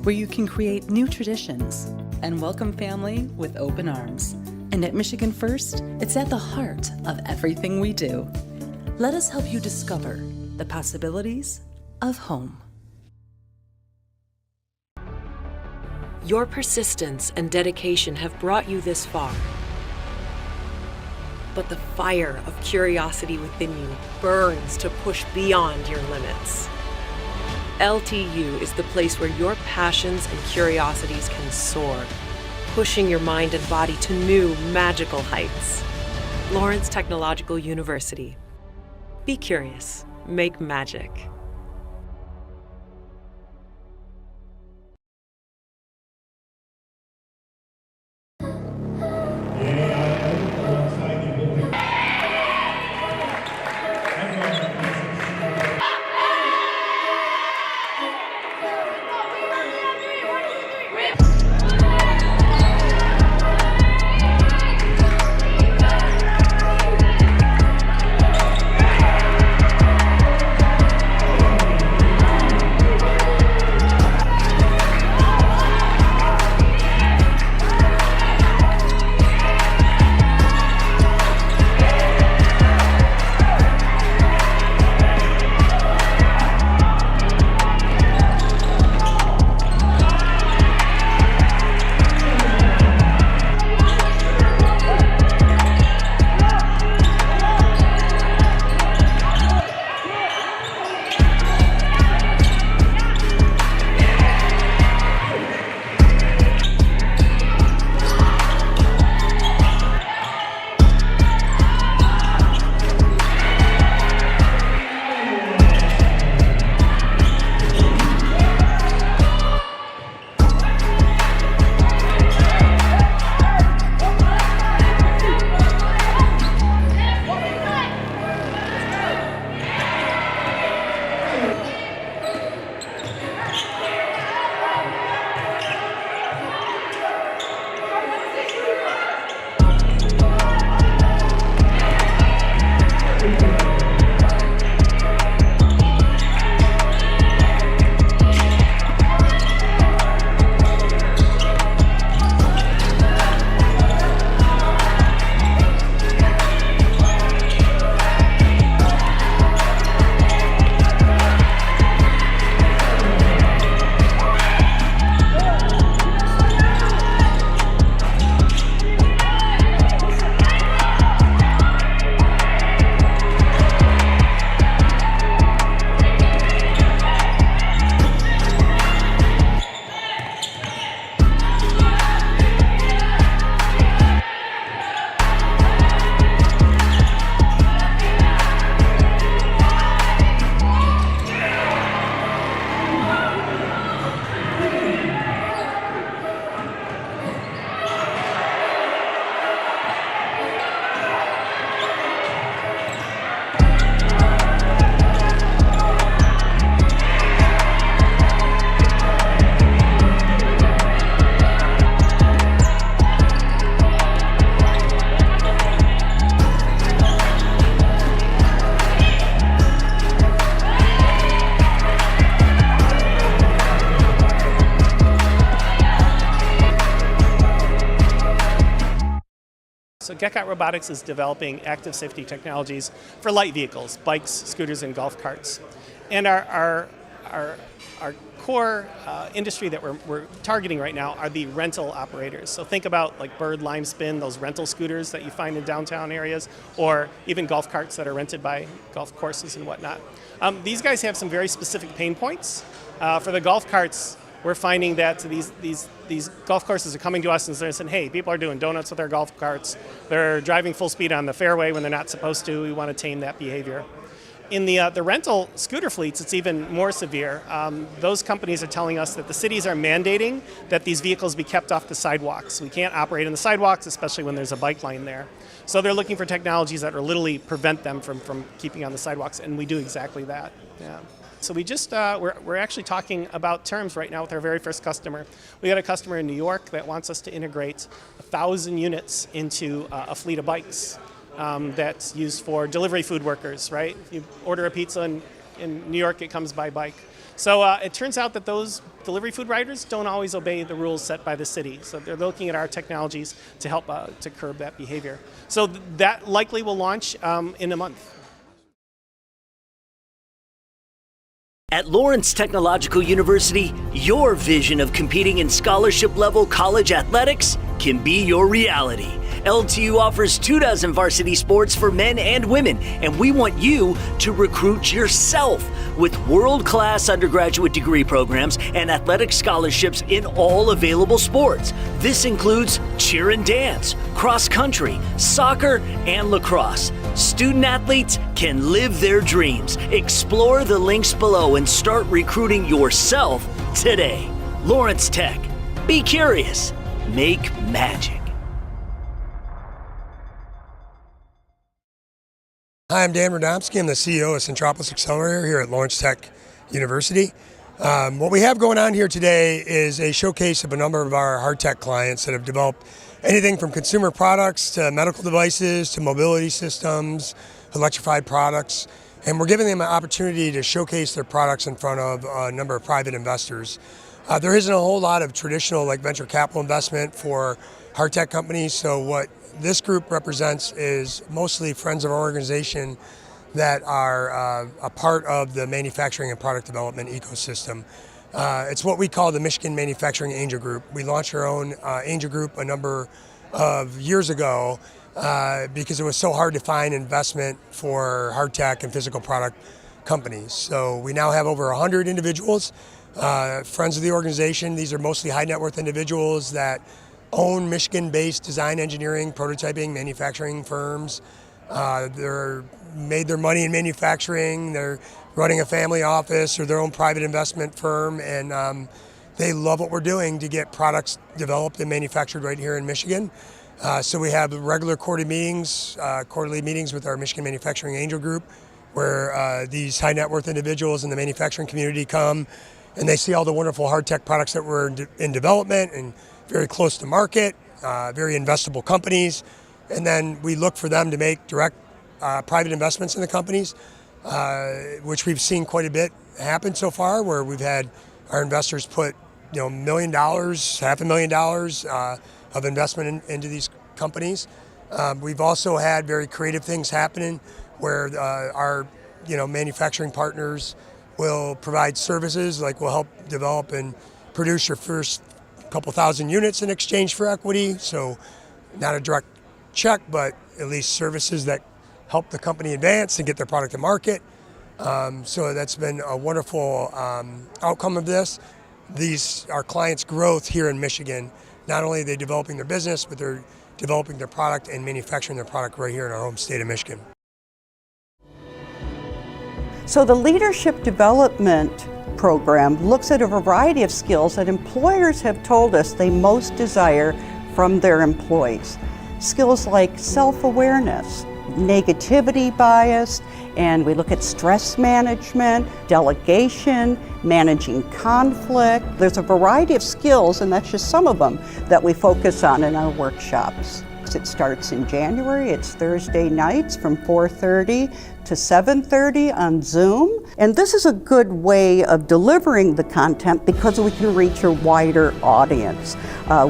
where you can create new traditions and welcome family with open arms. And at Michigan First, it's at the heart of everything we do. Let us help you discover the possibilities of home. Your persistence and dedication have brought you this far. But the fire of curiosity within you burns to push beyond your limits. LTU is the place where your passions and curiosities can soar, pushing your mind and body to new magical heights. Lawrence Technological University. Be curious. Make magic. So Gekot Robotics is developing active safety technologies for light vehicles, bikes, scooters, and golf carts. And our core industry that we're targeting right now are the rental operators. So think about like Bird, Lime Spin, those rental scooters that you find in downtown areas, or even golf carts that are rented by golf courses and whatnot. These guys have some very specific pain points. For the golf carts, we're finding that these golf courses are coming to us and they're saying, hey, people are doing donuts with their golf carts. They're driving full speed on the fairway when they're not supposed to. We want to tame that behavior. In the rental scooter fleets, it's even more severe. Those companies are telling us that the cities are mandating that these vehicles be kept off the sidewalks. We can't operate on the sidewalks, especially when there's a bike lane there. So they're looking for technologies that will literally prevent them from keeping on the sidewalks, and we do exactly that. Yeah. So we just, we're actually talking about terms right now with our very first customer. We got a customer in New York that wants us to integrate 1,000 units into a fleet of bikes that's used for delivery food workers, right? You order a pizza in New York, it comes by bike. So it turns out that those delivery food riders don't always obey the rules set by the city. So they're looking at our technologies to help to curb that behavior. So that likely will launch in a month. At Lawrence Technological University, your vision of competing in scholarship-level college athletics can be your reality. LTU offers 24 varsity sports for men and women, and we want you to recruit yourself with world-class undergraduate degree programs and athletic scholarships in all available sports. This includes cheer and dance, cross country, soccer, and lacrosse. Student athletes can live their dreams. Explore the links below and start recruiting yourself today. Lawrence Tech. Be curious. Make magic. Hi, I'm Dan Radomski. I'm the CEO of Centropolis Accelerator here at Lawrence Tech University. What we have going on here today is a showcase of a number of our hard tech clients that have developed anything from consumer products to medical devices to mobility systems, electrified products, and we're giving them an opportunity to showcase their products in front of a number of private investors. There isn't a whole lot of traditional venture capital investment for hard tech companies, so what this group represents is mostly friends of our organization that are a part of the manufacturing and product development ecosystem. It's what we call the Michigan Manufacturing Angel Group. We launched our own angel group a number of years ago because it was so hard to find investment for hard tech and physical product companies. So we now have over 100 individuals, friends of the organization. These are mostly high net worth individuals that own Michigan-based design, engineering, prototyping, manufacturing firms. They're made their money in manufacturing. They're running a family office or their own private investment firm, and they love what we're doing to get products developed and manufactured right here in Michigan. So we have regular quarterly meetings with our Michigan Manufacturing Angel Group, where these high net worth individuals in the manufacturing community come and they see all the wonderful hard tech products that were in development and very close to market, very investable companies, and then we look for them to make direct private investments in the companies, which we've seen quite a bit happen so far, where we've had our investors put $1 million, $500,000 of investment into these companies. We've also had very creative things happening where our manufacturing partners will provide services, like we'll help develop and produce your first couple thousand units in exchange for equity. So not a direct check, but at least services that help the company advance and get their product to market. So that's been a wonderful outcome of this. Our clients' growth here in Michigan, not only are they developing their business, but they're developing their product and manufacturing their product right here in our home state of Michigan. So the Leadership Development Program looks at a variety of skills that employers have told us they most desire from their employees. Skills like self-awareness, negativity bias, and we look at stress management, delegation, managing conflict. There's a variety of skills, and that's just some of them that we focus on in our workshops. It starts in January. It's Thursday nights from 4:30 to 7:30 on Zoom. And this is a good way of delivering the content because we can reach a wider audience.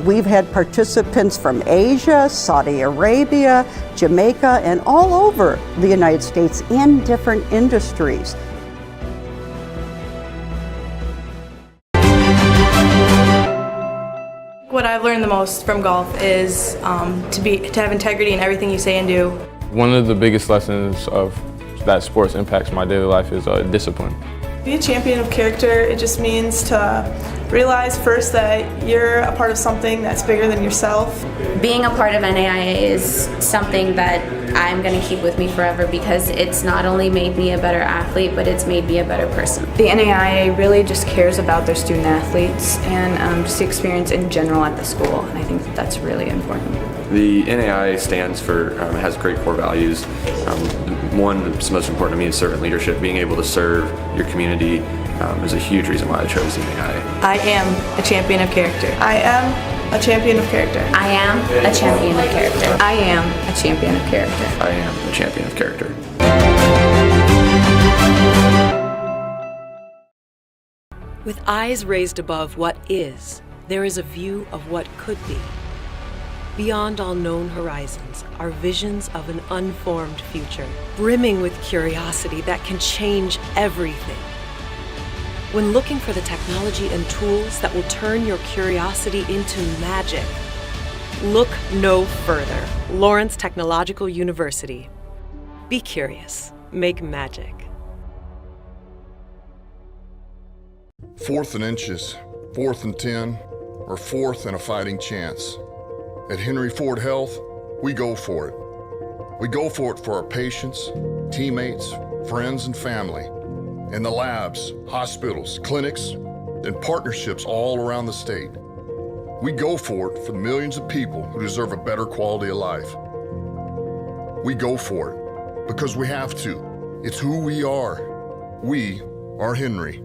We've had participants from Asia, Saudi Arabia, Jamaica, and all over the United States in different industries. What I've learned the most from golf is to have integrity in everything you say and do. One of the biggest lessons of that sports impacts my daily life is discipline. Be a champion of character. It just means to realize first that you're a part of something that's bigger than yourself. Being a part of NAIA is something that I'm going to keep with me forever because it's not only made me a better athlete, but it's made me a better person. The NAIA really just cares about their student athletes and just the experience in general at the school, and I think that's really important. The NAIA stands for, has great core values. one that's most important to me is servant leadership. Being able to serve your community is a huge reason why I chose the NAIA. I am a champion of character. I am a champion of character. I am a champion of character. I am a champion of character. I am a champion of character. With eyes raised above what is, there is a view of what could be. Beyond all known horizons are visions of an unformed future, brimming with curiosity that can change everything. When looking for the technology and tools that will turn your curiosity into magic, look no further. Lawrence Technological University. Be curious. Make magic. 4th and inches, 4th and 10, or 4th and a fighting chance. At Henry Ford Health, we go for it. We go for it for our patients, teammates, friends, and family. In the labs, hospitals, clinics, and partnerships all around the state. We go for it for the millions of people who deserve a better quality of life. We go for it because we have to. It's who we are. We are Henry.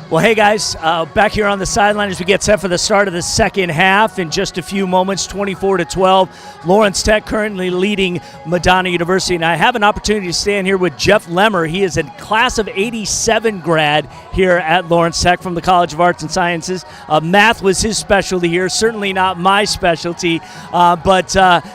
Well, hey guys, back here on the sideline as we get set for the start of the second half. In just a few moments, 24-12, Lawrence Tech currently leading Madonna University. And I have an opportunity to stand here with Jeff Lemmer. He is a class of '87 grad here at Lawrence Tech from the College of Arts and Sciences. Math was his specialty here, certainly not my specialty. But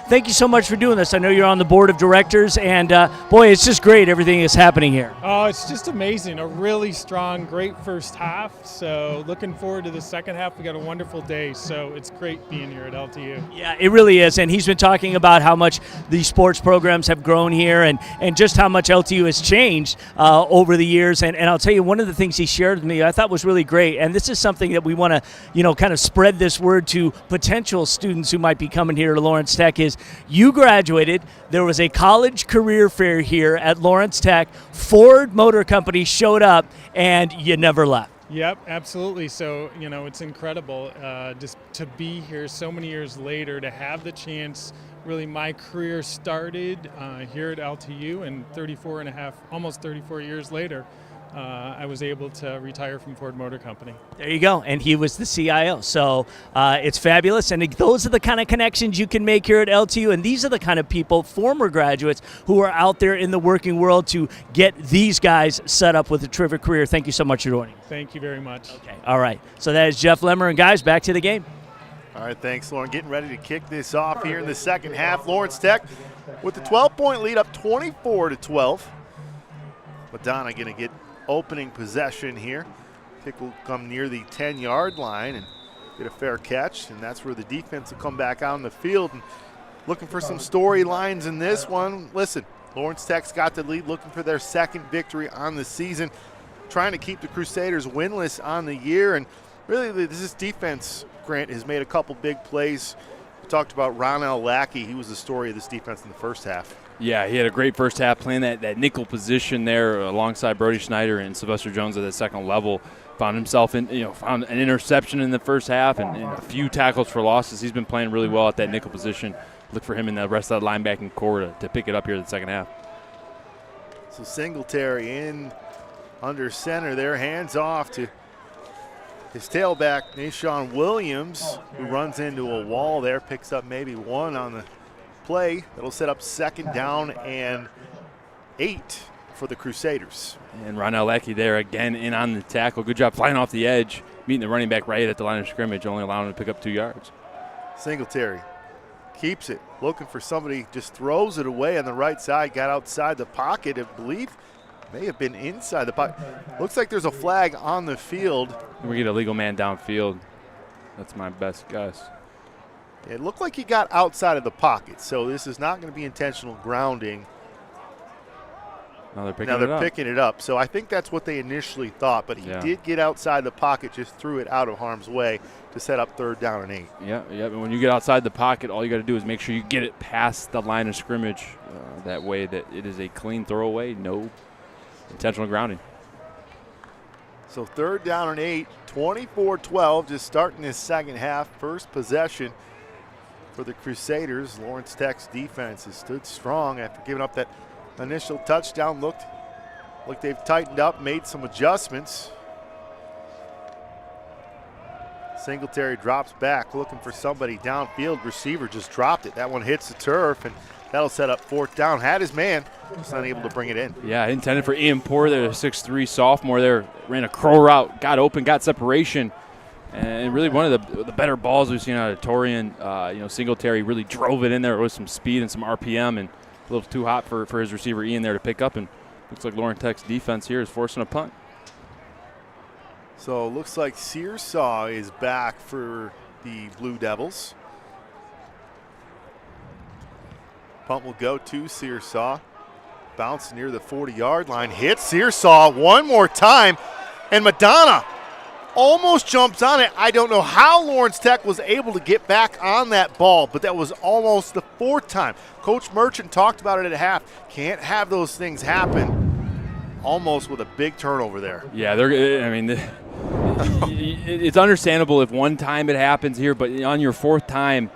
thank you so much for doing this. I know you're on the board of directors, and boy, it's just great everything is happening here. Oh, it's just amazing. A really strong, great first half. So looking forward to the second half. We got a wonderful day. So it's great being here at LTU. Yeah, it really is. And he's been talking about how much the sports programs have grown here and just how much LTU has changed over the years. And I'll tell you, one of the things he shared with me I thought was really great. And this is something that we want to, kind of spread this word to potential students who might be coming here to Lawrence Tech is you graduated. There was a college career fair here at Lawrence Tech. Ford Motor Company showed up and you never left. Yep, absolutely. So, it's incredible just to be here so many years later, to have the chance. Really, my career started here at LTU, and almost 34 years later, I was able to retire from Ford Motor Company. There you go. And he was the CIO. So it's fabulous. And those are the kind of connections you can make here at LTU. And these are the kind of people, former graduates, who are out there in the working world to get these guys set up with a terrific career. Thank you so much for joining. Thank you very much. Okay. All right. So that is Jeff Lemmer. And guys, back to the game. All right, thanks, Lauren. Getting ready to kick this off here in the second half. Lawrence Tech with the 12-point lead, up 24-12. Madonna going to get opening possession here. Kick will come near the 10-yard line and get a fair catch, and that's where the defense will come back out on the field. And looking for some storylines in this one. Listen, Lawrence Tech's got the lead, looking for their second victory on the season, trying to keep the Crusaders winless on the year. And really, this defense, Grant, has made a couple big plays. We talked about Rell Lackey. He was the story of this defense in the first half. Yeah, he had a great first half playing that nickel position there alongside Brody Schneider and Sylvester Jones at that second level. Found himself found an interception in the first half and a few tackles for losses. He's been playing really well at that nickel position. Look for him in the rest of that linebacking core to pick it up here in the second half. So Singletary in under center there, hands off to his tailback, Nashawn Williams, who runs into a wall there, picks up maybe one on the play. That'll set up 2nd down and 8 for the Crusaders. And Rell Lackey there again in on the tackle. Good job flying off the edge, meeting the running back right at the line of scrimmage, only allowing him to pick up 2 yards. Singletary keeps it, looking for somebody, just throws it away on the right side, got outside the pocket, I believe. May have been inside the pocket. Looks like there's a flag on the field. We get a legal man downfield. That's my best guess. It looked like he got outside of the pocket, so this is not going to be intentional grounding. Now they're picking it up. So I think that's what they initially thought, but he did get outside the pocket, just threw it out of harm's way to set up 3rd down and 8. Yeah. And when you get outside the pocket, all you got to do is make sure you get it past the line of scrimmage. That way that it is a clean throwaway, no intentional grounding. So 3rd down and 8, 24-12, just starting this second half. First possession for the Crusaders. Lawrence Tech's defense has stood strong after giving up that initial touchdown. Looked like they've tightened up, made some adjustments. Singletary drops back, looking for somebody downfield. Receiver just dropped it. That one hits the turf, and that'll set up fourth down. Had his man, just not able to bring it in. Yeah, intended for Ian Poor there, 6'3" sophomore there. Ran a crow route, got open, got separation. And really one of the better balls we've seen out of Torian. Singletary really drove it in there with some speed and some RPM, and a little too hot for his receiver Ian there to pick up. And looks like Lawrence Tech's defense here is forcing a punt. So it looks like Searsaw is back for the Blue Devils. Punt will go to Searsaw. Bounce near the 40-yard line. Hits Searsaw one more time. And Madonna almost jumps on it. I don't know how Lawrence Tech was able to get back on that ball, but that was almost the fourth time. Coach Merchant talked about it at half. Can't have those things happen. Almost with a big turnover there. Yeah, it's understandable if one time it happens here, but on your fourth time,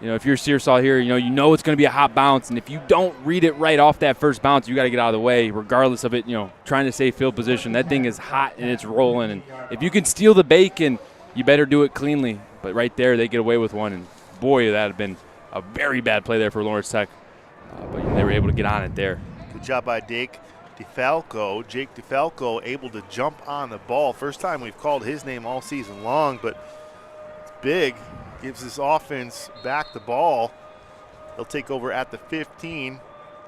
if you're Searsaw here, you know it's going to be a hot bounce, and if you don't read it right off that first bounce, you got to get out of the way, regardless of it, trying to save field position. That thing is hot and it's rolling, and if you can steal the bacon, you better do it cleanly. But right there, they get away with one, and boy, that had been a very bad play there for Lawrence Tech, but they were able to get on it there. Good job by Jake DeFalco able to jump on the ball. First time we've called his name all season long, but it's big. Gives this offense back the ball. They'll take over at the 15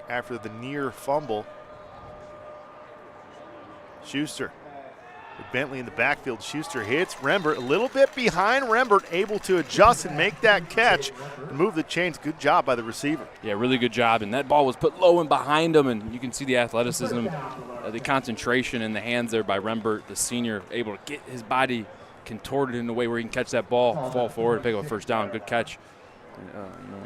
after the near fumble. Schuster with Bentley in the backfield. Schuster hits Rembert, a little bit behind Rembert, able to adjust and make that catch and move the chains. Good job by the receiver. Yeah, really good job. And that ball was put low and behind him, and you can see the athleticism, the concentration in the hands there by Rembert, the senior, able to get his body contorted in a way where he can catch that ball, fall forward, pick up a first down. Good catch.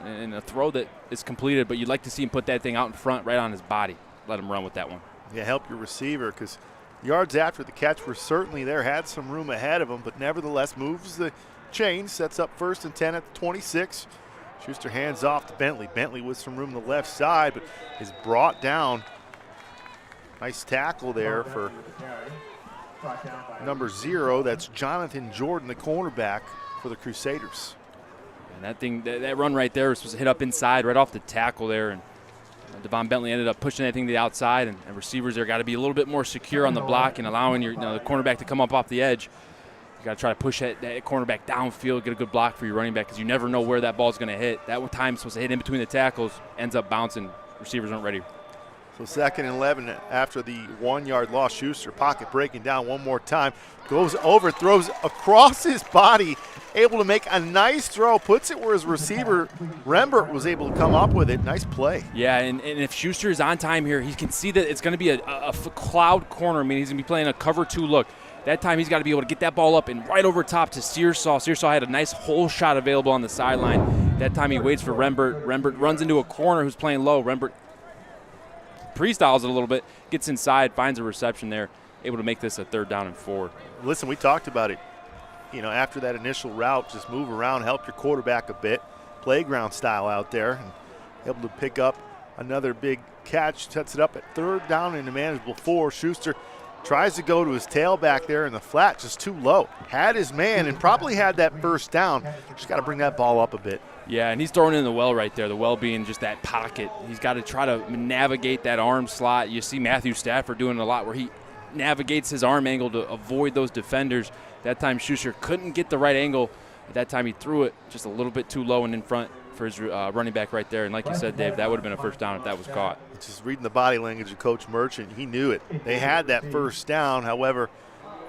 And a throw that is completed, but you'd like to see him put that thing out in front right on his body. Let him run with that one. Yeah, help your receiver, because yards after the catch were certainly there, had some room ahead of him, but nevertheless moves the chain, sets up 1st and 10 at the 26. Schuster hands off to Bentley. Bentley with some room on the left side, but is brought down. Nice tackle there for number 0. That's Jonathan Jordan, the cornerback for the Crusaders. And that run right there was supposed to hit up inside right off the tackle there, and Deon Bentley ended up pushing that thing to the outside, and receivers there got to be a little bit more secure on the block and allowing the cornerback to come up off the edge. You got to try to push that cornerback downfield, get a good block for your running back, because you never know where that ball's going to hit. That time supposed to hit in between the tackles, ends up bouncing. Receivers aren't ready. So 2nd and 11 after the 1-yard loss. Schuster pocket breaking down one more time. Goes over, throws across his body, able to make a nice throw, puts it where his receiver Rembert was able to come up with it. Nice play. Yeah, and if Schuster is on time here, he can see that it's going to be a cloud corner. I mean, he's going to be playing a cover 2 look. That time he's got to be able to get that ball up and right over top to Searsaw. Searsaw had a nice hole shot available on the sideline. That time he waits for Rembert. Rembert runs into a corner who's playing low. Rembert pre-styles it a little bit, gets inside, finds a reception there, able to make this a 3rd down and 4. Listen, we talked about it. After that initial route, just move around, help your quarterback a bit, playground style out there, and able to pick up another big catch, sets it up at 3rd down and a manageable 4. Schuster tries to go to his tailback there in the flat, just too low. Had his man and probably had that first down. Just got to bring that ball up a bit. Yeah, and he's throwing in the well right there, the well being just that pocket. He's got to try to navigate that arm slot. You see Matthew Stafford doing a lot where he navigates his arm angle to avoid those defenders. That time Schuster couldn't get the right angle. At that time he threw it just a little bit too low and in front for his running back right there. And like you said, Dave, that would have been a first down if that was caught. Just reading the body language of Coach Merchant, he knew it. They had that first down, however,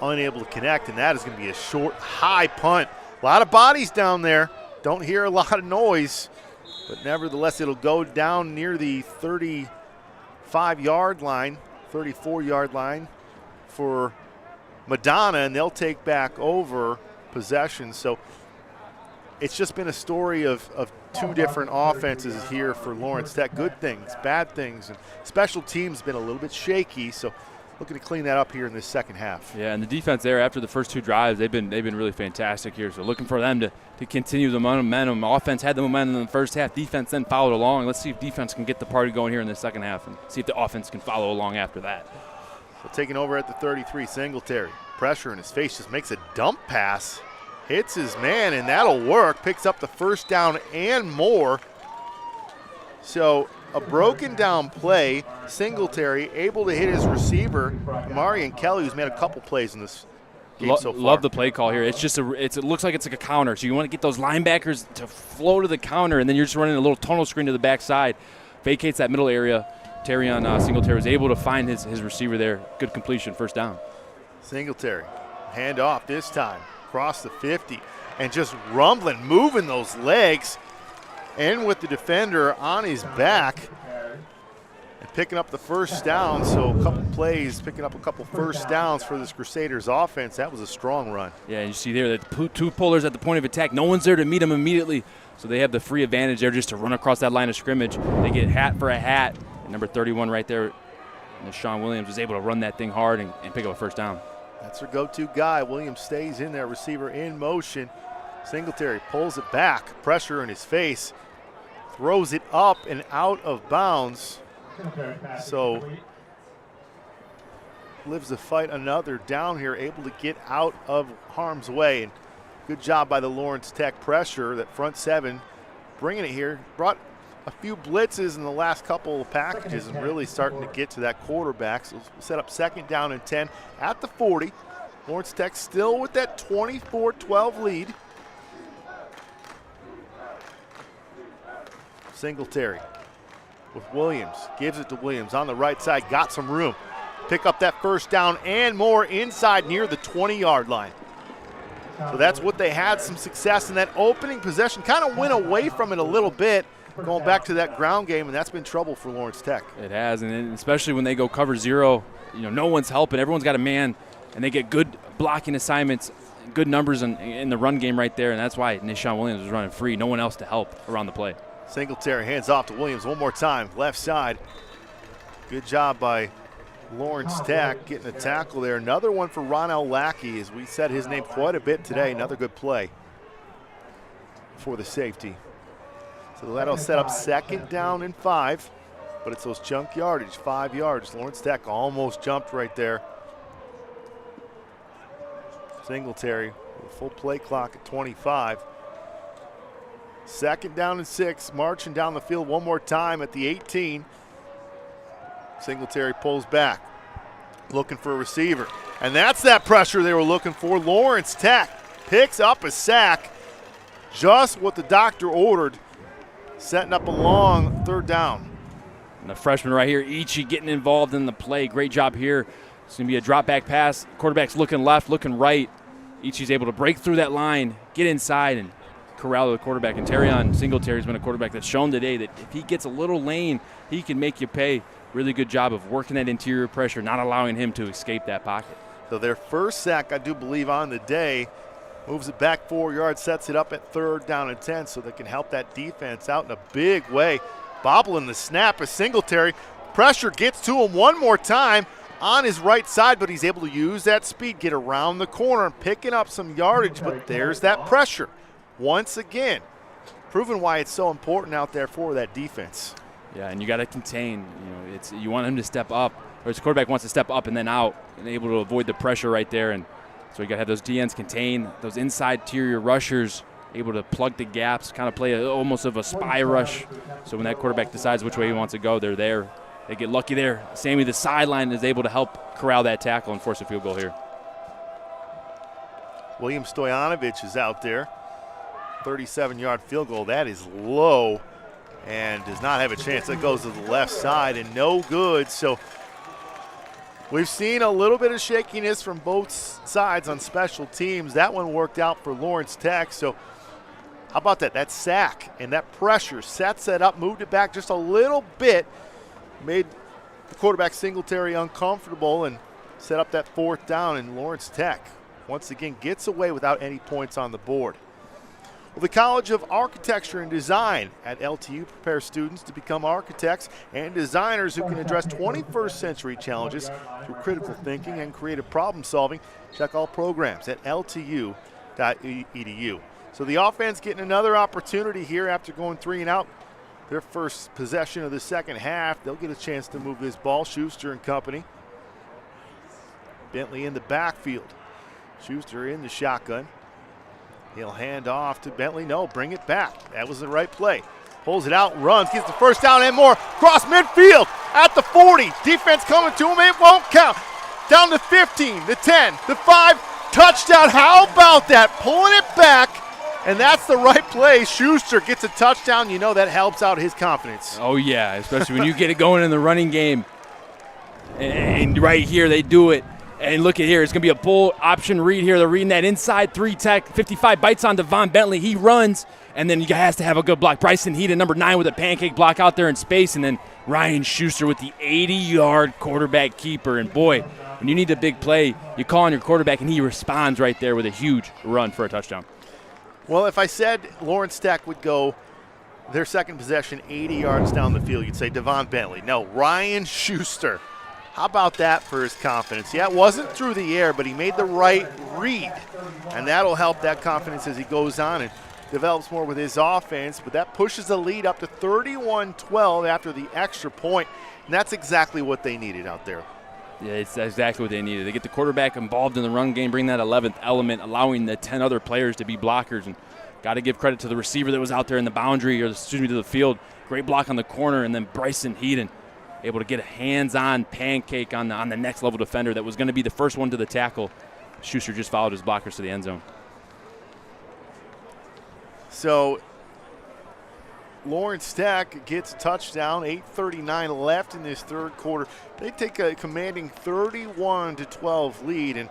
unable to connect, and that is going to be a short, high punt. A lot of bodies down there. Don't hear a lot of noise, but nevertheless, it'll go down near the 35-yard line, 34-yard line for Madonna, and they'll take back over possession. So it's just been a story of 2 different offenses here for Lawrence Tech. Good things, bad things, and special teams been a little bit shaky. So looking to clean that up here in this second half. Yeah, and the defense there after the first 2 drives, they've been really fantastic here. So looking for them to continue the momentum. Offense had the momentum in the first half. Defense then followed along. Let's see if defense can get the party going here in the second half and see if the offense can follow along after that. So taking over at the 33, Singletary. Pressure in his face, just makes a dump pass. Hits his man, and that'll work. Picks up the first down and more. So a broken down play. Singletary able to hit his receiver, Marion Kelly, who's made a couple plays in this game so far. Love the play call here. It's just it looks like it's like a counter. So you want to get those linebackers to flow to the counter, and then you're just running a little tunnel screen to the backside. Vacates that middle area. Terrion Singletary was able to find his receiver there. Good completion, first down. Singletary, hand off this time, across the 50, and just rumbling, moving those legs, and with the defender on his back, and picking up the first down. So a couple plays, picking up a couple first downs for this Crusaders offense. That was a strong run. Yeah, you see there the 2 pullers at the point of attack. No one's there to meet them immediately, so they have the free advantage there just to run across that line of scrimmage. They get hat for a hat. And number 31 right there, Sean Williams, was able to run that thing hard and pick up a first down. That's their go-to guy. Williams stays in there, receiver in motion. Singletary pulls it back, pressure in his face, throws it up and out of bounds. So lives to fight another down here, able to get out of harm's way. And good job by the Lawrence Tech pressure, that front 7 bringing it here. Brought a few blitzes in the last couple of packages and really starting to get to that quarterback. So we'll set up second down and 10 at the 40. Lawrence Tech still with that 24-12 lead. Singletary with Williams, gives it to Williams on the right side, got some room. Pick up that first down and more inside near the 20-yard line. So that's what they had, some success in that opening possession. Kind of went away from it a little bit, going back to that ground game, and that's been trouble for Lawrence Tech. It has, and especially when they go cover 0, no one's helping. Everyone's got a man, and they get good blocking assignments, good numbers in the run game right there, and that's why Nishan Williams was running free. No one else to help around the play. Singletary hands off to Williams one more time, left side. Good job by Lawrence Tech getting a tackle there. Another one for Rell Lackey, as we said his name quite a bit today. Another good play for the safety. So that'll set up second down and 5, but it's those chunk yardage, 5 yards. Lawrence Tech almost jumped right there. Singletary with a full play clock at 25. Second down and 6, marching down the field one more time at the 18. Singletary pulls back, looking for a receiver. And that's that pressure they were looking for. Lawrence Tech picks up a sack, just what the doctor ordered, setting up a long third down. And the freshman right here, Ichi, getting involved in the play. Great job here. It's going to be a drop back pass. Quarterback's looking left, looking right. Ichi's able to break through that line, get inside, and corral the quarterback. And Terrion Singletary's been a quarterback that's shown today that if he gets a little lane, he can make you pay. Really good job of working that interior pressure, not allowing him to escape that pocket. So their first sack, I do believe, on the day, moves it back 4 yards, sets it up at third down and 10 so they can help that defense out in a big way. Bobbling the snap as Singletary. Pressure gets to him one more time on his right side, but he's able to use that speed, get around the corner, and picking up some yardage, but there's that pressure. Once again, proving why it's so important out there for that defense. Yeah, and you got to contain. You want him to step up, or his quarterback wants to step up and then out, and able to avoid the pressure right there. And so you got to have those DNs contain, those inside interior rushers able to plug the gaps, kind of play almost of a spy rush. So when that quarterback decides which way he wants to go, they're there. They get lucky there. Sammy, the sideline, is able to help corral that tackle and force a field goal here. William Stoyanovich is out there. 37-yard field goal. That is low and does not have a chance. That goes to the left side and no good. So we've seen a little bit of shakiness from both sides on special teams. That one worked out for Lawrence Tech. So how about that? That sack and that pressure sets it up, moved it back just a little bit, made the quarterback Singletary uncomfortable and set up that fourth down, and Lawrence Tech once again gets away without any points on the board. Well, the College of Architecture and Design at LTU prepares students to become architects and designers who can address 21st century challenges through critical thinking and creative problem solving. Check all programs at ltu.edu. So the offense getting another opportunity here after going 3 and out. Their first possession of the second half, they'll get a chance to move this ball. Schuster and company. Bentley in the backfield. Schuster in the shotgun. He'll hand off to Bentley. No, bring it back. That was the right play. Pulls it out, runs, gets the first down and more. Cross midfield at the 40. Defense coming to him. It won't count. Down to 15, the 10, the 5. Touchdown. How about that? Pulling it back. And that's the right play. Schuster gets a touchdown. You know that helps out his confidence. Oh, yeah, especially when you get it going in the running game. And right here, they do it. And look at here, it's going to be a bull option read here. They're reading that inside 3 tech. 55 bites on Deon Bentley. He runs, and then he has to have a good block. Bryson Heaton, number 9, with a pancake block out there in space. And then Ryan Schuster with the 80-yard quarterback keeper. And, boy, when you need a big play, you call on your quarterback, and he responds right there with a huge run for a touchdown. Well, if I said Lawrence Tech would go their second possession 80 yards down the field, you'd say Deon Bentley. No, Ryan Schuster. How about that for his confidence? Yeah, it wasn't through the air, but he made the right read, and that'll help that confidence as he goes on and develops more with his offense. But that pushes the lead up to 31-12 after the extra point, and that's exactly what they needed out there. Yeah, it's exactly what they needed. They get the quarterback involved in the run game, bring that 11th element, allowing the 10 other players to be blockers. And got to give credit to the receiver that was out there in the boundary, or excuse me, to the field. Great block on the corner, and then Bryson Heaton able to get a hands-on pancake on the next level defender that was going to be the first one to the tackle. Schuster just followed his blockers to the end zone. So Lawrence Tech gets a touchdown, 8:39 left in this third quarter. They take a commanding 31-12 lead, and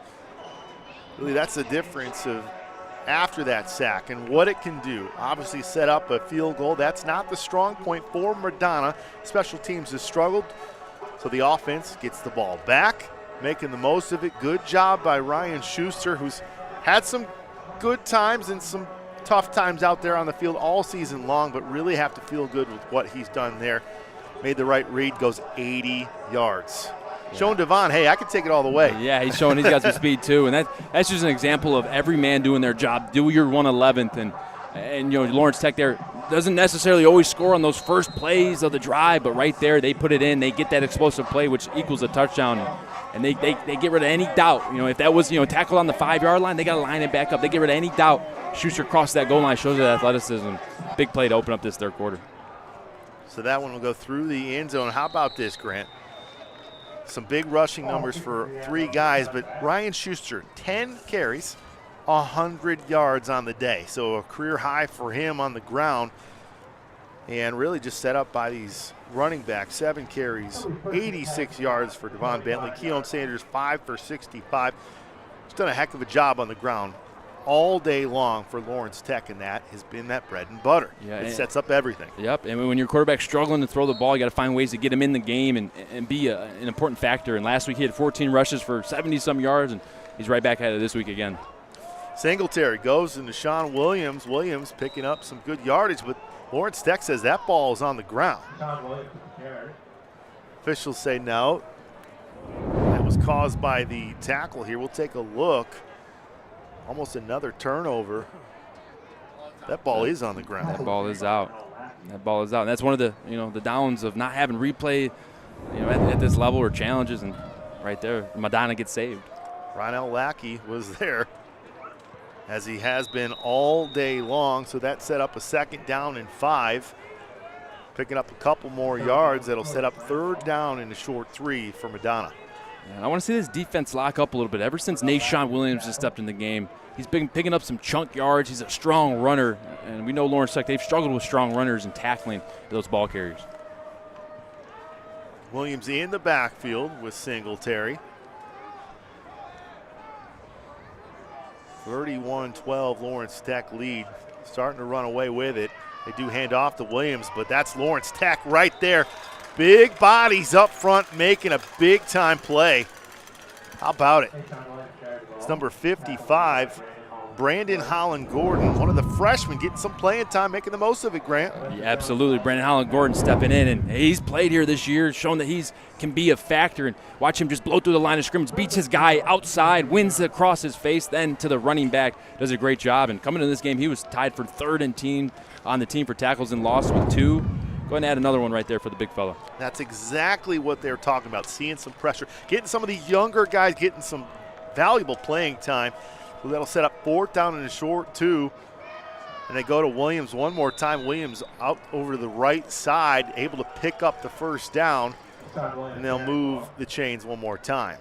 really that's the difference of after that sack and what it can do. Obviously set up a field goal. That's not the strong point for Madonna. Special teams has struggled, so the offense gets the ball back, making the most of it. Good job by Ryan Schuster, who's had some good times and some tough times out there on the field all season long, but really have to feel good with what he's done there. Made the right read, goes 80 yards. Yeah. Showing Deon, hey, I can take it all the way. Yeah, he's showing he's got some speed too, and that's just an example of every man doing their job. Do your 111th, and you know, Lawrence Tech there doesn't necessarily always score on those first plays of the drive, but right there they put it in. They get that explosive play, which equals a touchdown, and they get rid of any doubt. You know, if that was tackled on the 5-yard line, they got to line it back up. They get rid of any doubt. Schuster crossed that goal line, shows that athleticism. Big play to open up this third quarter. So that one will go through the end zone. How about this, Grant? Some big rushing numbers for 3 guys, but Ryan Schuster, 10 carries, 100 yards on the day. So a career high for him on the ground, and really just set up by these running backs. 7 carries, 86 yards for Deon Bentley. Keon Sanders, 5 for 65. He's done a heck of a job on the ground all day long for Lawrence Tech, and that has been that bread and butter. Yeah, it sets up everything. Yep, and when your quarterback's struggling to throw the ball, you got to find ways to get him in the game and be an important factor. And last week he had 14 rushes for 70-some yards, and he's right back at it this week again. Singletary goes into Sean Williams. Williams picking up some good yardage, but Lawrence Tech says that ball is on the ground. Officials say no. That was caused by the tackle here. We'll take a look. Almost another turnover. That ball is on the ground. That ball is out. That ball is out. And that's one of the the downs of not having replay at this level or challenges. And right there, Madonna gets saved. Rell Lackey was there, as he has been all day long. So that set up a 2nd down and 5. Picking up a couple more yards. That'll set up 3rd down and a short 3 for Madonna. And I want to see this defense lock up a little bit. Ever since Sean Williams has stepped in the game, he's been picking up some chunk yards. He's a strong runner, and we know Lawrence Tech, they've struggled with strong runners and tackling those ball carriers. Williams in the backfield with Singletary. 31-12 Lawrence Tech lead. Starting to run away with it. They do hand off to Williams, but that's Lawrence Tech right there. Big bodies up front making a big-time play. How about it? It's number 55, Brandon Holland-Gordon, one of the freshmen, getting some playing time, making the most of it, Grant. Yeah, absolutely. Brandon Holland-Gordon stepping in, and he's played here this year, shown that he can be a factor. And watch him just blow through the line of scrimmage, beats his guy outside, wins across his face, then to the running back, does a great job. And coming into this game, he was tied for third on the team for tackles and loss with 2. Go ahead and add another one right there for the big fella. That's exactly what they're talking about, seeing some pressure, getting some of these younger guys getting some valuable playing time. So that'll set up 4th down and a short 2. And they go to Williams one more time. Williams out over the right side, able to pick up the 1st down. And they'll move the chains one more time.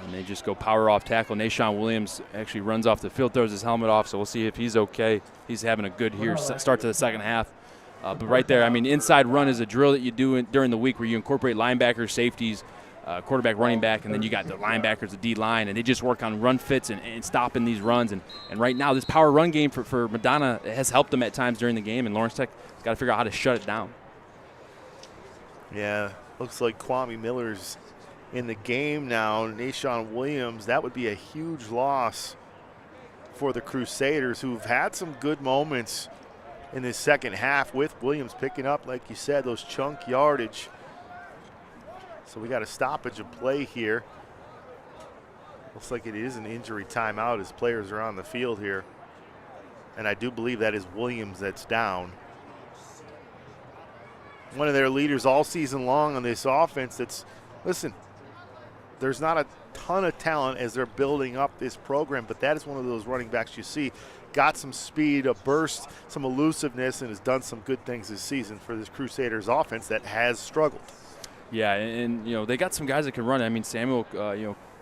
And they just go power off tackle. Nashawn Williams actually runs off the field, throws his helmet off, so we'll see if he's okay. He's having a good start to the second half. But right there, I mean, inside run is a drill that you do during the week where you incorporate linebackers, safeties, quarterback, running back, and then you got the linebackers, the D-line, and they just work on run fits and stopping these runs. And right now, this power run game for Madonna has helped them at times during the game, and Lawrence Tech has got to figure out how to shut it down. Yeah, looks like Kwame Miller's in the game now. Nashawn Williams, that would be a huge loss for the Crusaders, who've had some good moments in this second half with Williams picking up, like you said, those chunk yardage. So we got a stoppage of play here. Looks like it is an injury timeout as players are on the field here. And I do believe that is Williams that's down. One of their leaders all season long on this offense that's, listen, there's not a ton of talent as they're building up this program, but that is one of those running backs you see. Got some speed, a burst, some elusiveness, and has done some good things this season for this Crusaders offense that has struggled. Yeah, and you know, they got some guys that can run. I mean, Samuel,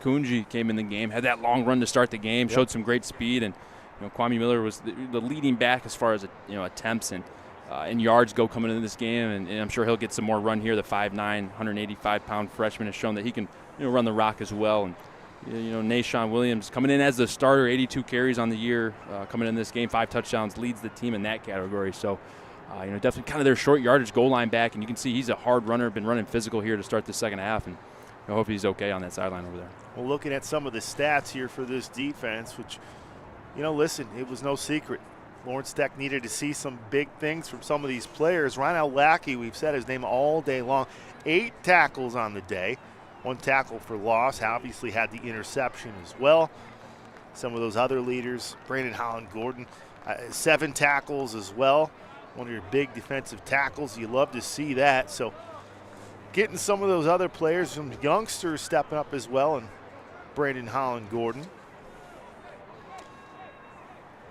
Kunji came in the game, had that long run to start the game, showed some great speed, and Kwame Miller was the leading back as far as attempts and yards go coming into this game, and I'm sure he'll get some more run here. The 5'9", 185-pound freshman has shown that he can run the rock as well. And Nashawn Williams coming in as the starter, 82 carries on the year, coming in this game, 5 touchdowns, leads the team in that category. So. Definitely kind of their short yardage goal line back, and you can see he's a hard runner, been running physical here to start the second half, and I hope he's okay on that sideline over there. Well, looking at some of the stats here for this defense, which, listen, it was no secret. Lawrence Tech needed to see some big things from some of these players. Rell Lackey, we've said his name all day long, 8 tackles on the day, 1 tackle for loss, obviously had the interception as well. Some of those other leaders, Brandon Holland-Gordon, 7 tackles as well. One of your big defensive tackles. You love to see that. So getting some of those other players, some youngsters stepping up as well, and Brandon Holland-Gordon.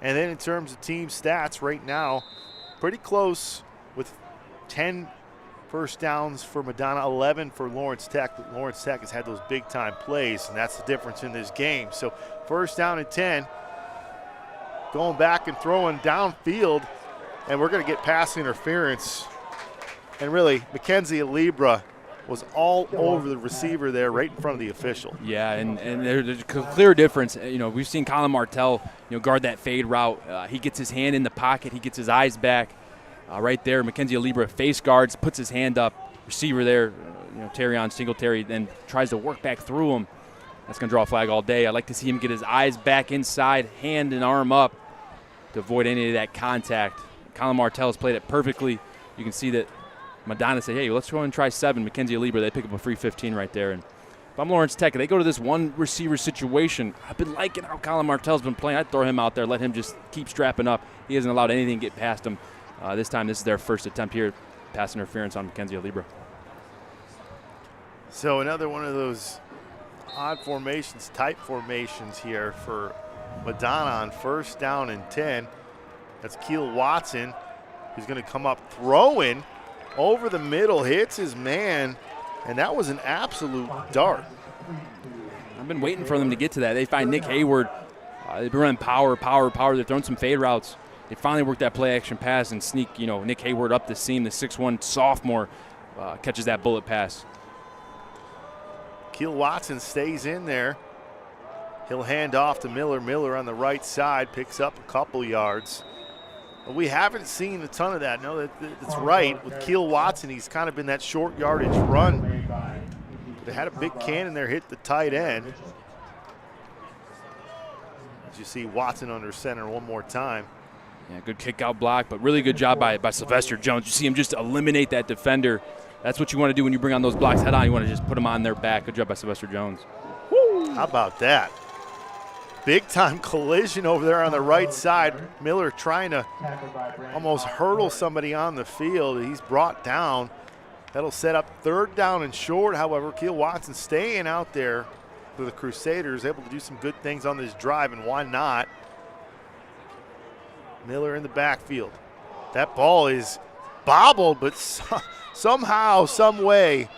And then in terms of team stats right now, pretty close with 10 first downs for Madonna, 11 for Lawrence Tech. But Lawrence Tech has had those big-time plays, and that's the difference in this game. So first down and 10, going back and throwing downfield. And we're going to get pass interference. And really, Mackenzie Albra was all over the receiver there right in front of the official. Yeah, and there's a clear difference. We've seen Colin Martell, guard that fade route. He gets his hand in the pocket. He gets his eyes back right there. Mackenzie Albra face guards, puts his hand up. Receiver there, Terrion Singletary, then tries to work back through him. That's going to draw a flag all day. I like to see him get his eyes back inside, hand and arm up to avoid any of that contact. Colin Martell has played it perfectly. You can see that Madonna said, hey, let's go and try 7. Mackenzie Albra, they pick up a free 15 right there. And if I'm Lawrence Tech, they go to this one receiver situation. I've been liking how Colin Martell's been playing. I'd throw him out there, let him just keep strapping up. He hasn't allowed anything to get past him. This time, this is their first attempt here, pass interference on Mackenzie Albra. So another one of those odd formations, tight formations here for Madonna on first down and 10. That's Keel Watson, who's going to come up throwing over the middle, hits his man, and that was an absolute dart. I've been waiting for them to get to that. They find Nick Hayward. They've been running power. They're throwing some fade routes. They finally work that play action pass and sneak, Nick Hayward up the seam. The 6'1" sophomore catches that bullet pass. Keel Watson stays in there. He'll hand off to Miller. Miller on the right side picks up a couple yards. But we haven't seen a ton of that. No, that's right. With Keel Watson, he's kind of been that short yardage run. They had a big cannon there hit the tight end. you see Watson under center one more time. Yeah, good kick out block, but really good job by Sylvester Jones. You see him just eliminate that defender. That's what you want to do when you bring on those blocks head on. You want to just put them on their back. Good job by Sylvester Jones. Woo. How about that? Big time collision over there on the right side. Miller trying to almost hurdle somebody on the field. He's brought down. That'll set up 3rd down and short. However, Keel Watson staying out there for the Crusaders, able to do some good things on this drive, and why not? Miller in the backfield. That ball is bobbled, but somehow, some way,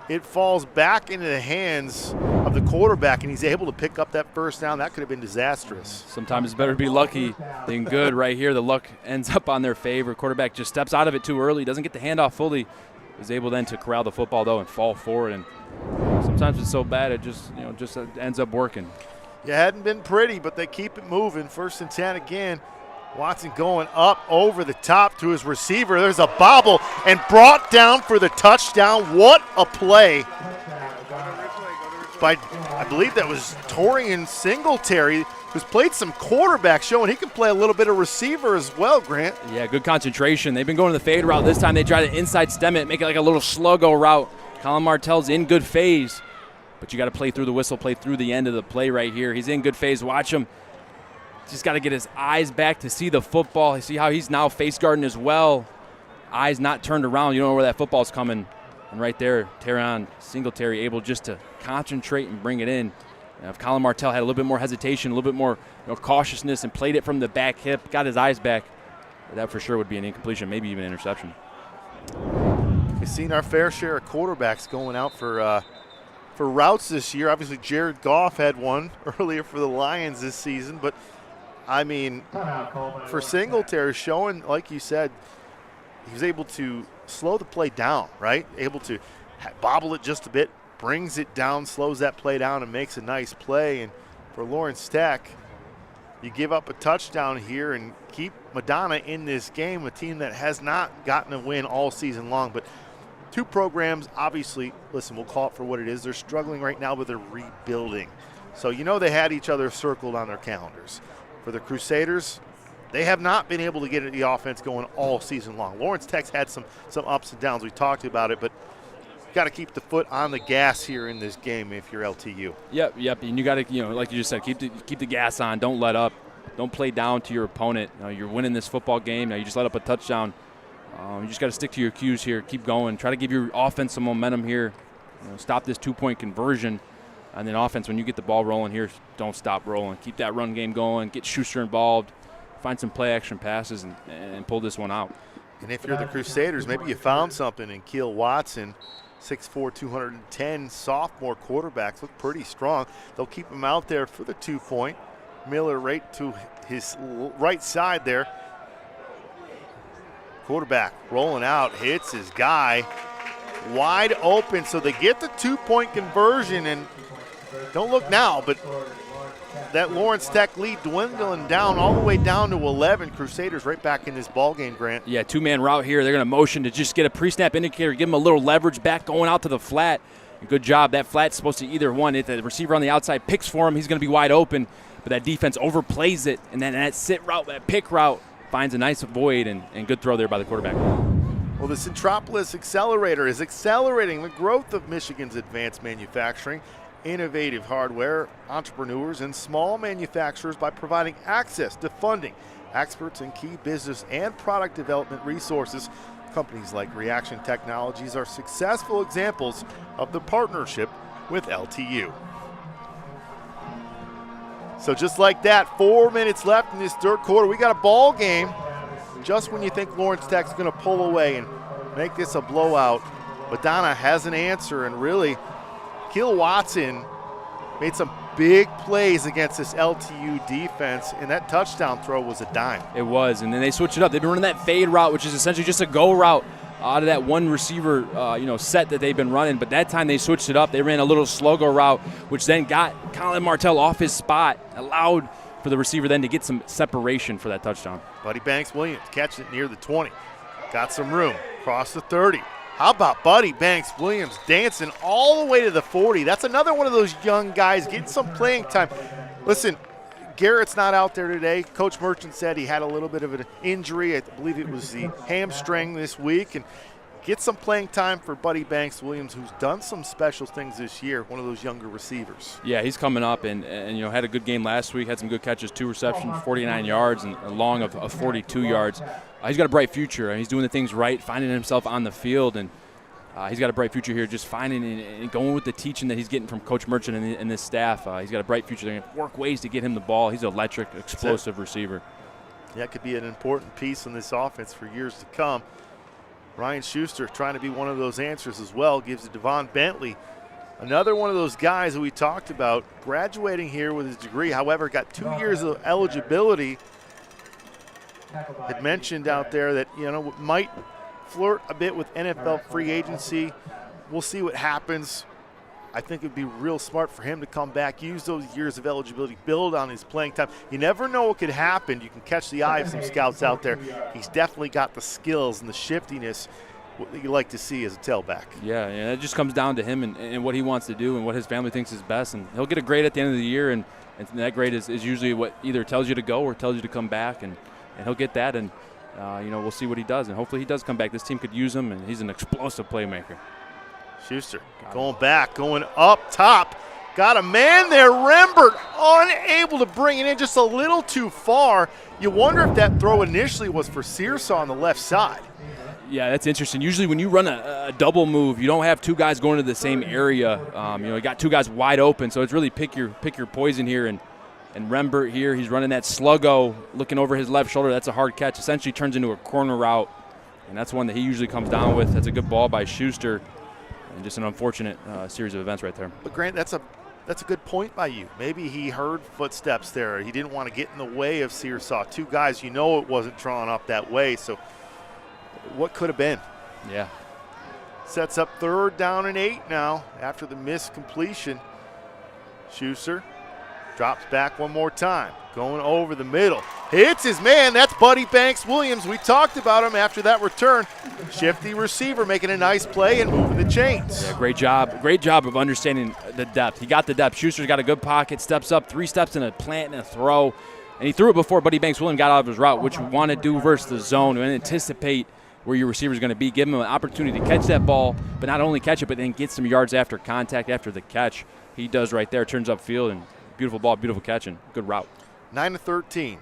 it falls back into the hands of the quarterback, and he's able to pick up that 1st down. That could have been disastrous. Sometimes it's better to be lucky than good. Right here, the luck ends up on their favor. Quarterback just steps out of it too early, doesn't get the handoff fully. Is able then to corral the football, though, and fall forward. And sometimes it's so bad it just ends up working. Yeah, hadn't been pretty, but they keep it moving. 1st and 10 again. Watson going up over the top to his receiver. There's a bobble and brought down for the touchdown. What a play by, I believe that was Torian Singletary, who's played some quarterback, showing he can play a little bit of receiver as well, Grant. Yeah, good concentration. They've been going to the fade route. This time they try to inside stem it, make it like a little sluggo route. Colin Martell's in good phase, but you got to play through the whistle, play through the end of the play right here. He's in good phase. Watch him. Just got to get his eyes back to see the football. See how he's now face guarding as well. Eyes not turned around. You don't know where that football's coming. And right there, Torian Singletary able just to concentrate and bring it in. If Colin Martell had a little bit more hesitation, a little bit more cautiousness, and played it from the back hip, got his eyes back, that for sure would be an incompletion, maybe even an interception. We've seen our fair share of quarterbacks going out for routes this year. Obviously, Jared Goff had one earlier for the Lions this season, but I mean, for Singletary, showing, like you said, he was able to slow the play down, right? Able to bobble it just a bit, brings it down, slows that play down, and makes a nice play. And for Lawrence Tech, you give up a touchdown here and keep Madonna in this game, a team that has not gotten a win all season long. But two programs, obviously, listen, we'll call it for what it is. They're struggling right now, but they're rebuilding. So you know they had each other circled on their calendars. For the Crusaders, they have not been able to get the offense going all season long. Lawrence Tech's had some ups and downs. We talked about it, but got to keep the foot on the gas here in this game if you're LTU. Yep. And you got to, like you just said, keep the gas on. Don't let up. Don't play down to your opponent. You're winning this football game. Now you just let up a touchdown. You just got to stick to your cues here. Keep going. Try to give your offense some momentum here. Stop this 2-point conversion. And then offense, when you get the ball rolling here, don't stop rolling. Keep that run game going. Get Schuster involved. Find some play-action passes and pull this one out. And if you're the Crusaders, maybe you found something in Keel Watson. 6'4", 210 sophomore quarterbacks look pretty strong. They'll keep him out there for the 2-point. Miller right to his right side there. Quarterback rolling out, hits his guy. Wide open, so they get the 2-point conversion, and don't look now, but that Lawrence Tech lead dwindling down all the way down to 11. Crusaders right back in this ball game, Grant. Yeah, 2-man route here. They're going to motion to just get a pre-snap indicator, give them a little leverage back going out to the flat. Good job. That flat's supposed to either one. If the receiver on the outside picks for him, he's going to be wide open, but that defense overplays it, and then that sit route, that pick route, finds a nice void, and good throw there by the quarterback. Well, the Centropolis Accelerator is accelerating the growth of Michigan's advanced manufacturing, innovative hardware, entrepreneurs, and small manufacturers by providing access to funding, experts in key business and product development resources. Companies like Reaction Technologies are successful examples of the partnership with LTU. So just like that, 4 minutes left in this third quarter. We got a ball game just when you think Lawrence Tech's going to pull away and make this a blowout. Madonna has an answer, and really, Keel Watson made some big plays against this LTU defense, and that touchdown throw was a dime. It was, and then they switched it up. They've been running that fade route, which is essentially just a go route out of that one receiver set that they've been running, but that time they switched it up. They ran a little slow-go route, which then got Colin Martell off his spot, allowed for the receiver then to get some separation for that touchdown. Buddy Banks-Williams catching it near the 20. Got some room, across the 30. How about Buddy Banks-Williams dancing all the way to the 40? That's another one of those young guys getting some playing time. Listen, Garrett's not out there today. Coach Merchant said he had a little bit of an injury. I believe it was the hamstring this week. And get some playing time for Buddy Banks Williams, who's done some special things this year, one of those younger receivers. Yeah, he's coming up and had a good game last week, had some good catches, 2 receptions, 49 yards, and a long of 42 yards. He's got a bright future. He's doing the things right, finding himself on the field, and he's got a bright future here, just finding and going with the teaching that he's getting from Coach Merchant and this staff. He's got a bright future. They're going to work ways to get him the ball. He's an electric, explosive receiver. That could be an important piece in this offense for years to come. Ryan Schuster trying to be one of those answers as well, gives it to Deon Bentley. Another one of those guys that we talked about, graduating here with his degree, however, got 2 years of eligibility. Had mentioned out there that, might flirt a bit with NFL free agency. We'll see what happens. I think it would be real smart for him to come back, use those years of eligibility, build on his playing time. You never know what could happen. You can catch the eye of some scouts out there. He's definitely got the skills and the shiftiness that you like to see as a tailback. Yeah, it just comes down to him and what he wants to do and what his family thinks is best. And he'll get a grade at the end of the year, and that grade is usually what either tells you to go or tells you to come back, and he'll get that. And, we'll see what he does. And hopefully he does come back. This team could use him, and he's an explosive playmaker. Schuster going back, going up top. Got a man there, Rembert, unable to bring it in, just a little too far. You wonder if that throw initially was for Searsaw on the left side. Yeah, that's interesting. Usually when you run a double move, you don't have 2 guys going to the same area. You got 2 guys wide open, so it's really pick your poison here. And Rembert here, he's running that sluggo, looking over his left shoulder. That's a hard catch. Essentially turns into a corner route, and that's one that he usually comes down with. That's a good ball by Schuster. And just an unfortunate series of events right there. But Grant, that's a good point by you. Maybe he heard footsteps there. He didn't want to get in the way of Searsaw. 2 guys, it wasn't drawn up that way. So what could have been? Yeah. Sets up 3rd down and 8 now after the missed completion. Schuster drops back one more time, going over the middle. Hits his man. That's Buddy Banks Williams. We talked about him after that return. Shifty receiver making a nice play and moving the chains. Yeah, great job. Great job of understanding the depth. He got the depth. Schuster's got a good pocket, steps up, 3 steps in a plant and a throw. And he threw it before Buddy Banks Williams got out of his route, which you want to do versus the zone and anticipate where your receiver is going to be. Give him an opportunity to catch that ball, but not only catch it, but then get some yards after contact, after the catch. He does right there, turns upfield, and beautiful ball, beautiful catch, and good route. 9 of 13.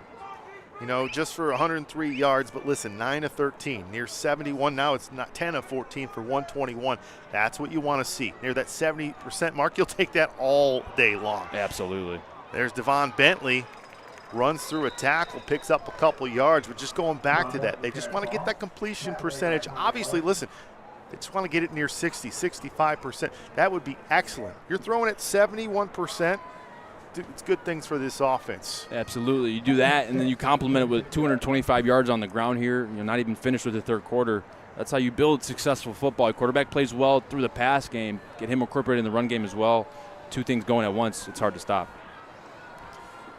Just for 103 yards, but listen, 9 of 13, near 71. Now it's not 10 of 14 for 121. That's what you want to see. Near that 70% mark, you'll take that all day long. Absolutely. There's Deon Bentley, runs through a tackle, picks up a couple yards. We're just going back to that. They just want to get that completion percentage. Obviously, listen, they just want to get it near 60, 65%. That would be excellent. You're throwing at 71%. It's good things for this offense. Absolutely. You do that, and then you complement it with 225 yards on the ground here. Not even finished with the 3rd quarter. That's how you build successful football. A quarterback plays well through the pass game. Get him incorporated in the run game as well. 2 things going at once. It's hard to stop.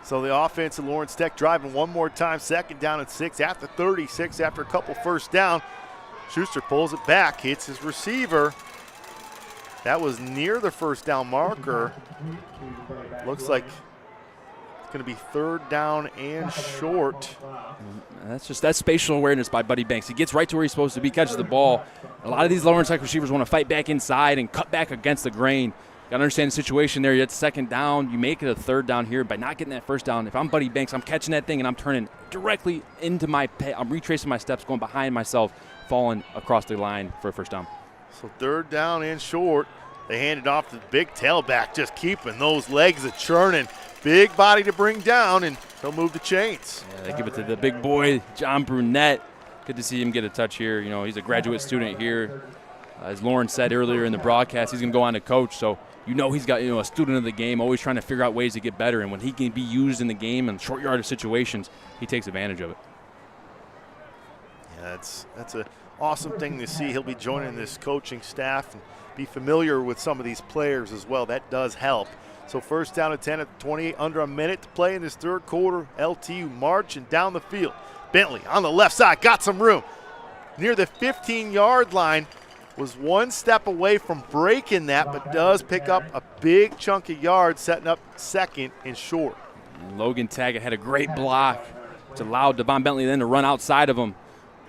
So the offense of Lawrence Tech driving one more time. 2nd down and 6 at the 36 after a couple first down. Schuster pulls it back, hits his receiver. That was near the 1st down marker. Looks like it's going to be 3rd down and short. That's spatial awareness by Buddy Banks. He gets right to where he's supposed to be, catches the ball. A lot of these Lawrence Tech receivers want to fight back inside and cut back against the grain. Got to understand the situation there. You had 2nd down. You make it a 3rd down here by not getting that 1st down. If I'm Buddy Banks, I'm catching that thing and I'm turning directly into I'm retracing my steps, going behind myself, falling across the line for a 1st down. So 3rd down and short. They hand it off to the big tailback, just keeping those legs a churning. Big body to bring down, and he'll move the chains. Yeah, they give it to the big boy, John Brunette. Good to see him get a touch here. He's a graduate student here. As Lauren said earlier in the broadcast, he's going to go on to coach. So he's got a student of the game, always trying to figure out ways to get better. And when he can be used in the game in short yardage situations, he takes advantage of it. Yeah, that's an awesome thing to see. He'll be joining this coaching staff and be familiar with some of these players as well. That does help. So 1st down and 10 at 28, under a minute to play in this 3rd quarter. LTU marching down the field. Bentley on the left side, got some room. Near the 15-yard line, was 1 step away from breaking that, but does pick up a big chunk of yards, setting up 2nd and short. And Logan Tacket had a great block, which allowed Deon Bentley then to run outside of him.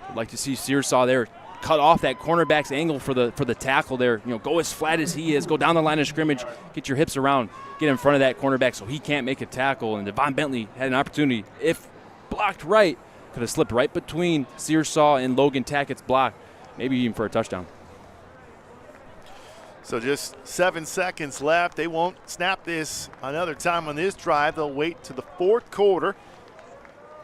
I'd like to see Searsaw there cut off that cornerback's angle for the tackle there. Go as flat as he is, go down the line of scrimmage, get your hips around, get in front of that cornerback so he can't make a tackle. And Deon Bentley had an opportunity, if blocked right, could have slipped right between Searsaw and Logan Tackett's block, maybe even for a touchdown. So just 7 seconds left. They won't snap this another time on this drive. They'll wait to the fourth quarter.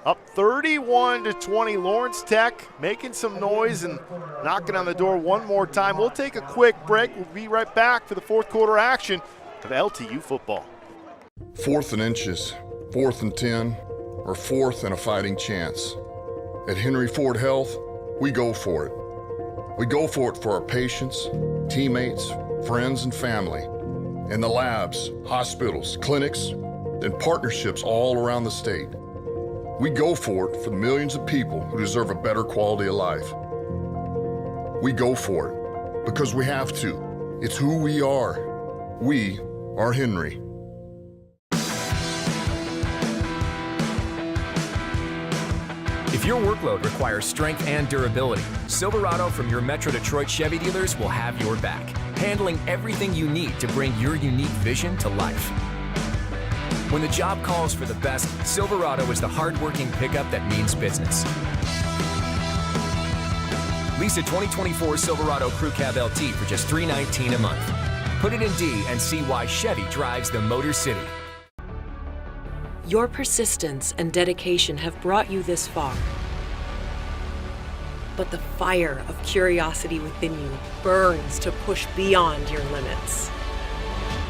Up 31-20, Lawrence Tech making some noise and knocking on the door one more time. We'll take a quick break. We'll be right back for the fourth quarter action of LTU football. 4th and inches, 4th and 10, or 4th and a fighting chance. At Henry Ford Health, we go for it. We go for it for our patients, teammates, friends, and family. In the labs, hospitals, clinics, and partnerships all around the state. We go for it for the millions of people who deserve a better quality of life. We go for it because we have to. It's who we are. We are Henry. If your workload requires strength and durability, Silverado from your Metro Detroit Chevy dealers will have your back, handling everything you need to bring your unique vision to life. When the job calls for the best, Silverado is the hard-working pickup that means business. Lease a 2024 Silverado Crew Cab LT for just $319 a month. Put it in D and see why Chevy drives the Motor City. Your persistence and dedication have brought you this far. But the fire of curiosity within you burns to push beyond your limits.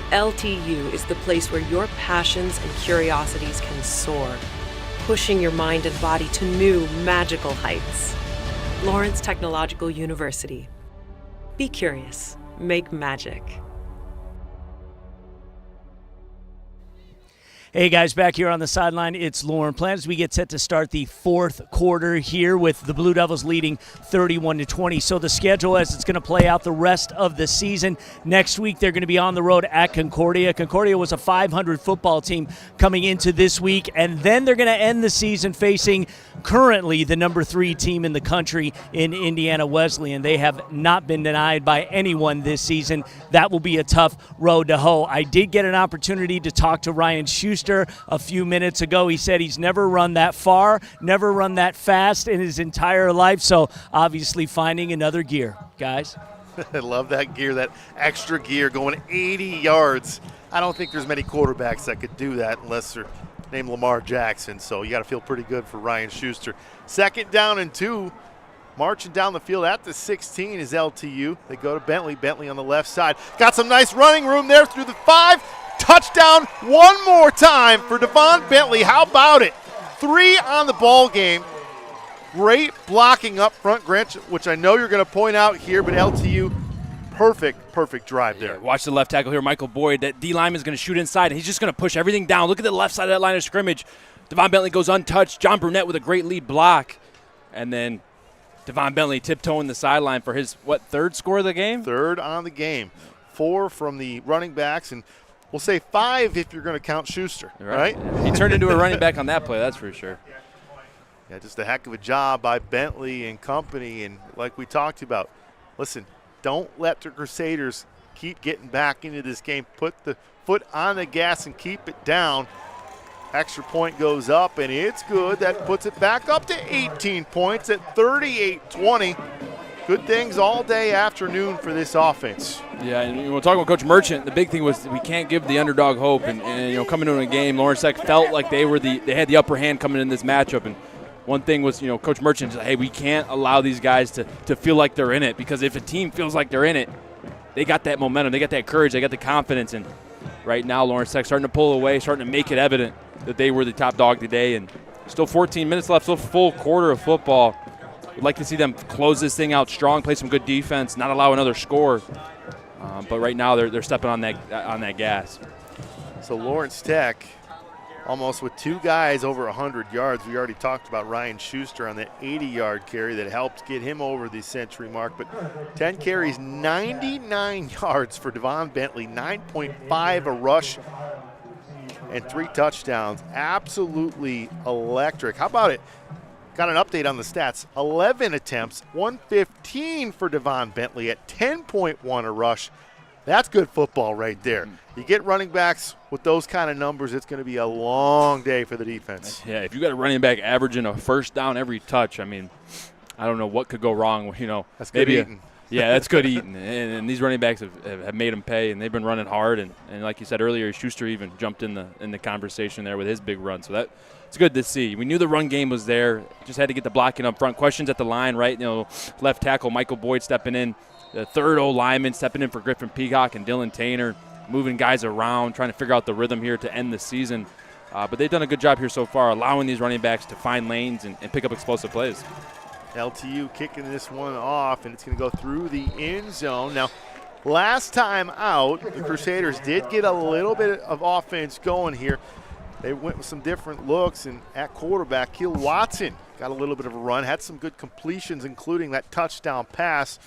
LTU is the place where your passions and curiosities can soar, pushing your mind and body to new, magical heights. Lawrence Technological University. Be curious. Make magic. Hey guys, back here on the sideline, it's Lauren Plant as we get set to start the fourth quarter here with the Blue Devils leading 31-20. So the schedule as it's going to play out the rest of the season. Next week they're going to be on the road at Concordia. Concordia was a 500 football team coming into this week, and then they're going to end the season facing currently the number 3 team in the country in Indiana Wesleyan. They have not been denied by anyone this season. That will be a tough road to hoe. I did get an opportunity to talk to Ryan Schuster a few minutes ago. He said he's never run that far, never run that fast in his entire life, so obviously finding another gear. Guys? I love that gear, that extra gear going 80 yards. I don't think there's many quarterbacks that could do that unless they're named Lamar Jackson, so you got to feel pretty good for Ryan Schuster. 2nd down and 2. Marching down the field at the 16 is LTU. They go to Bentley. Bentley on the left side. Got some nice running room there through the 5. Touchdown one more time for Deon Bentley. How about it? 3 on the ball game. Great blocking up front, Grinch, which I know you're going to point out here, but LTU, perfect drive there. Yeah, watch the left tackle here, Michael Boyd. That D lineman is going to shoot inside, and he's just going to push everything down. Look at the left side of that line of scrimmage. Deon Bentley goes untouched. John Brunette with a great lead block. And then Deon Bentley tiptoeing the sideline for his, 3rd score of the game? 3rd on the game. 4 from the running backs, and we'll say 5 if you're going to count Schuster, right? He turned into a running back on that play, that's for sure. Yeah, just a heck of a job by Bentley and company. And like we talked about, listen, don't let the Crusaders keep getting back into this game. Put the foot on the gas and keep it down. Extra point goes up, and it's good. That puts it back up to 18 points at 38-20. Good things all day afternoon for this offense. Yeah, and we'll talk about Coach Merchant. The big thing was we can't give the underdog hope. And coming into a game, Lawrence Tech felt like they had the upper hand coming in this matchup. And one thing was, Coach Merchant said, hey, we can't allow these guys to feel like they're in it, because if a team feels like they're in it, they got that momentum, they got that courage, they got the confidence. And right now, Lawrence Tech starting to pull away, starting to make it evident that they were the top dog today. And still 14 minutes left, still a full quarter of football. We'd like to see them close this thing out strong, play some good defense, not allow another score. But right now they're stepping on that gas. So Lawrence Tech almost with 2 guys over 100 yards. We already talked about Ryan Schuster on that 80-yard carry that helped get him over the century mark. But 10 carries, 99 yards for Deon Bentley, 9.5 a rush. and 3 touchdowns. Absolutely electric. How about it? Got an update on the stats. 11 attempts, 115 for Deon Bentley at 10.1 a rush. That's good football right there. You get running backs with those kind of numbers, it's going to be a long day for the defense. Yeah, if you got a running back averaging a first down every touch, I mean, I don't know what could go wrong. That's good eating. Yeah, that's good eating. And these running backs have made them pay, and they've been running hard. And like you said earlier, Schuster even jumped in the conversation there with his big run. So it's good to see. We knew the run game was there. Just had to get the blocking up front. Questions at the line, right? Left tackle Michael Boyd stepping in. The third O-lineman stepping in for Griffin Peacock and Dylan Tainer, moving guys around, trying to figure out the rhythm here to end the season. But they've done a good job here so far, allowing these running backs to find lanes and pick up explosive plays. LTU kicking this one off, and it's going to go through the end zone. Now, last time out, the Crusaders did get a little bit of offense going here. They went with some different looks, and at quarterback, Keel Watson got a little bit of a run, had some good completions, including that touchdown pass.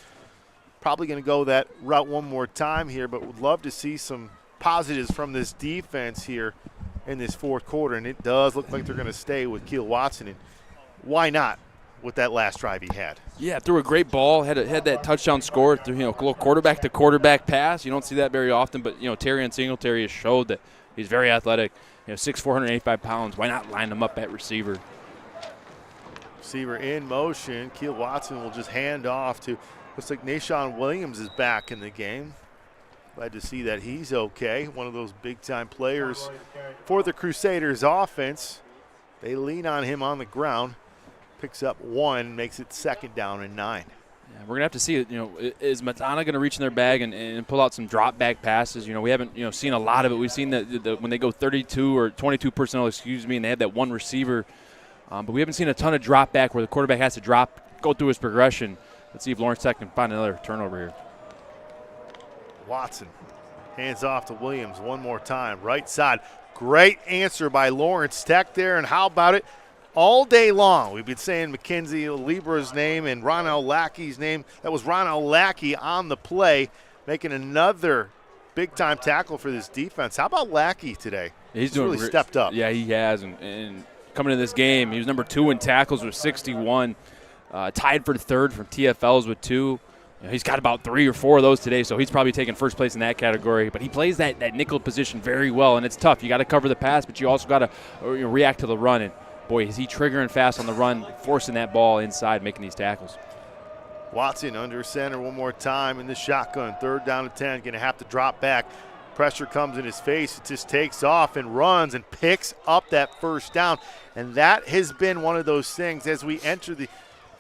Probably going to go that route one more time here, but would love to see some positives from this defense here in this fourth quarter, and it does look like they're going to stay with Keel Watson, and why not with that last drive he had? Yeah, threw a great ball, had that touchdown score through, a little quarterback to quarterback pass. You don't see that very often, but Terry and Singletary has showed that he's very athletic. 6'4", 485 pounds. Why not line him up at receiver? Receiver in motion. Keel Watson will just hand off to, looks like Nashawn Williams is back in the game. Glad to see that he's okay. One of those big-time players for the Crusaders offense. They lean on him on the ground. Picks up 1, makes it second down and 9. Yeah, we're going to have to see, is Madonna going to reach in their bag and pull out some drop-back passes? We haven't, seen a lot of it. We've seen the when they go 32 or 22 personnel, and they have that one receiver. But we haven't seen a ton of drop-back where the quarterback has to go through his progression. Let's see if Lawrence Tech can find another turnover here. Watson hands off to Williams one more time. Right side. Great answer by Lawrence Tech there. And how about it? All day long, we've been saying Mackenzie Albra's name and Rell Lackey's name. That was Rell Lackey on the play, making another big-time tackle for this defense. How about Lackey today? He's doing really stepped up. Yeah, he has. And coming into this game, he was number 2 in tackles with 61. Tied for third from TFLs with 2. He's got about 3 or 4 of those today, so he's probably taking first place in that category. But he plays that nickel position very well, and it's tough. You got to cover the pass, but you also got to react to the run. And boy, is he triggering fast on the run, forcing that ball inside, making these tackles. Watson under center one more time in the shotgun. 3rd down and 10, going to have to drop back. Pressure comes in his face. It just takes off and runs and picks up that first down. And that has been one of those things as we enter the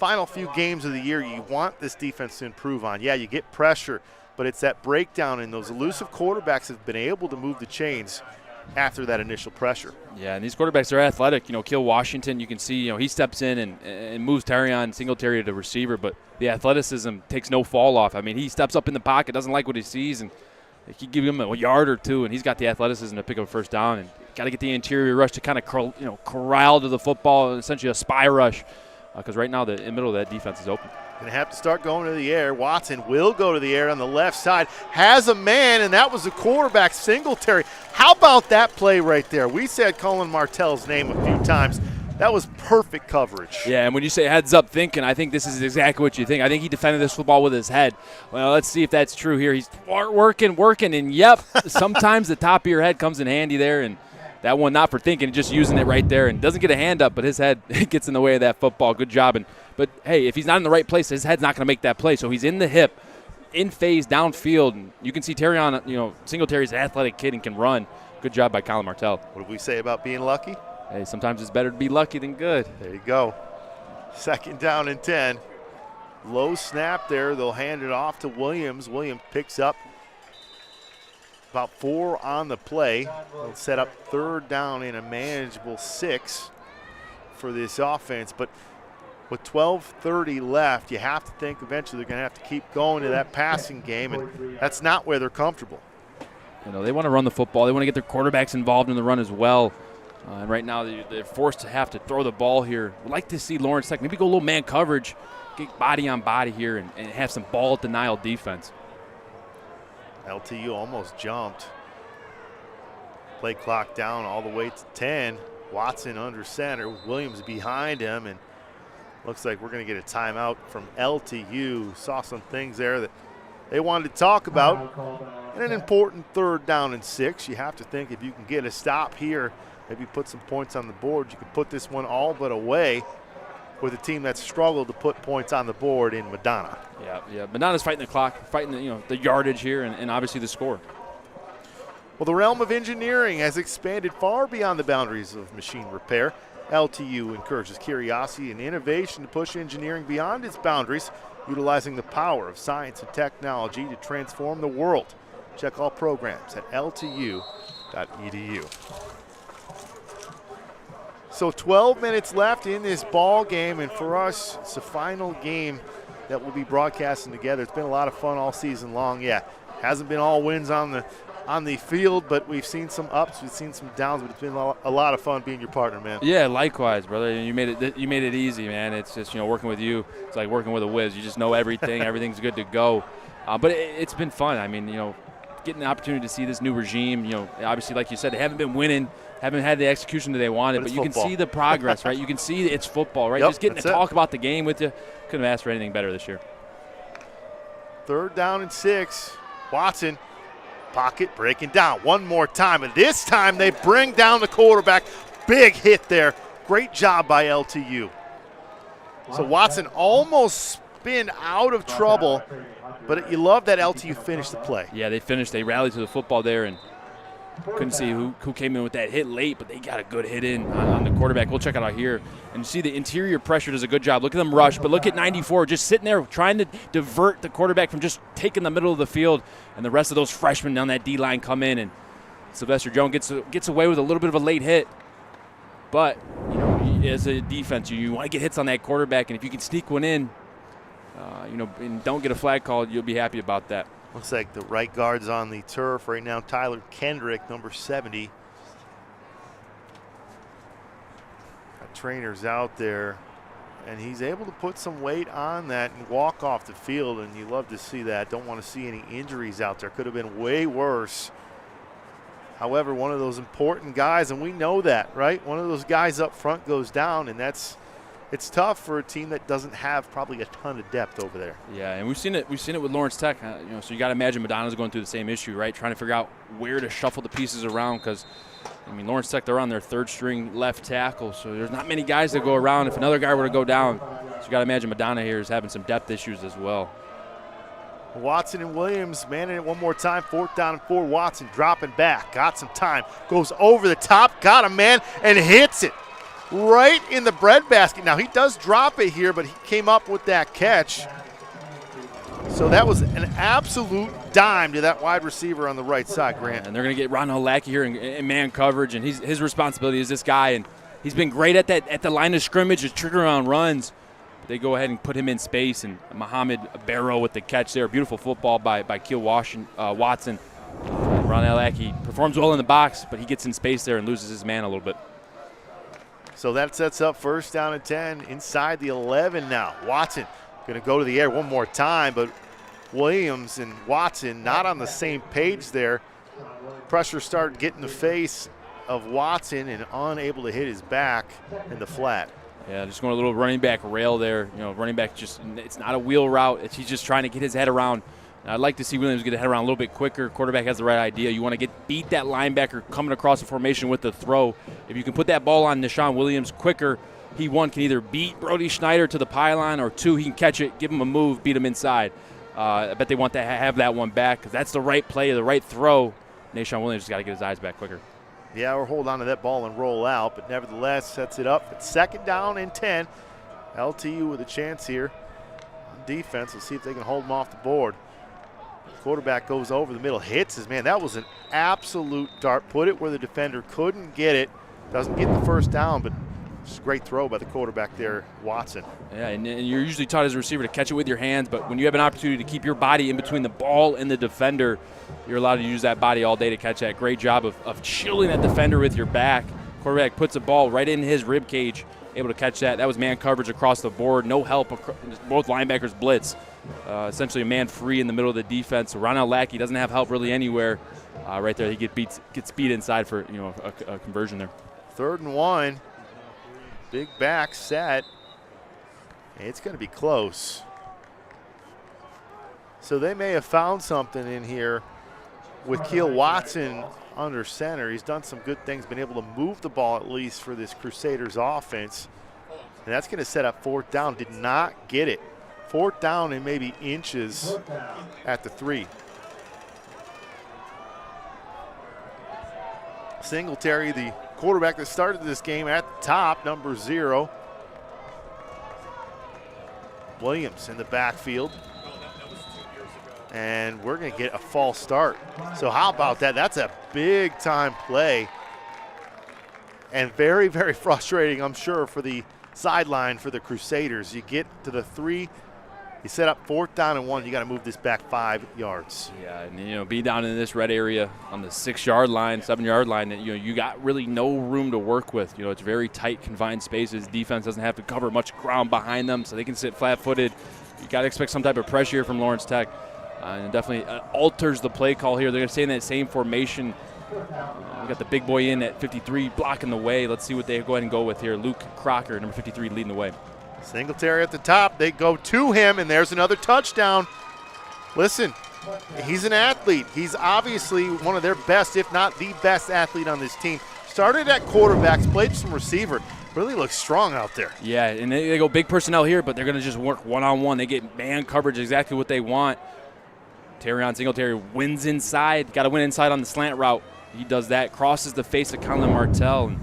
final few games of the year you want this defense to improve on. Yeah, you get pressure, but it's that breakdown, and those elusive quarterbacks have been able to move the chains after that initial pressure. Yeah, and these quarterbacks are athletic. Keel Washington, you can see, he steps in and moves Terrion Singletary to receiver, but the athleticism takes no fall off. I mean, he steps up in the pocket, doesn't like what he sees, and he give him a yard or 2, and he's got the athleticism to pick up a first down. And got to get the interior rush to kind of corral to the football, essentially a spy rush, because right now the middle of that defense is open. Going to have to start going to the air. Watson will go to the air on the left side. Has a man, and that was the quarterback, Singletary. How about that play right there? We said Colin Martell's name a few times. That was perfect coverage. Yeah, and when you say heads up thinking, I think this is exactly what you think. I think he defended this football with his head. Well, let's see if that's true here. He's working, and yep, sometimes the top of your head comes in handy there, and that one not for thinking, just using it right there, and doesn't get a hand up, but his head gets in the way of that football. Good job. But, hey, if he's not in the right place, his head's not going to make that play. So he's in the hip, in phase, downfield. And you can see Terrion, Singletary's an athletic kid and can run. Good job by Colin Martell. What did we say about being lucky? Hey, sometimes it's better to be lucky than good. There you go. 2nd down and 10. Low snap there. They'll hand it off to Williams. Williams picks up about 4 on the play. They'll set up 3rd down in a manageable 6 for this offense. But with 12:30 left, you have to think eventually they're going to have to keep going to that passing game, and that's not where they're comfortable. They want to run the football. They want to get their quarterbacks involved in the run as well. And right now they're forced to have to throw the ball here. We'd like to see Lawrence Tech maybe go a little man coverage, get body on body here, and have some ball denial defense. LTU almost jumped. Play clock down all the way to 10. Watson under center, Williams behind him, and looks like we're going to get a timeout from LTU. Saw some things there that they wanted to talk about. And an important 3rd down and 6. You have to think if you can get a stop here, maybe put some points on the board, you could put this one all but away with a team that's struggled to put points on the board in Madonna. Yeah. Madonna's fighting the clock, fighting the yardage here, and obviously the score. Well, the realm of engineering has expanded far beyond the boundaries of machine repair. LTU encourages curiosity and innovation to push engineering beyond its boundaries, utilizing the power of science and technology to transform the world. Check all programs at ltu.edu. So 12 minutes left in this ball game, and for us, it's the final game that we'll be broadcasting together. It's been a lot of fun all season long. Yeah, hasn't been all wins on the field, but we've seen some ups, we've seen some downs, but it's been a lot of fun being your partner, man. Yeah, likewise, brother. You made it easy, man. It's just working with you. It's like working with a whiz. You just know everything. Everything's good to go. But it's been fun. I mean, getting the opportunity to see this new regime. Obviously, like you said, they haven't been winning, haven't had the execution that they wanted, but you can see the progress, right? You can see it's football, right? Yep, just getting to talk about the game with you. Couldn't have asked for anything better this year. 3rd down and 6. Watson. Pocket breaking down one more time, and this time they bring down the quarterback. Big hit there. Great job by LTU. So Watson almost spin out of trouble, but you love that LTU finished the play. Yeah, they finished. They rallied to the football there, and couldn't see who came in with that hit late, but they got a good hit in on the quarterback. We'll check it out here. And you see the interior pressure does a good job. Look at them rush, but look at 94 just sitting there trying to divert the quarterback from just taking the middle of the field, and the rest of those freshmen down that D-line come in, and Sylvester Jones gets away with a little bit of a late hit. But, as a defense, you want to get hits on that quarterback, and if you can sneak one in, and don't get a flag called, you'll be happy about that. Looks like the right guard's on the turf right now. Tyler Kendrick, number 70. That trainer's out there, and he's able to put some weight on that and walk off the field, and you love to see that. Don't want to see any injuries out there. Could have been way worse. However, one of those important guys, and we know that, right? One of those guys up front goes down, and it's tough for a team that doesn't have probably a ton of depth over there. Yeah, and we've seen it with Lawrence Tech. So you got to imagine Madonna's going through the same issue, right? Trying to figure out where to shuffle the pieces around, because Lawrence Tech, they're on their 3rd string left tackle, so there's not many guys that go around if another guy were to go down. So you got to imagine Madonna here is having some depth issues as well. Watson and Williams manning it one more time. 4th down and 4. Watson dropping back, got some time, goes over the top, got a man, and hits it right in the breadbasket. Now, he does drop it here, but he came up with that catch. So that was an absolute dime to that wide receiver on the right side, Grant. And they're going to get Rell Lackey here in man coverage, and his responsibility is this guy, and he's been great at the line of scrimmage, just trigger on runs. They go ahead and put him in space, and Muhammad Barrow with the catch there. Beautiful football by Keel Watson. Rell Lackey performs well in the box, but he gets in space there and loses his man a little bit. So that sets up 1st down and 10 inside the 11 now. Watson going to go to the air one more time, but Williams and Watson not on the same page there. Pressure started getting the face of Watson and unable to hit his back in the flat. Yeah, just going a little running back rail there. Running back it's not a wheel route. He's just trying to get his head around. And I'd like to see Williams get his head around a little bit quicker. Quarterback has the right idea. You want to beat that linebacker coming across the formation with the throw. If you can put that ball on Deshaun Williams quicker, he, 1, can either beat Brody Schneider to the pylon, or 2, he can catch it, give him a move, beat him inside. I bet they want to have that one back, because that's the right play, the right throw. Deshaun Williams just got to get his eyes back quicker. Yeah, or hold on to that ball and roll out, but nevertheless sets it up at 2nd down and 10. LTU with a chance here on defense. We'll see if they can hold them off the board. Quarterback goes over the middle, hits his man. That was an absolute dart. Put it where the defender couldn't get it. Doesn't get the 1st down, but it's a great throw by the quarterback there, Watson. Yeah, and you're usually taught as a receiver to catch it with your hands, but when you have an opportunity to keep your body in between the ball and the defender, you're allowed to use that body all day to catch that. Great job of shielding that defender with your back. Quarterback puts the ball right in his rib cage, able to catch that. That was man coverage across the board. No help. Both linebackers blitz. Essentially a man free in the middle of the defense. So Rell Lackey doesn't have help really anywhere. right there. He gets beat inside for a conversion there. 3rd and 1. Big back set. It's going to be close. So they may have found something in here with Keel Watson under center. He's done some good things, been able to move the ball at least for this Crusaders offense. And that's going to set up 4th down. Did not get it. 4th down and maybe inches at the 3. Singletary, the quarterback that started this game at the top, number 0. Williams in the backfield. And we're going to get a false start. So how about that? That's a big time play. And very, very frustrating, I'm sure, for the sideline for the Crusaders. You get to the 3, you set up 4th down and 1, you got to move this back 5 yards. Yeah, and be down in this red area on the 6-yard line, 7-yard line, you got really no room to work with. It's very tight, confined spaces. Defense doesn't have to cover much ground behind them, so they can sit flat-footed. You got to expect some type of pressure here from Lawrence Tech. And it definitely alters the play call here. They're going to stay in that same formation. We got the big boy in at 53 blocking the way. Let's see what they go ahead and go with here. Luke Crocker, number 53, leading the way. Singletary at the top. They go to him, and there's another touchdown. Listen, he's an athlete. He's obviously one of their best, if not the best athlete on this team. Started at quarterbacks, played some receiver. Really looks strong out there. Yeah, and they go big personnel here, but they're going to just work one-on-one. They get man coverage, exactly what they want. Terrion Singletary wins inside. Got to win inside on the slant route. He does that, crosses the face of Colin Martell, and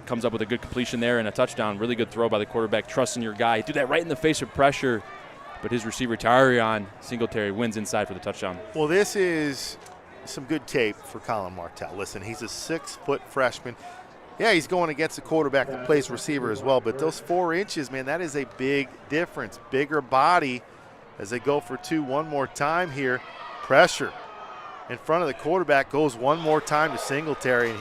comes up with a good completion there and a touchdown. Really good throw by the quarterback, trusting your guy. He threw that right in the face of pressure, but his receiver, Terrion Singletary, wins inside for the touchdown. Well, this is some good tape for Colin Martell. Listen, he's a 6-foot freshman. Yeah, he's going against a quarterback that plays receiver as well, but those 4 inches, man, that is a big difference. Bigger body as they go for 2 one more time here. Pressure in front of the quarterback, goes one more time to Singletary.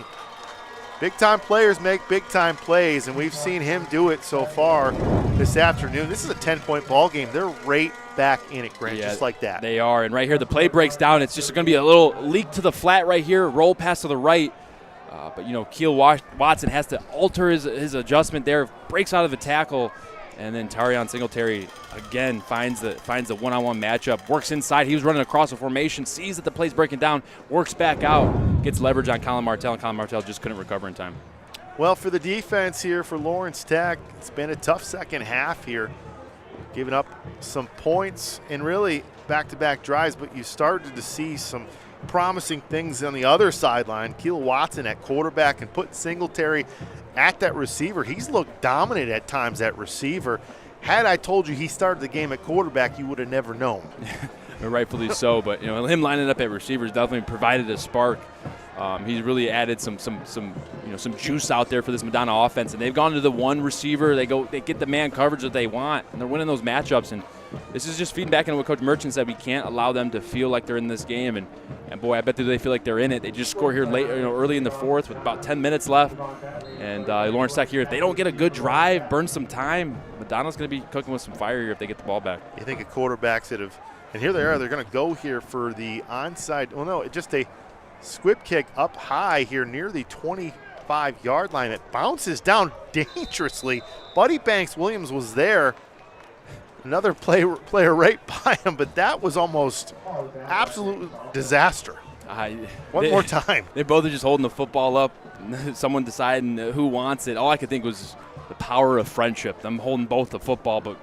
Big-time players make big-time plays, and we've seen him do it so far this afternoon. This is a 10-point ball game. They're right back in it, Grant, just like that. They are, and right here the play breaks down. It's just going to be a little leak to the flat right here, roll pass to the right. But, Keel Watson has to alter his adjustment there, breaks out of the tackle, and then Terrion Singletary again finds the one-on-one matchup, works inside. He was running across the formation, sees that the play's breaking down, works back out, gets leverage on Colin Martell, and Colin Martell just couldn't recover in time. Well, for the defense here for Lawrence Tech, it's been a tough second half here, giving up some points and really back-to-back drives, but you started to see some promising things on the other sideline. Keel Watson at quarterback and put Singletary at that receiver. He's looked dominant at times at receiver. Had I told you he started the game at quarterback, you would have never known. Rightfully so, but him lining up at receivers definitely provided a spark. He's really added some juice out there for this Madonna offense, and they've gone to the one receiver. They get the man coverage that they want, and they're winning those matchups. And this is just feeding back into what Coach Merchant said. We can't allow them to feel like they're in this game, and boy, I bet they feel like they're in it. They just score here late, early in the 4th with about 10 minutes left, and Lawrence Tech here, if they don't get a good drive, burn some time, Madonna's going to be cooking with some fire here if they get the ball back. You think of quarterbacks that have, and here they are. They're going to go here for the onside. Oh no, just a squib kick up high here near the 25-yard line. It bounces down dangerously. Buddy Banks Williams was there. Another player right by him, but that was almost absolute disaster. One more time. They both are just holding the football up, someone deciding who wants it. All I could think was the power of friendship. Them holding both the football, but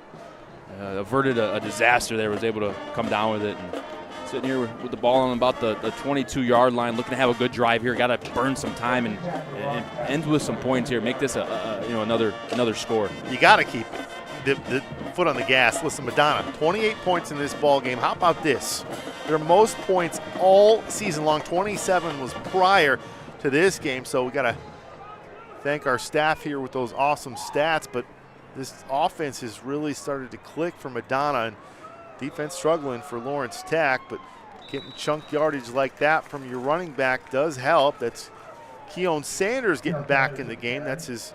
averted a disaster there, was able to come down with it. And sitting here with the ball on about the 22-yard line, looking to have a good drive here. Got to burn some time and end with some points here. Make this another score. You got to keep the foot on the gas. Listen, Madonna, 28 points in this ball game. How about this? Their most points all season long. 27 was prior to this game. So we got to thank our staff here with those awesome stats. But this offense has really started to click for Madonna, and defense struggling for Lawrence Tech, but getting chunk yardage like that from your running back does help. That's Keon Sanders getting back in the game. That's his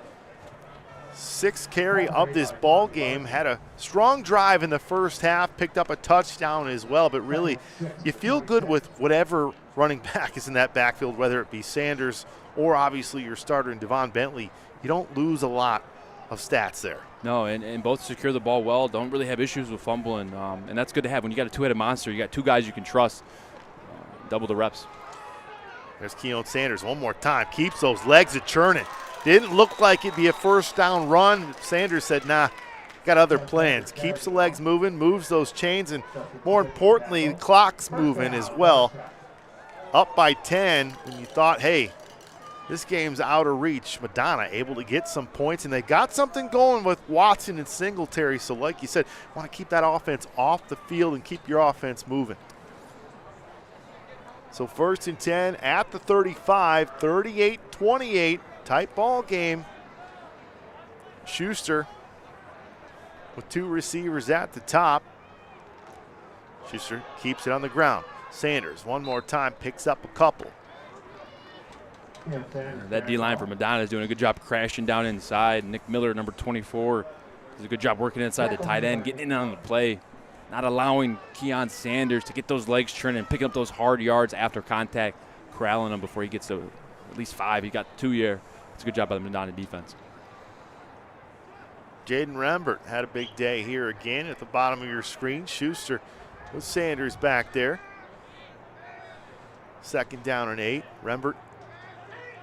sixth carry of this ball game. Had a strong drive in the first half, picked up a touchdown as well, but really you feel good with whatever running back is in that backfield, whether it be Sanders or obviously your starter in Deon Bentley. You don't lose a lot of stats there. No, and both secure the ball well, don't really have issues with fumbling, and that's good to have. When you got a two-headed monster, you got two guys you can trust, double the reps. There's Keon Sanders one more time, keeps those legs a-churning. Didn't look like it'd be a first down run. Sanders said, nah, got other plans. Keeps the legs moving, moves those chains, and more importantly, the clock's moving as well. Up by 10, and you thought, hey, this game's out of reach. Madonna able to get some points, and they got something going with Watson and Singletary. So like you said, want to keep that offense off the field and keep your offense moving. So 1st and 10 at the 35, 38-28 type ball game. Schuster with two receivers at the top. Schuster keeps it on the ground. Sanders one more time picks up a couple. That D-line for Madonna is doing a good job crashing down inside. Nick Miller, number 24, does a good job working inside the tight end, getting in on the play, not allowing Keon Sanders to get those legs churning, picking up those hard yards after contact, corralling him before he gets to at least 5. He got 2 here. It's a good job by the Madonna defense. Jaden Rembert had a big day here again at the bottom of your screen. Schuster with Sanders back there. 2nd down and 8. Rembert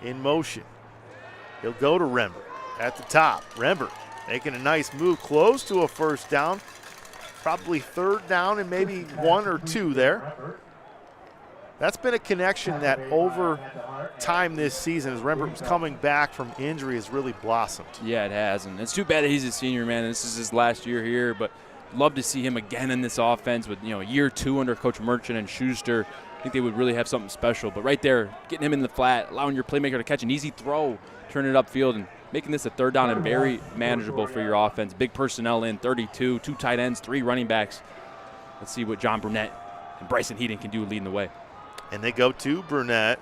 in motion. He'll go to Rembert at the top. Rembert making a nice move close to a first down. Probably 3rd down and maybe 1 or 2 there. That's been a connection that over time this season, as Rembert was coming back from injury, has really blossomed. Yeah, it has, and it's too bad that he's a senior, man. This is his last year here, but love to see him again in this offense with, year 2 under Coach Merchant and Schuster. I think they would really have something special. But right there, getting him in the flat, allowing your playmaker to catch an easy throw, turn it upfield, and making this a 3rd down and very manageable for your offense. Big personnel in, 32, 2 tight ends, 3 running backs. Let's see what John Brunette and Bryson Heaton can do leading the way. And they go to Brunette.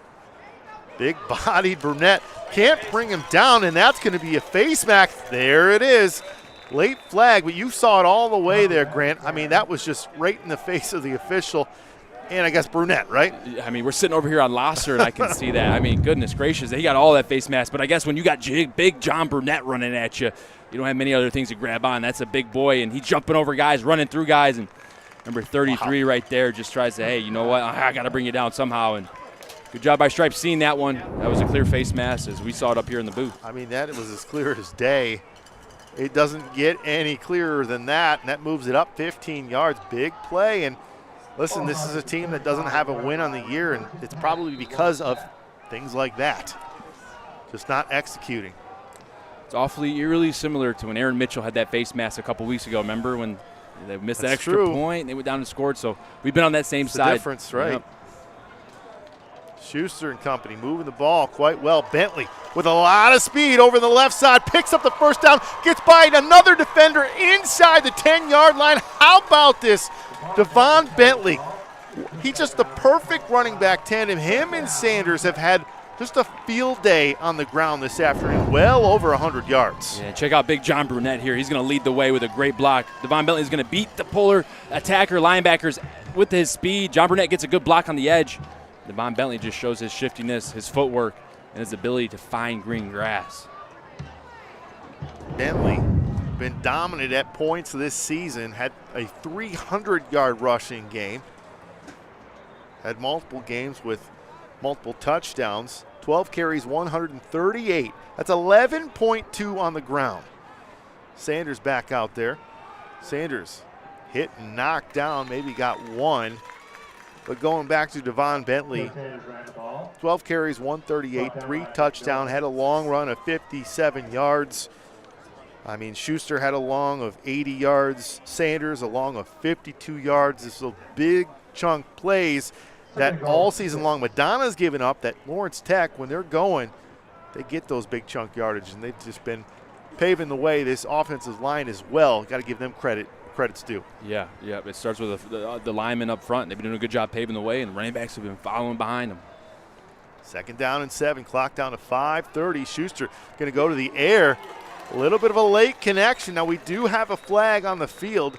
Big-bodied Brunette. Can't bring him down, and that's going to be a face mask. There it is. Late flag, but you saw it all the way there, Grant. I mean, that was just right in the face of the official. And I guess Brunette, right? I mean, we're sitting over here on Lasser, and I can see that. I mean, goodness gracious, he got all that face mask. But I guess when you got big John Brunette running at you, you don't have many other things to grab on. That's a big boy, and he's jumping over guys, running through guys. And number 33 right there just tries to, hey, you know what? I got to bring you down somehow. And good job by Stripes seeing that one. That was a clear face mask as we saw it up here in the booth. I mean, that was as clear as day. It doesn't get any clearer than that, and that moves it up 15 yards. Big play, and listen, this is a team that doesn't have a win on the year, and it's probably because of things like that, just not executing. It's awfully eerily similar to when Aaron Mitchell had that face mask a couple weeks ago. Remember when they missed that extra point and they went down and scored? So we've been on that same side. The difference, right? Yep. Schuster and company moving the ball quite well. Bentley with a lot of speed over the left side, picks up the first down, gets by another defender inside the 10-yard line. How about this? Deon Bentley, he's just the perfect running back tandem. Him and Sanders have had just a field day on the ground this afternoon, well over 100 yards. Yeah, check out big John Brunette here. He's going to lead the way with a great block. Deon Bentley is going to beat the puller attacker linebackers with his speed. John Brunette gets a good block on the edge. Deon Bentley just shows his shiftiness, his footwork, and his ability to find green grass. Bentley been dominant at points this season, had a 300-yard rushing game, had multiple games with multiple touchdowns, 12 carries, 138. That's 11.2 on the ground. Sanders back out there. Sanders hit and knocked down, maybe got 1. But going back to Deon Bentley, 12 carries, 138, 3 touchdowns, had a long run of 57 yards. I mean, Schuster had a long of 80 yards. Sanders a long of 52 yards. This is a big chunk plays that all season long Madonna's given up, that Lawrence Tech, when they're going, they get those big chunk yardage, and they've just been paving the way. This offensive line as well. Got to give them credit. Credit's due. Yeah. It starts with the linemen up front. They've been doing a good job paving the way, and the running backs have been following behind them. 2nd down and 7, clock down to 5:30. Schuster going to go to the air. A little bit of a late connection. Now we do have a flag on the field.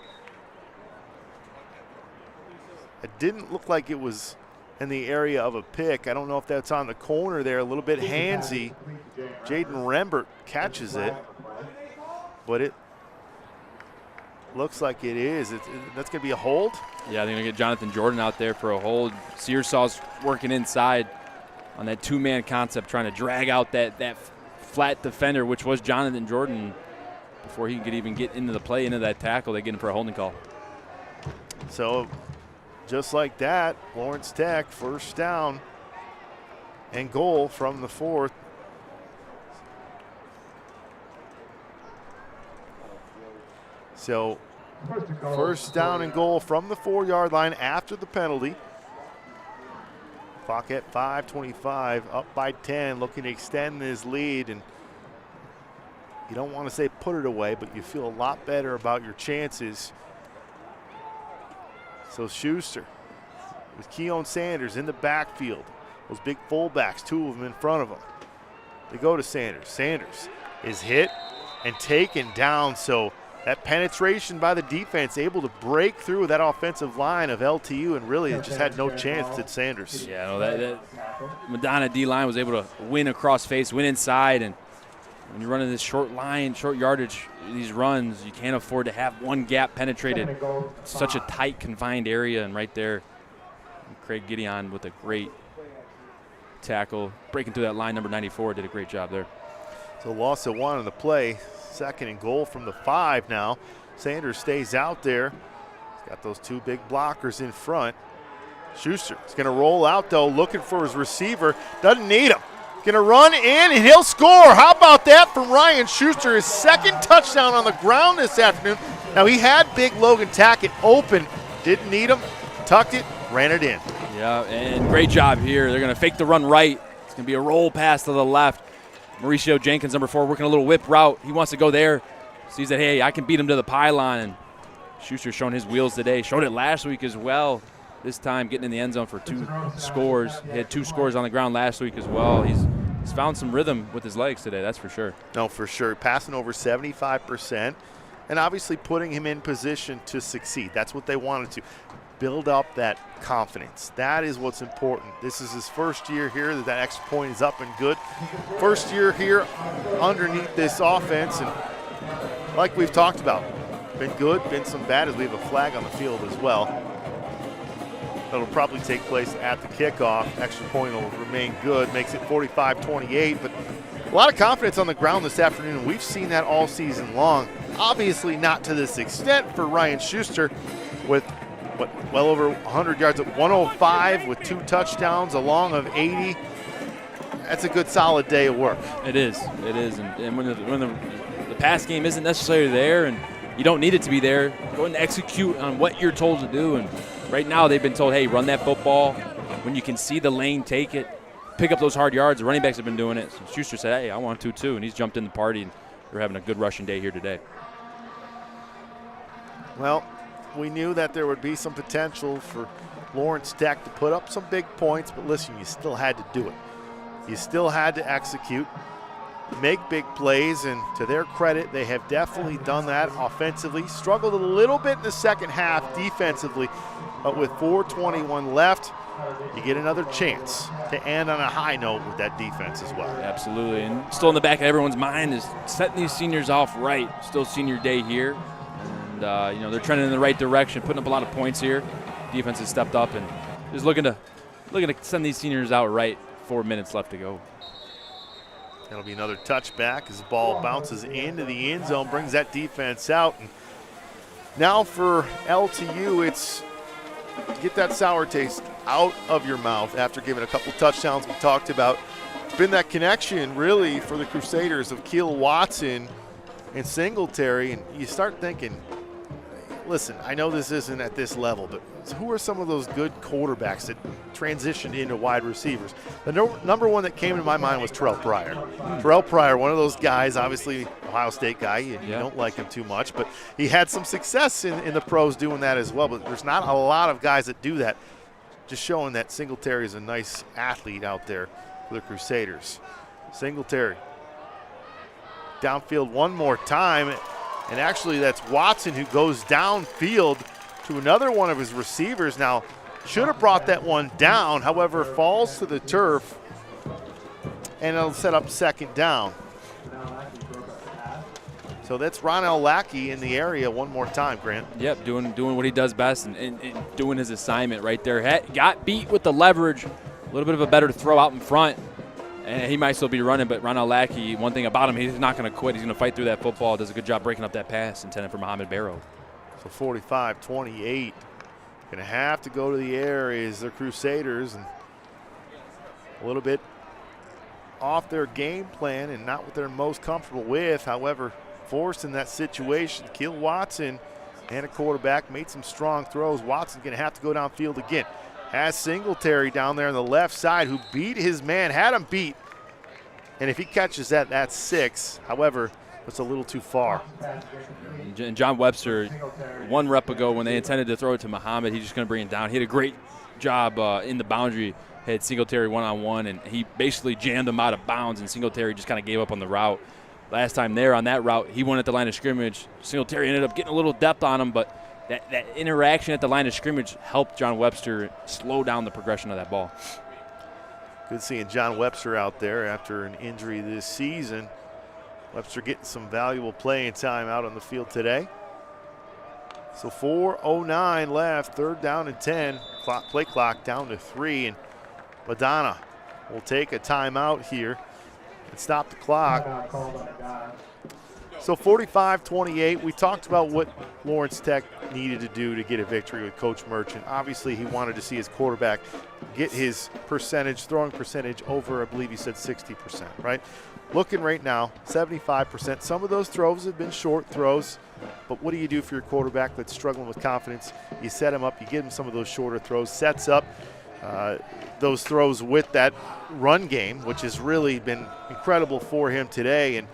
It didn't look like it was in the area of a pick. I don't know if that's on the corner there, a little bit handsy. Jaden Rembert catches it, but it looks like it is. That's going to be a hold? Yeah, they're going to get Jonathan Jordan out there for a hold. Searsaw's working inside on that two-man concept, trying to drag out that flat defender, which was Jonathan Jordan. Before he could even get into the play, into that tackle, they get him for a holding call. So just like that, Lawrence Tech first down and goal from the 4th. So first down and goal from the 4-yard line after the penalty. Clock at 5:25, up by 10, looking to extend this lead. And you don't want to say put it away, but you feel a lot better about your chances. So Schuster with Keon Sanders in the backfield. Those big fullbacks, 2 of them in front of him. They go to Sanders. Sanders is hit and taken down. So that penetration by the defense, able to break through that offensive line of LTU, and really it just had no chance, did Sanders. Yeah, no, that Madonna D-line was able to win across face, win inside, and when you're running this short line, short yardage, these runs, you can't afford to have one gap penetrated. It's such a tight, confined area, and right there, Craig Gideon with a great tackle, breaking through that line, number 94, did a great job there. So loss of 1 on the play. 2nd and goal from the 5 now. Sanders stays out there. He's got those 2 big blockers in front. Schuster is going to roll out, though, looking for his receiver. Doesn't need him. Going to run in, and he'll score. How about that from Ryan Schuster? His 2nd touchdown on the ground this afternoon. Now, he had big Logan Tacket open. Didn't need him. Tucked it, ran it in. Yeah, and great job here. They're going to fake the run right. It's going to be a roll pass to the left. Mauricio Jenkins, number 4, working a little whip route. He wants to go there. Sees that, hey, I can beat him to the pylon. And Schuster's showing his wheels today. Showed it last week as well. This time getting in the end zone for 2 scores. He had 2 scores on the ground last week as well. He's found some rhythm with his legs today, that's for sure. No, for sure. Passing over 75%. And obviously putting him in position to succeed. That's what they wanted to. Build up that confidence. That is what's important. This is his first year here. That extra point is up and good. First year here underneath this offense, and like we've talked about, been good, been some bad, as we have a flag on the field as well. That'll probably take place at the kickoff. Extra point will remain good, makes it 45-28, but a lot of confidence on the ground this afternoon. We've seen that all season long. Obviously not to this extent for Ryan Schuster with well over 100 yards at 105 with 2 touchdowns, a long of 80. That's a good solid day of work. It is. And when the pass game isn't necessarily there and you don't need it to be there, go and execute on what you're told to do. And right now they've been told, hey, run that football. When you can see the lane, take it. Pick up those hard yards. The running backs have been doing it. So Schuster said, hey, I want to too. And he's jumped in the party, and they're having a good rushing day here today. Well, we knew that there would be some potential for Lawrence Tech to put up some big points, but listen, you still had to do it. You still had to execute, make big plays, and to their credit, they have definitely done that offensively. Struggled a little bit in the second half defensively, but with 4:21 left, you get another chance to end on a high note with that defense as well. Absolutely, and still in the back of everyone's mind is setting these seniors off right. Still senior day here. And, they're trending in the right direction, putting up a lot of points here. Defense has stepped up and is looking to send these seniors out right. 4 minutes left to go. That'll be another touchback as the ball bounces into the end zone, brings that defense out. And now for LTU, it's get that sour taste out of your mouth after giving a couple touchdowns we talked about. It's been that connection, really, for the Crusaders of Keel Watson and Singletary. And you start thinking, listen, I know this isn't at this level, but who are some of those good quarterbacks that transitioned into wide receivers? The number one that came to my mind was Terrell Pryor. Terrell Pryor, one of those guys, obviously Ohio State guy, you don't like him too much, but he had some success in the pros doing that as well. But there's not a lot of guys that do that. Just showing that Singletary is a nice athlete out there for the Crusaders. Singletary downfield one more time. And actually, that's Watson who goes downfield to another one of his receivers. Now, should have brought that one down, however, falls to the turf, and it'll set up second down. So that's Rell Lackey in the area one more time, Grant. Yep, doing what he does best and doing his assignment right there. Got beat with the leverage, a little bit of a better throw out in front, and he might still be running, but Rell Lackey, one thing about him, he's not going to quit. He's going to fight through that football, does a good job breaking up that pass intended for Mohamed Barrow. So 45-28. Going to have to go to the air is the Crusaders, and a little bit off their game plan and not what they're most comfortable with. However, forced in that situation, Keel Watson and a quarterback made some strong throws. Watson's going to have to go downfield again. Has Singletary down there on the left side who beat his man, had him beat. And if he catches that, that's 6. However, it's a little too far. And John Webster, one rep ago when they intended to throw it to Muhammad, he's just going to bring it down. He had a great job in the boundary, had Singletary one-on-one, and he basically jammed him out of bounds, and Singletary just kind of gave up on the route. Last time there on that route, he went at the line of scrimmage. Singletary ended up getting a little depth on him, but that interaction at the line of scrimmage helped John Webster slow down the progression of that ball. Good seeing John Webster out there after an injury this season. Webster getting some valuable playing time out on the field today. So 4:09 left, 3rd down and 10. Play clock down to 3, and Madonna will take a timeout here and stop the clock. So 45-28, we talked about what Lawrence Tech needed to do to get a victory with Coach Merchant. Obviously, he wanted to see his quarterback get his throwing percentage over, I believe he said 60%, right? Looking right now, 75%. Some of those throws have been short throws, but what do you do for your quarterback that's struggling with confidence? You set him up, you give him some of those shorter throws, sets up those throws with that run game, which has really been incredible for him today. And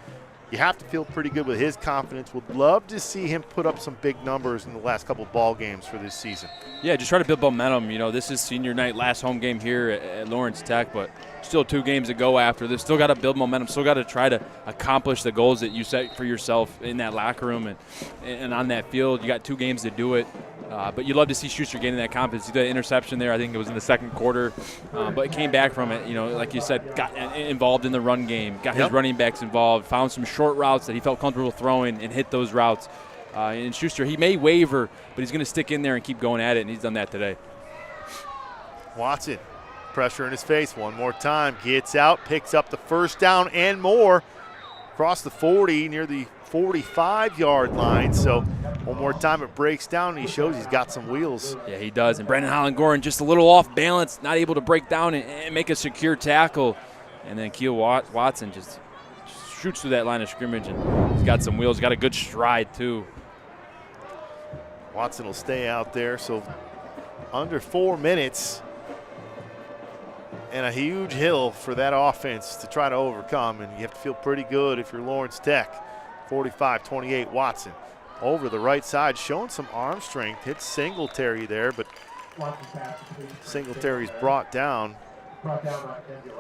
you have to feel pretty good with his confidence. Would love to see him put up some big numbers in the last couple of ball games for this season. Yeah, just try to build momentum. You know, this is senior night, last home game here at Lawrence Tech, but still 2 games to go after this. Still got to build momentum. Still got to try to accomplish the goals that you set for yourself in that locker room and on that field. You got 2 games to do it. But you love to see Schuster gaining that confidence. He did an interception there. I think it was in the 2nd quarter. But it came back from it. You know, like you said, got involved in the run game, got his running backs involved, found some short routes that he felt comfortable throwing and hit those routes. And Schuster, he may waver, but he's going to stick in there and keep going at it, and he's done that today. Watson, pressure in his face one more time. Gets out, picks up the 1st down and more. Across the 40, near the 45-yard line. So one more time it breaks down, and he shows he's got some wheels. Yeah, he does. And Brandon Holland-Gorin just a little off balance, not able to break down and make a secure tackle. And then Keel Watson just shoots through that line of scrimmage, and he's got some wheels. Got a good stride, too. Watson will stay out there. So under 4 minutes and a huge hill for that offense to try to overcome. And you have to feel pretty good if you're Lawrence Tech. 45-28, Watson over the right side, showing some arm strength. Hits Singletary there, but Singletary's brought down.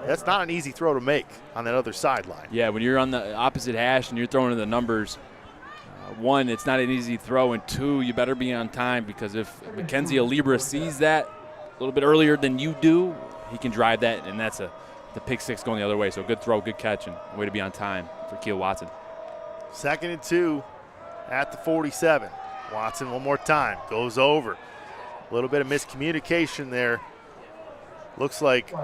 That's not an easy throw to make on that other sideline. Yeah, when you're on the opposite hash and you're throwing the numbers, 1, it's not an easy throw, and 2, you better be on time, because if Mackenzie Albra sees that a little bit earlier than you do, he can drive that, and that's the pick 6 going the other way. So good throw, good catch, and way to be on time for Keel Watson. 2nd and 2 at the 47. Watson one more time, goes over. A little bit of miscommunication there. Looks like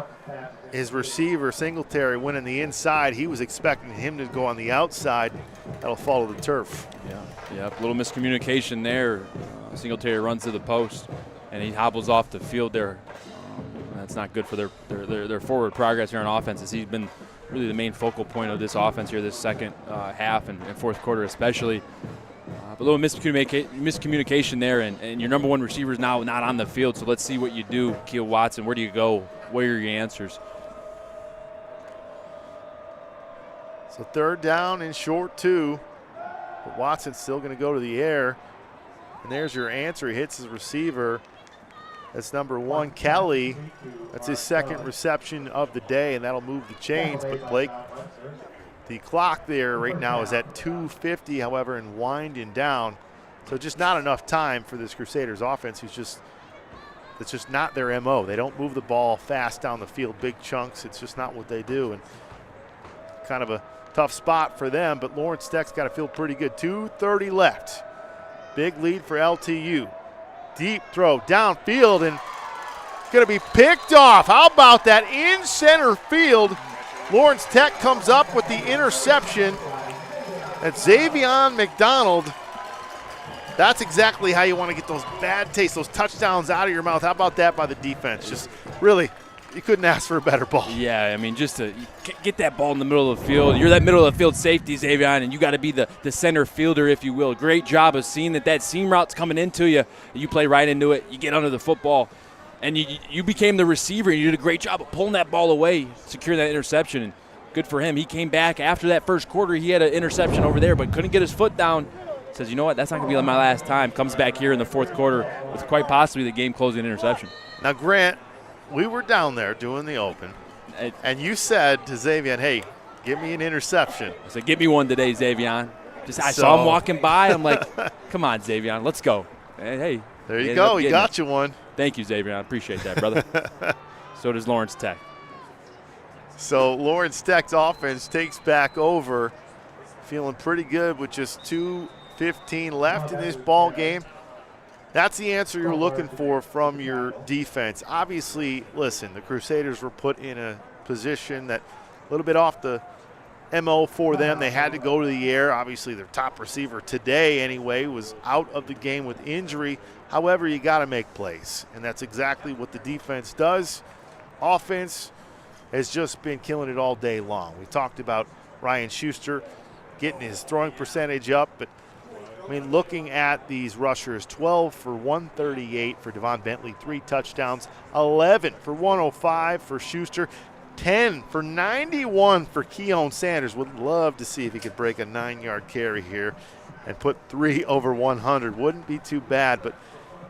his receiver, Singletary, went on the inside. He was expecting him to go on the outside. That'll follow the turf. Yeah, a little miscommunication there. Singletary runs to the post, and he hobbles off the field there. That's not good for their forward progress here on offense, as he's been really the main focal point of this offense here this 2nd half and 4th quarter especially. But a little miscommunication there, and your number 1 receiver is now not on the field, so let's see what you do, Keel Watson. Where do you go? What are your answers? So 3rd down and short 2, but Watson's still going to go to the air. And there's your answer. He hits his receiver. That's number 1, Kelly. That's his 2nd reception of the day, and that'll move the chains. But Blake The clock there right now is at 2:50, however, and winding down. So just not enough time for this Crusaders offense it's just not their MO. They don't move the ball fast down the field, big chunks. It's just not what they do. And kind of a tough spot for them, but Lawrence Tech's got to feel pretty good. 2:30 left. Big lead for LTU. Deep throw downfield and going to be picked off. How about that in center field? Lawrence Tech comes up with the interception. That's Xavier McDonald. That's exactly how you want to get those bad tastes, those touchdowns out of your mouth. How about that by the defense? Just really, you couldn't ask for a better ball. Yeah, I mean, just to get that ball in the middle of the field. You're that middle of the field safety, Xavier, and you got to be the center fielder, if you will. Great job of seeing that seam route's coming into you. You play right into it. You get under the football. And you became the receiver, and you did a great job of pulling that ball away, securing that interception. And good for him. He came back after that first quarter. He had an interception over there, but couldn't get his foot down. Says, you know what, that's not going to be my last time. Comes back here in the fourth quarter with quite possibly the game-closing interception. Now, Grant, we were down there doing the open, and you said to Xavier, hey, give me an interception. I said, give me one today, Xavier. I saw him walking by. I'm like, come on, Xavier, let's go. Hey. There you go. He got you one. Thank you, Xavier. I appreciate that, brother. So does Lawrence Tech. So Lawrence Tech's offense takes back over, feeling pretty good with just 2:15 left in this ball game. That's the answer you're looking for from your defense. Obviously, listen, the Crusaders were put in a position that a little bit off the MO for them. They had to go to the air. Obviously, their top receiver today anyway was out of the game with injury. However, you got to make plays, and that's exactly what the defense does. Offense has just been killing it all day long. We talked about Ryan Schuster getting his throwing percentage up, but I mean, looking at these rushers, 12 for 138 for Deon Bentley, 3 touchdowns, 11 for 105 for Schuster, 10 for 91 for Keon Sanders. Would love to see if he could break a 9-yard carry here and put 3 over 100. Wouldn't be too bad, but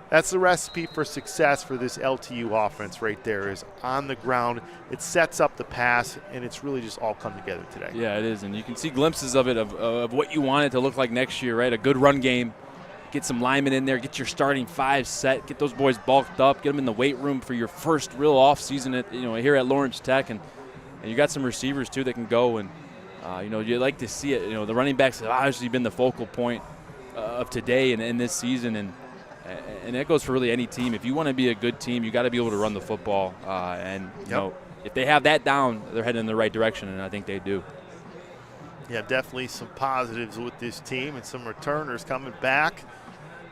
that's the recipe for success for this LTU offense right there, is on the ground. It sets up the pass, and it's really just all come together today. Yeah, it is, and you can see glimpses of it, of what you want it to look like next year, right? A good run game, get some linemen in there, get your starting 5 set, get those boys bulked up, get them in the weight room for your first real off season here at Lawrence Tech, and you got some receivers too that can go, and you like to see it. The running backs have obviously been the focal point of today and in this season, and that goes for really any team. If you want to be a good team, you got to be able to run the football, and if they have that down, they're heading in the right direction, and I think they do. Yeah, definitely some positives with this team and some returners coming back.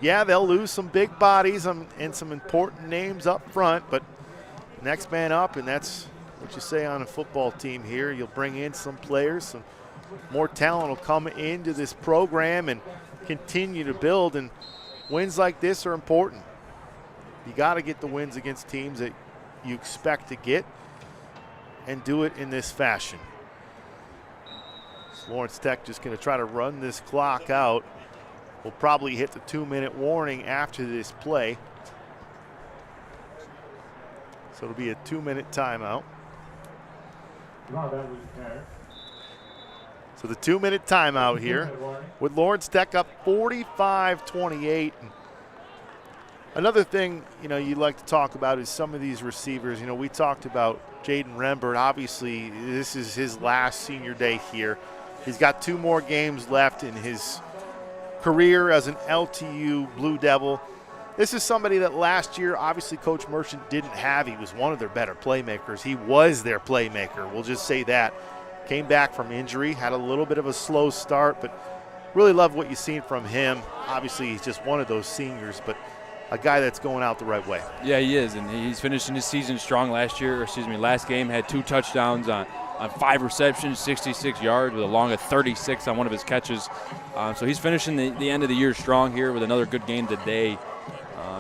Yeah, they'll lose some big bodies and some important names up front, but next man up, and that's what you say on a football team here. You'll bring in some players, some more talent will come into this program and continue to build, and wins like this are important. You got to get the wins against teams that you expect to get and do it in this fashion. So Lawrence Tech just going to try to run this clock out. We'll probably hit the 2-minute warning after this play. So it'll be a 2-minute timeout. So the 2-minute timeout here with Lawrence Tech up 45-28. Another thing, you'd like to talk about is some of these receivers. We talked about Jaden Rembert. Obviously, this is his last senior day here. He's got 2 more games left in his career as an LTU Blue Devil. This is somebody that last year, obviously, Coach Merchant didn't have. He was one of their better playmakers. He was their playmaker. We'll just say that. Came back from injury, had a little bit of a slow start, but really love what you've seen from him. Obviously, he's just one of those seniors, but a guy that's going out the right way. Yeah, he is, and he's finishing his season strong last game, had 2 touchdowns on 5 receptions, 66 yards with a long of 36 on one of his catches. So he's finishing the end of the year strong here with another good game today.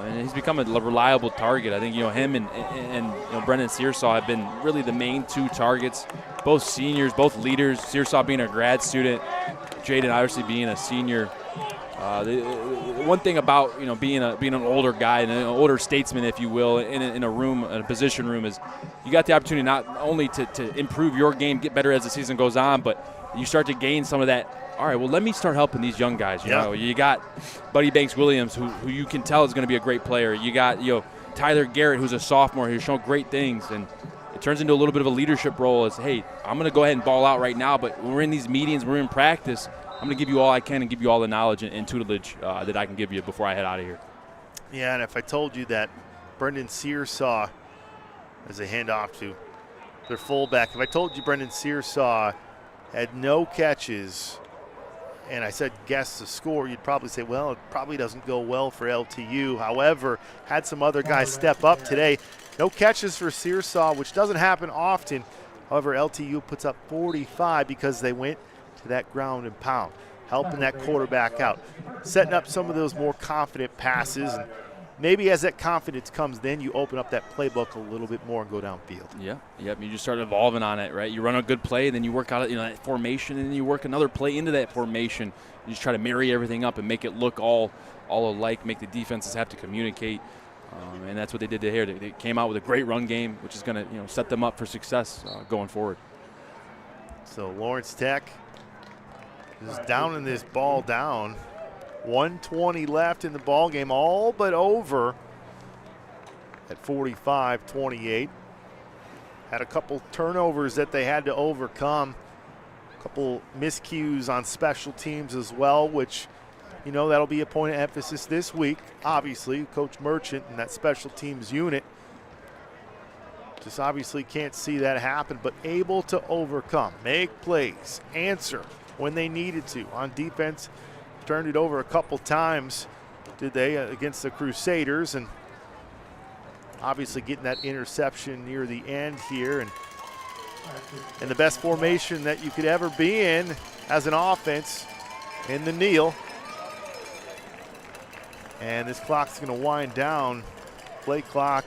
And he's become a reliable target. I think him and Brendan Searsaw have been really the main 2 targets. Both seniors, both leaders. Searsaw being a grad student, Jaden obviously being a senior. The one thing about being an older guy and an older statesman, if you will, in a room, in a position room, is you got the opportunity not only to improve your game, get better as the season goes on, but you start to gain some of that. All right, well, let me start helping these young guys. You know, you got Buddy Banks-Williams, who you can tell is going to be a great player. You got Tyler Garrett, who's a sophomore, who's shown great things, and it turns into a little bit of a leadership role. As hey, I'm going to go ahead and ball out right now, but when we're in these meetings, we're in practice. I'm going to give you all I can and give you all the knowledge and tutelage that I can give you before I head out of here. Yeah, and if I told you that Brendan Searsaw, as a handoff to their fullback, if I told you Brendan Searsaw had no catches and I said guess the score, you'd probably say, well, it probably doesn't go well for LTU. However, had some other guys step up today. No catches for Searsaw, which doesn't happen often. However, LTU puts up 45 because they went to that ground and pound, helping that quarterback out, setting up some of those more confident passes. And maybe as that confidence comes, then you open up that playbook a little bit more and go downfield. Yeah, yep. You just start evolving on it, right? You run a good play, then you work out that formation, and then you work another play into that formation. You just try to marry everything up and make it look all alike, make the defenses have to communicate. And that's what they did here. They came out with a great run game, which is going to set them up for success going forward. So Lawrence Tech is down in this ball down. 1:20 left in the ball game, all but over at 45-28. Had a couple turnovers that they had to overcome. A couple miscues on special teams as well, which that'll be a point of emphasis this week. Obviously, Coach Merchant and that special teams unit just obviously can't see that happen, but able to overcome, make plays, answer when they needed to. On defense, turned it over a couple times, did they, against the Crusaders, and obviously getting that interception near the end here. And the best formation that you could ever be in as an offense in the kneel. And this clock's going to wind down. Play clock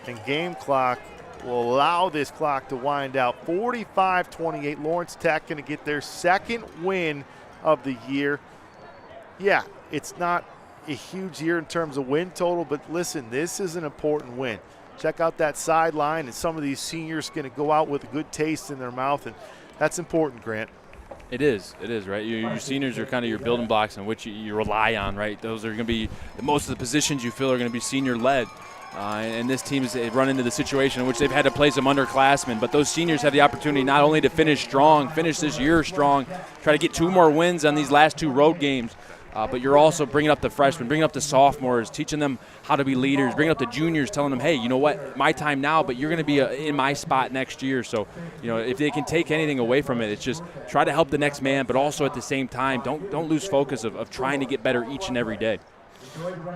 and game clock will allow this clock to wind out. 45-28. Lawrence Tech going to get their second win of the year. Yeah, it's not a huge year in terms of win total, but listen, this is an important win. Check out that sideline, and some of these seniors going to go out with a good taste in their mouth, and that's important, Grant. It is, right? Your seniors are kind of your building blocks in which you rely on, right? Those are going to be most of the positions you feel are going to be senior-led. And this team has run into the situation in which they've had to play some underclassmen. But those seniors have the opportunity not only to finish this year strong, try to get 2 more wins on these last 2 road games, but you're also bringing up the freshmen, bringing up the sophomores, teaching them how to be leaders, bringing up the juniors, telling them, hey, you know what, my time now, but you're going to be in my spot next year. So, if they can take anything away from it, it's just try to help the next man, but also at the same time, don't lose focus of trying to get better each and every day.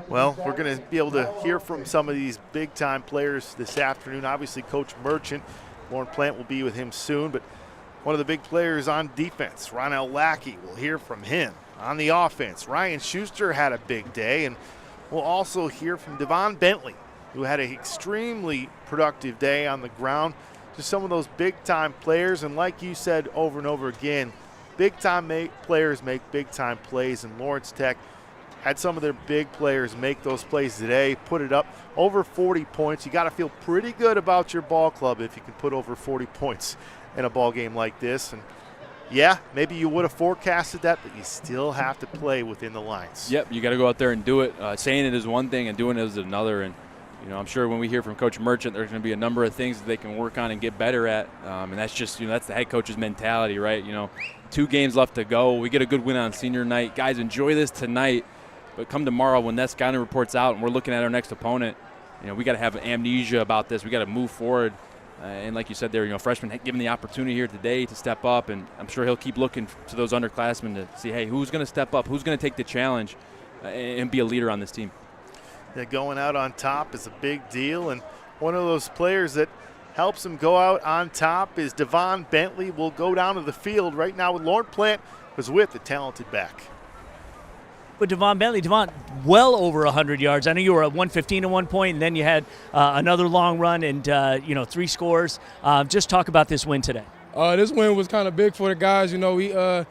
Well, we're going to be able to hear from some of these big-time players this afternoon. Obviously, Coach Merchant, Lauren Plant will be with him soon, but one of the big players on defense, Rell Lackey, we'll hear from him. On the offense, Ryan Schuster had a big day, and we'll also hear from Deon Bentley, who had an extremely productive day on the ground. Just some of those big-time players, and like you said over and over again, big-time players make big-time plays, and Lawrence Tech had some of their big players make those plays today, put it up over 40 points. You got to feel pretty good about your ball club if you can put over 40 points in a ball game like this. And yeah, maybe you would have forecasted that, but you still have to play within the lines. Yep, you got to go out there and do it. Saying it is one thing and doing it is another. And I'm sure when we hear from Coach Merchant, there's going to be a number of things that they can work on and get better at. And that's just, that's the head coach's mentality, right? 2 games left to go. We get a good win on senior night. Guys, enjoy this tonight. But come tomorrow when that scouting report's out and we're looking at our next opponent, we got to have amnesia about this. We got to move forward. And like you said there, freshmen given the opportunity here today to step up, and I'm sure he'll keep looking to those underclassmen to see, hey, who's going to step up, who's going to take the challenge and be a leader on this team. Yeah, going out on top is a big deal, and one of those players that helps him go out on top is Deon Bentley. Will go down to the field right now with Lauren Plant, who's with the talented back. But Deon Bentley, well over 100 yards. I know you were at 115 at one point, and then you had another long run and 3 scores. Just talk about this win today. This win was kind of big for the guys. We haven't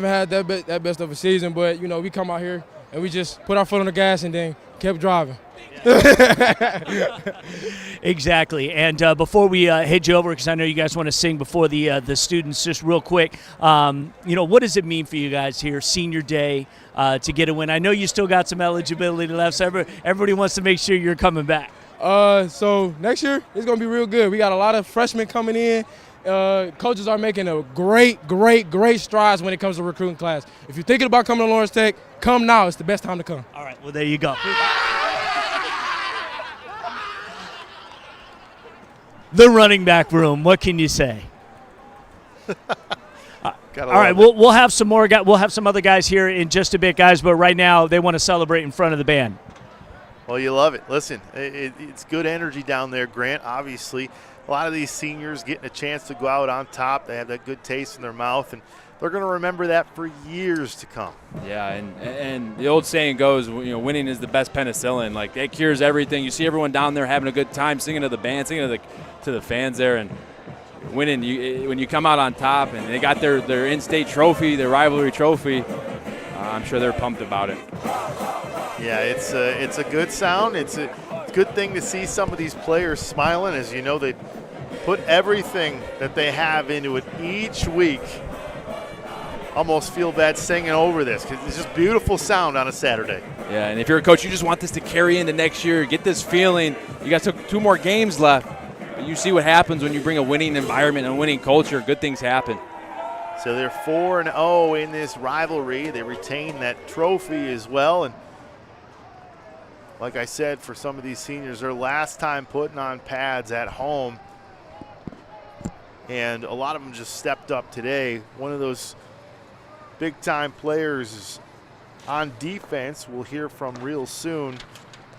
had that best of a season, but, we come out here and we just put our foot on the gas and then kept driving. Exactly. And before we head you over, because I know you guys want to sing before the students, just real quick, what does it mean for you guys here, senior day, to get a win? I know you still got some eligibility left, so everybody wants to make sure you're coming back. So next year, it's going to be real good. We got a lot of freshmen coming in. Coaches are making a great strides when it comes to recruiting class. If you're thinking about coming to Lawrence Tech, come now. It's the best time to come. All right, well, there you go. The running back room, what can you say? All right, we'll have some more guys. We'll have some other guys here in just a bit, guys, but right now they want to celebrate in front of the band. Well, you love it. Listen, it's good energy down there, Grant. Obviously, a lot of these seniors getting a chance to go out on top. They have that good taste in their mouth, and they're going to remember that for years to come. Yeah, and the old saying goes, winning is the best penicillin. Like, it cures everything. You see everyone down there having a good time, singing to the band, singing to the fans there, and winning. When you come out on top, and they got their in-state trophy, their rivalry trophy, I'm sure they're pumped about it. Yeah, it's a good sound. It's a good thing to see some of these players smiling. As you know, they put everything that they have into it each week. Almost feel bad singing over this because it's just beautiful sound on a Saturday. Yeah, and if you're a coach, you just want this to carry into next year. Get this feeling. You got 2 more games left, but you see what happens when you bring a winning environment and a winning culture. Good things happen. So they're 4-0 in this rivalry. They retain that trophy as well. And like I said, for some of these seniors, their last time putting on pads at home. And a lot of them just stepped up today. One of those big-time players is on defense. We'll hear from real soon.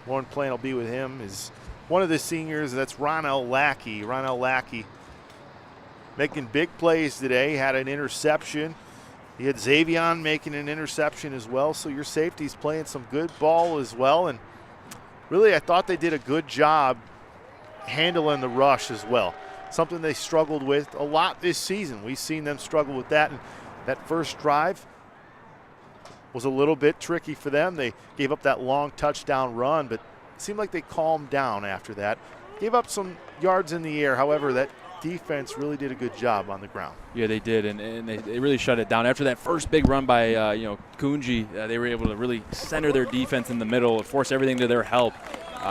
Lauren Plant will be with him. Is one of the seniors. That's Rell Lackey. Rell Lackey making big plays today. Had an interception. He had Xavion making an interception as well. So your safety's playing some good ball as well. And really, I thought they did a good job handling the rush as well. Something they struggled with a lot this season. We've seen them struggle with that. And that first drive was a little bit tricky for them. They gave up that long touchdown run, but it seemed like they calmed down after that. Gave up some yards in the air. However, that defense really did a good job on the ground. Yeah, they did, and they really shut it down. After that first big run by Kunji, they were able to really center their defense in the middle, force everything to their help.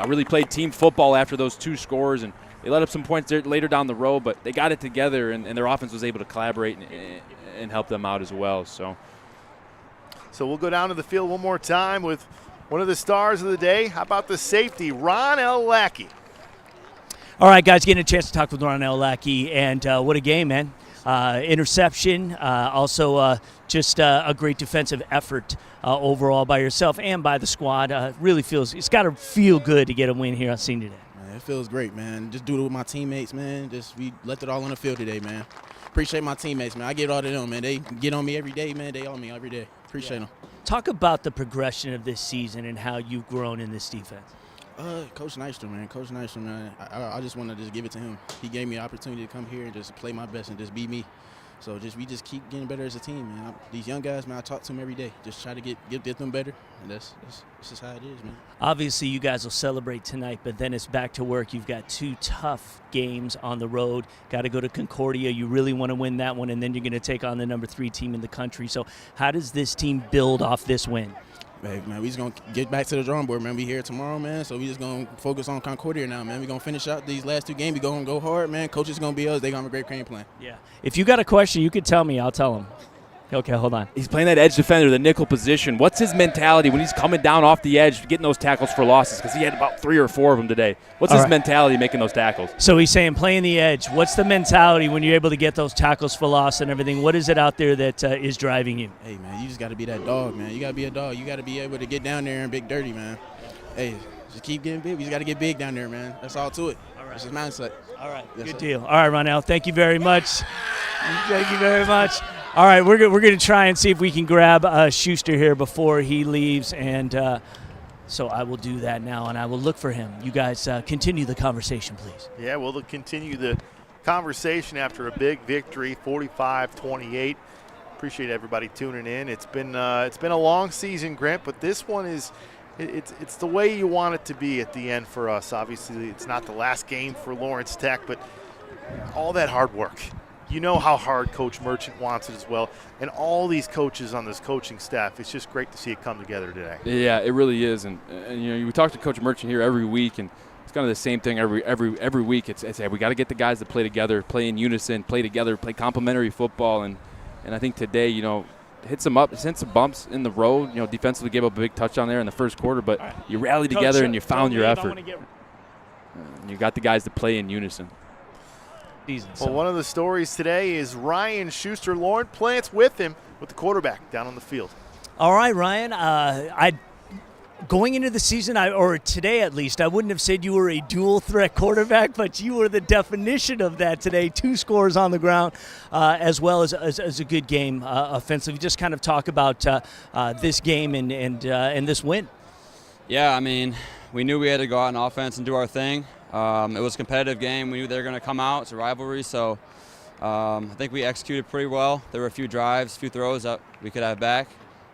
Really played team football after those 2 scores, and they let up some points there later down the road, but they got it together, and their offense was able to collaborate and help them out as well. So we'll go down to the field one more time with one of the stars of the day. How about the safety, Rell Lackey? All right, guys, getting a chance to talk with Rell Lackey, and what a game, man. Interception, also just a great defensive effort overall by yourself and by the squad. Really feels, it's got to feel good to get a win here on Senior Day. Man, it feels great, man. Just do it with my teammates, man. We left it all on the field today, man. Appreciate my teammates, man. I give it all to them, man. They get on me every day, man. They on me every day. Appreciate them. Talk about the progression of this season and how you've grown in this defense. Coach Nystrom, man. Coach Nystrom, man. I just want to just give it to him. He gave me an opportunity to come here and just play my best and just be me. So we just keep getting better as a team, man. These young guys, man, I talk to them every day. Just try to get them better, and that's just how it is, man. Obviously, you guys will celebrate tonight, but then it's back to work. You've got 2 tough games on the road. Got to go to Concordia. You really want to win that one, and then you're going to take on the number 3 team in the country. So how does this team build off this win? Hey, man, we just going to get back to the drawing board, man. We here tomorrow, man, so we just going to focus on Concordia now, man. We're going to finish out these last 2 games. We're going to go hard, man. Coaches going to be us. They're going to have a great game plan. Yeah. If you got a question, you can tell me. I'll tell them. Okay, hold on. He's playing that edge defender, the nickel position. What's his mentality when he's coming down off the edge, getting those tackles for losses? Because he had about 3 or 4 of them today. What's his mentality making those tackles? So he's saying playing the edge. What's the mentality when you're able to get those tackles for loss and everything? What is it out there that is driving you? Hey, man, you just got to be that dog, man. You got to be a dog. You got to be able to get down there and big dirty, man. Hey, just keep getting big. We just got to get big down there, man. That's all to it. All right. That's his mindset. All right. Yes, Good sir. deal. All right, Rell, thank you very much. Thank you very much. All right, we're going to try and see if we can grab Schuster here before he leaves, and so I will do that now, and I will look for him. You guys continue the conversation, please. Yeah, we'll continue the conversation after a big victory, 45-28. Appreciate everybody tuning in. It's been a long season, Grant, but this one is it's the way you want it to be at the end for us. Obviously, it's not the last game for Lawrence Tech, but all that hard work. You know how hard Coach Merchant wants it as well, and all these coaches on this coaching staff. It's just great to see it come together today. Yeah, it really is, and we talk to Coach Merchant here every week, and it's kind of the same thing every week. It's hey, we got to get the guys to play together, play in unison, play together, play complementary football, and I think today, hit some bumps in the road. Defensively gave up a big touchdown there in the first quarter, but you rallied together and you found your effort. You got the guys to play in unison. Well, one of the stories today is Ryan Schuster. Lauren Plant's with him with the quarterback down on the field. All right, Ryan. Going into the season, or today at least, I wouldn't have said you were a dual threat quarterback, but you were the definition of that today. 2 scores on the ground, as well as a good game offensively. Just kind of talk about this game and this win. Yeah, I mean, we knew we had to go out on offense and do our thing. It was a competitive game. We knew they were going to come out. It's a rivalry, so I think we executed pretty well. There were a few drives, a few throws that we could have back.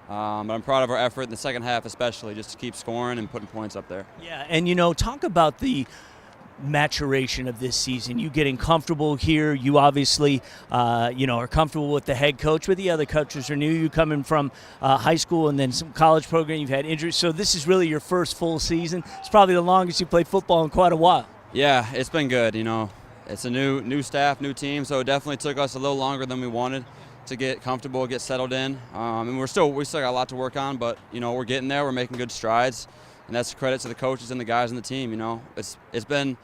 But I'm proud of our effort in the second half especially, just to keep scoring and putting points up there. Yeah, and talk about the maturation of this season. You getting comfortable here. You obviously, are comfortable with the head coach, but the other coaches are new. You coming from high school and then some college program. You've had injuries. So this is really your first full season. It's probably the longest you played football in quite a while. Yeah, it's been good. It's a new staff, new team, so it definitely took us a little longer than we wanted to get comfortable, get settled in. And we still got a lot to work on, but we're getting there. We're making good strides, and that's a credit to the coaches and the guys on the team. It's been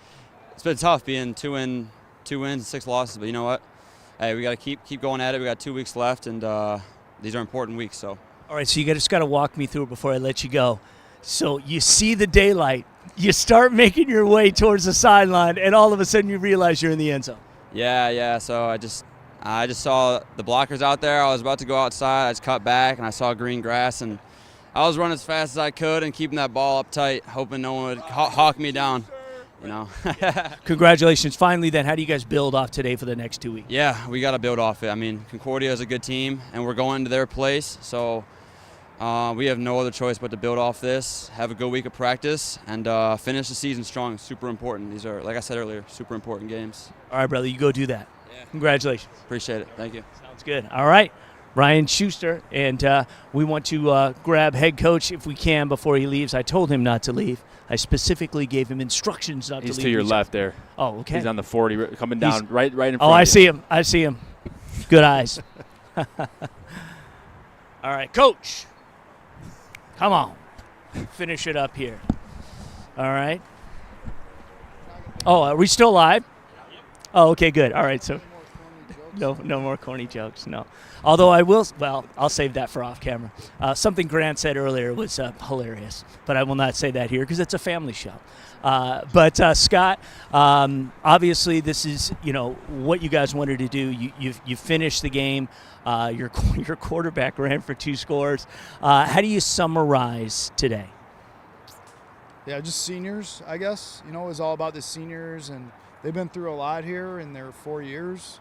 tough being 2 wins and 6 losses, but you know what? Hey, we got to keep going at it. We got 2 weeks left, and these are important weeks. So. All right, so you just got to walk me through it before I let you go. So you see the daylight, you start making your way towards the sideline, and all of a sudden you realize you're in the end zone. Yeah. So I just saw the blockers out there. I was about to go outside. I just cut back, and I saw green grass, and I was running as fast as I could and keeping that ball up tight, hoping no one would hawk me down. Congratulations. Finally, then, how do you guys build off today for the next 2 weeks? Yeah, we got to build off it. I mean, Concordia is a good team, and we're going to their place, so we have no other choice but to build off this, have a good week of practice, and finish the season strong. Super important. These are, like I said earlier, super important games. All right, brother, you go do that. Yeah. Congratulations. Appreciate it. Thank you. Sounds good. All right. Ryan Schuster, and we want to grab head coach if we can before he leaves. I told him not to leave. I specifically gave him instructions not to leave. He's to your left there. Oh, okay. He's on the 40, coming down right in front of you. Oh, I see him. I see him. Good eyes. All right, coach. Come on. Finish it up here. All right. Oh, are we still live? Oh, okay, good. All right, so no more corny jokes, no. Although I'll save that for off camera. Something Grant said earlier was hilarious, but I will not say that here because it's a family show. But Scott, obviously this is what you guys wanted to do. You finished the game. Your quarterback ran for 2 scores. How do you summarize today? Yeah, just seniors, I guess. It was all about the seniors, and they've been through a lot here in their 4 years.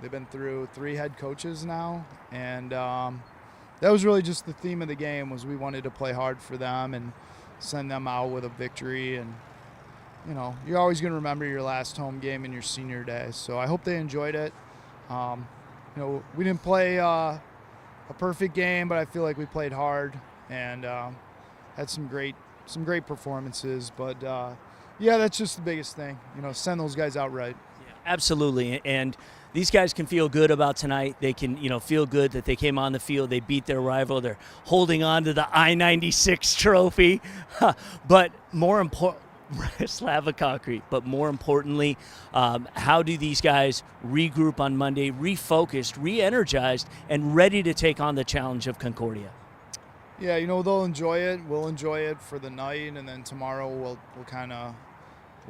They've been through 3 head coaches now, and that was really just the theme of the game. Was we wanted to play hard for them and send them out with a victory. And you're always going to remember your last home game and your senior day. So I hope they enjoyed it. We didn't play a perfect game, but I feel like we played hard and had some great performances. But yeah, that's just the biggest thing. Send those guys out right. Yeah, absolutely, and these guys can feel good about tonight. They can, feel good that they came on the field. They beat their rival. They're holding on to the I-96 trophy. But more important, slab of concrete. But more importantly, how do these guys regroup on Monday, refocused, re-energized, and ready to take on the challenge of Concordia? Yeah, they'll enjoy it. We'll enjoy it for the night, and then tomorrow we'll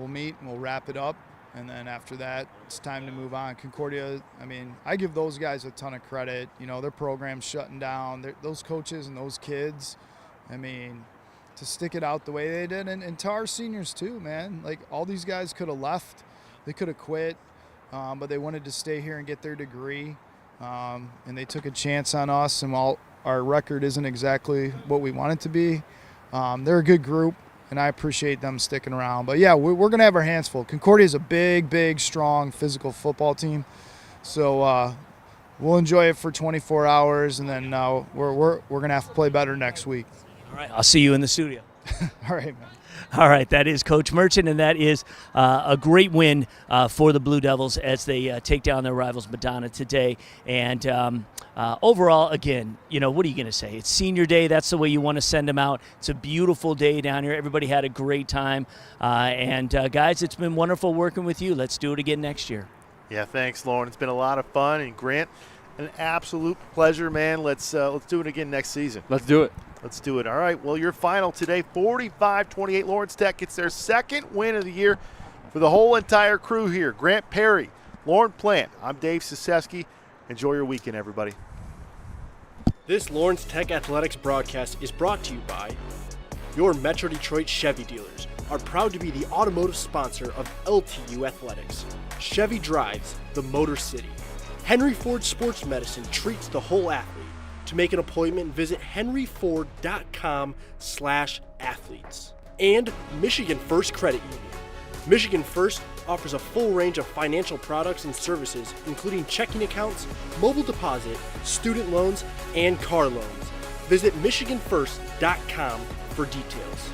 meet and we'll wrap it up. And then after that, it's time to move on. Concordia, I give those guys a ton of credit. Their program's shutting down. Those coaches and those kids, to stick it out the way they did. And to our seniors too, man. Like, all these guys could have left They could have quit, but they wanted to stay here and get their degree, and they took a chance on us. And while our record isn't exactly what we want it to be, they're a good group, and I appreciate them sticking around. But, yeah, we're going to have our hands full. Concordia is a big, big, strong, physical football team. So we'll enjoy it for 24 hours, and then we're going to have to play better next week. All right, I'll see you in the studio. All right, man. All right, that is Coach Merchant, and that is a great win for the Blue Devils as they take down their rivals Madonna today. And overall, again, what are you going to say? It's senior day. That's the way you want to send them out. It's a beautiful day down here. Everybody had a great time. And guys, it's been wonderful working with you. Let's do it again next year. Yeah, thanks, Lauren. It's been a lot of fun. And Grant, an absolute pleasure, man. Let's do it again next season. Let's do it. Let's do it. All right, well, your final today, 45-28. Lawrence Tech gets their second win of the year for the whole entire crew here. Grant Perry, Lauren Plant. I'm Dave Siseski. Enjoy your weekend, everybody. This Lawrence Tech Athletics broadcast is brought to you by your Metro Detroit Chevy dealers are proud to be the automotive sponsor of LTU Athletics. Chevy drives the Motor City. Henry Ford Sports Medicine treats the whole athlete. To make an appointment, visit henryford.com/athletes. And Michigan First Credit Union. Michigan First offers a full range of financial products and services, including checking accounts, mobile deposit, student loans, and car loans. Visit michiganfirst.com for details.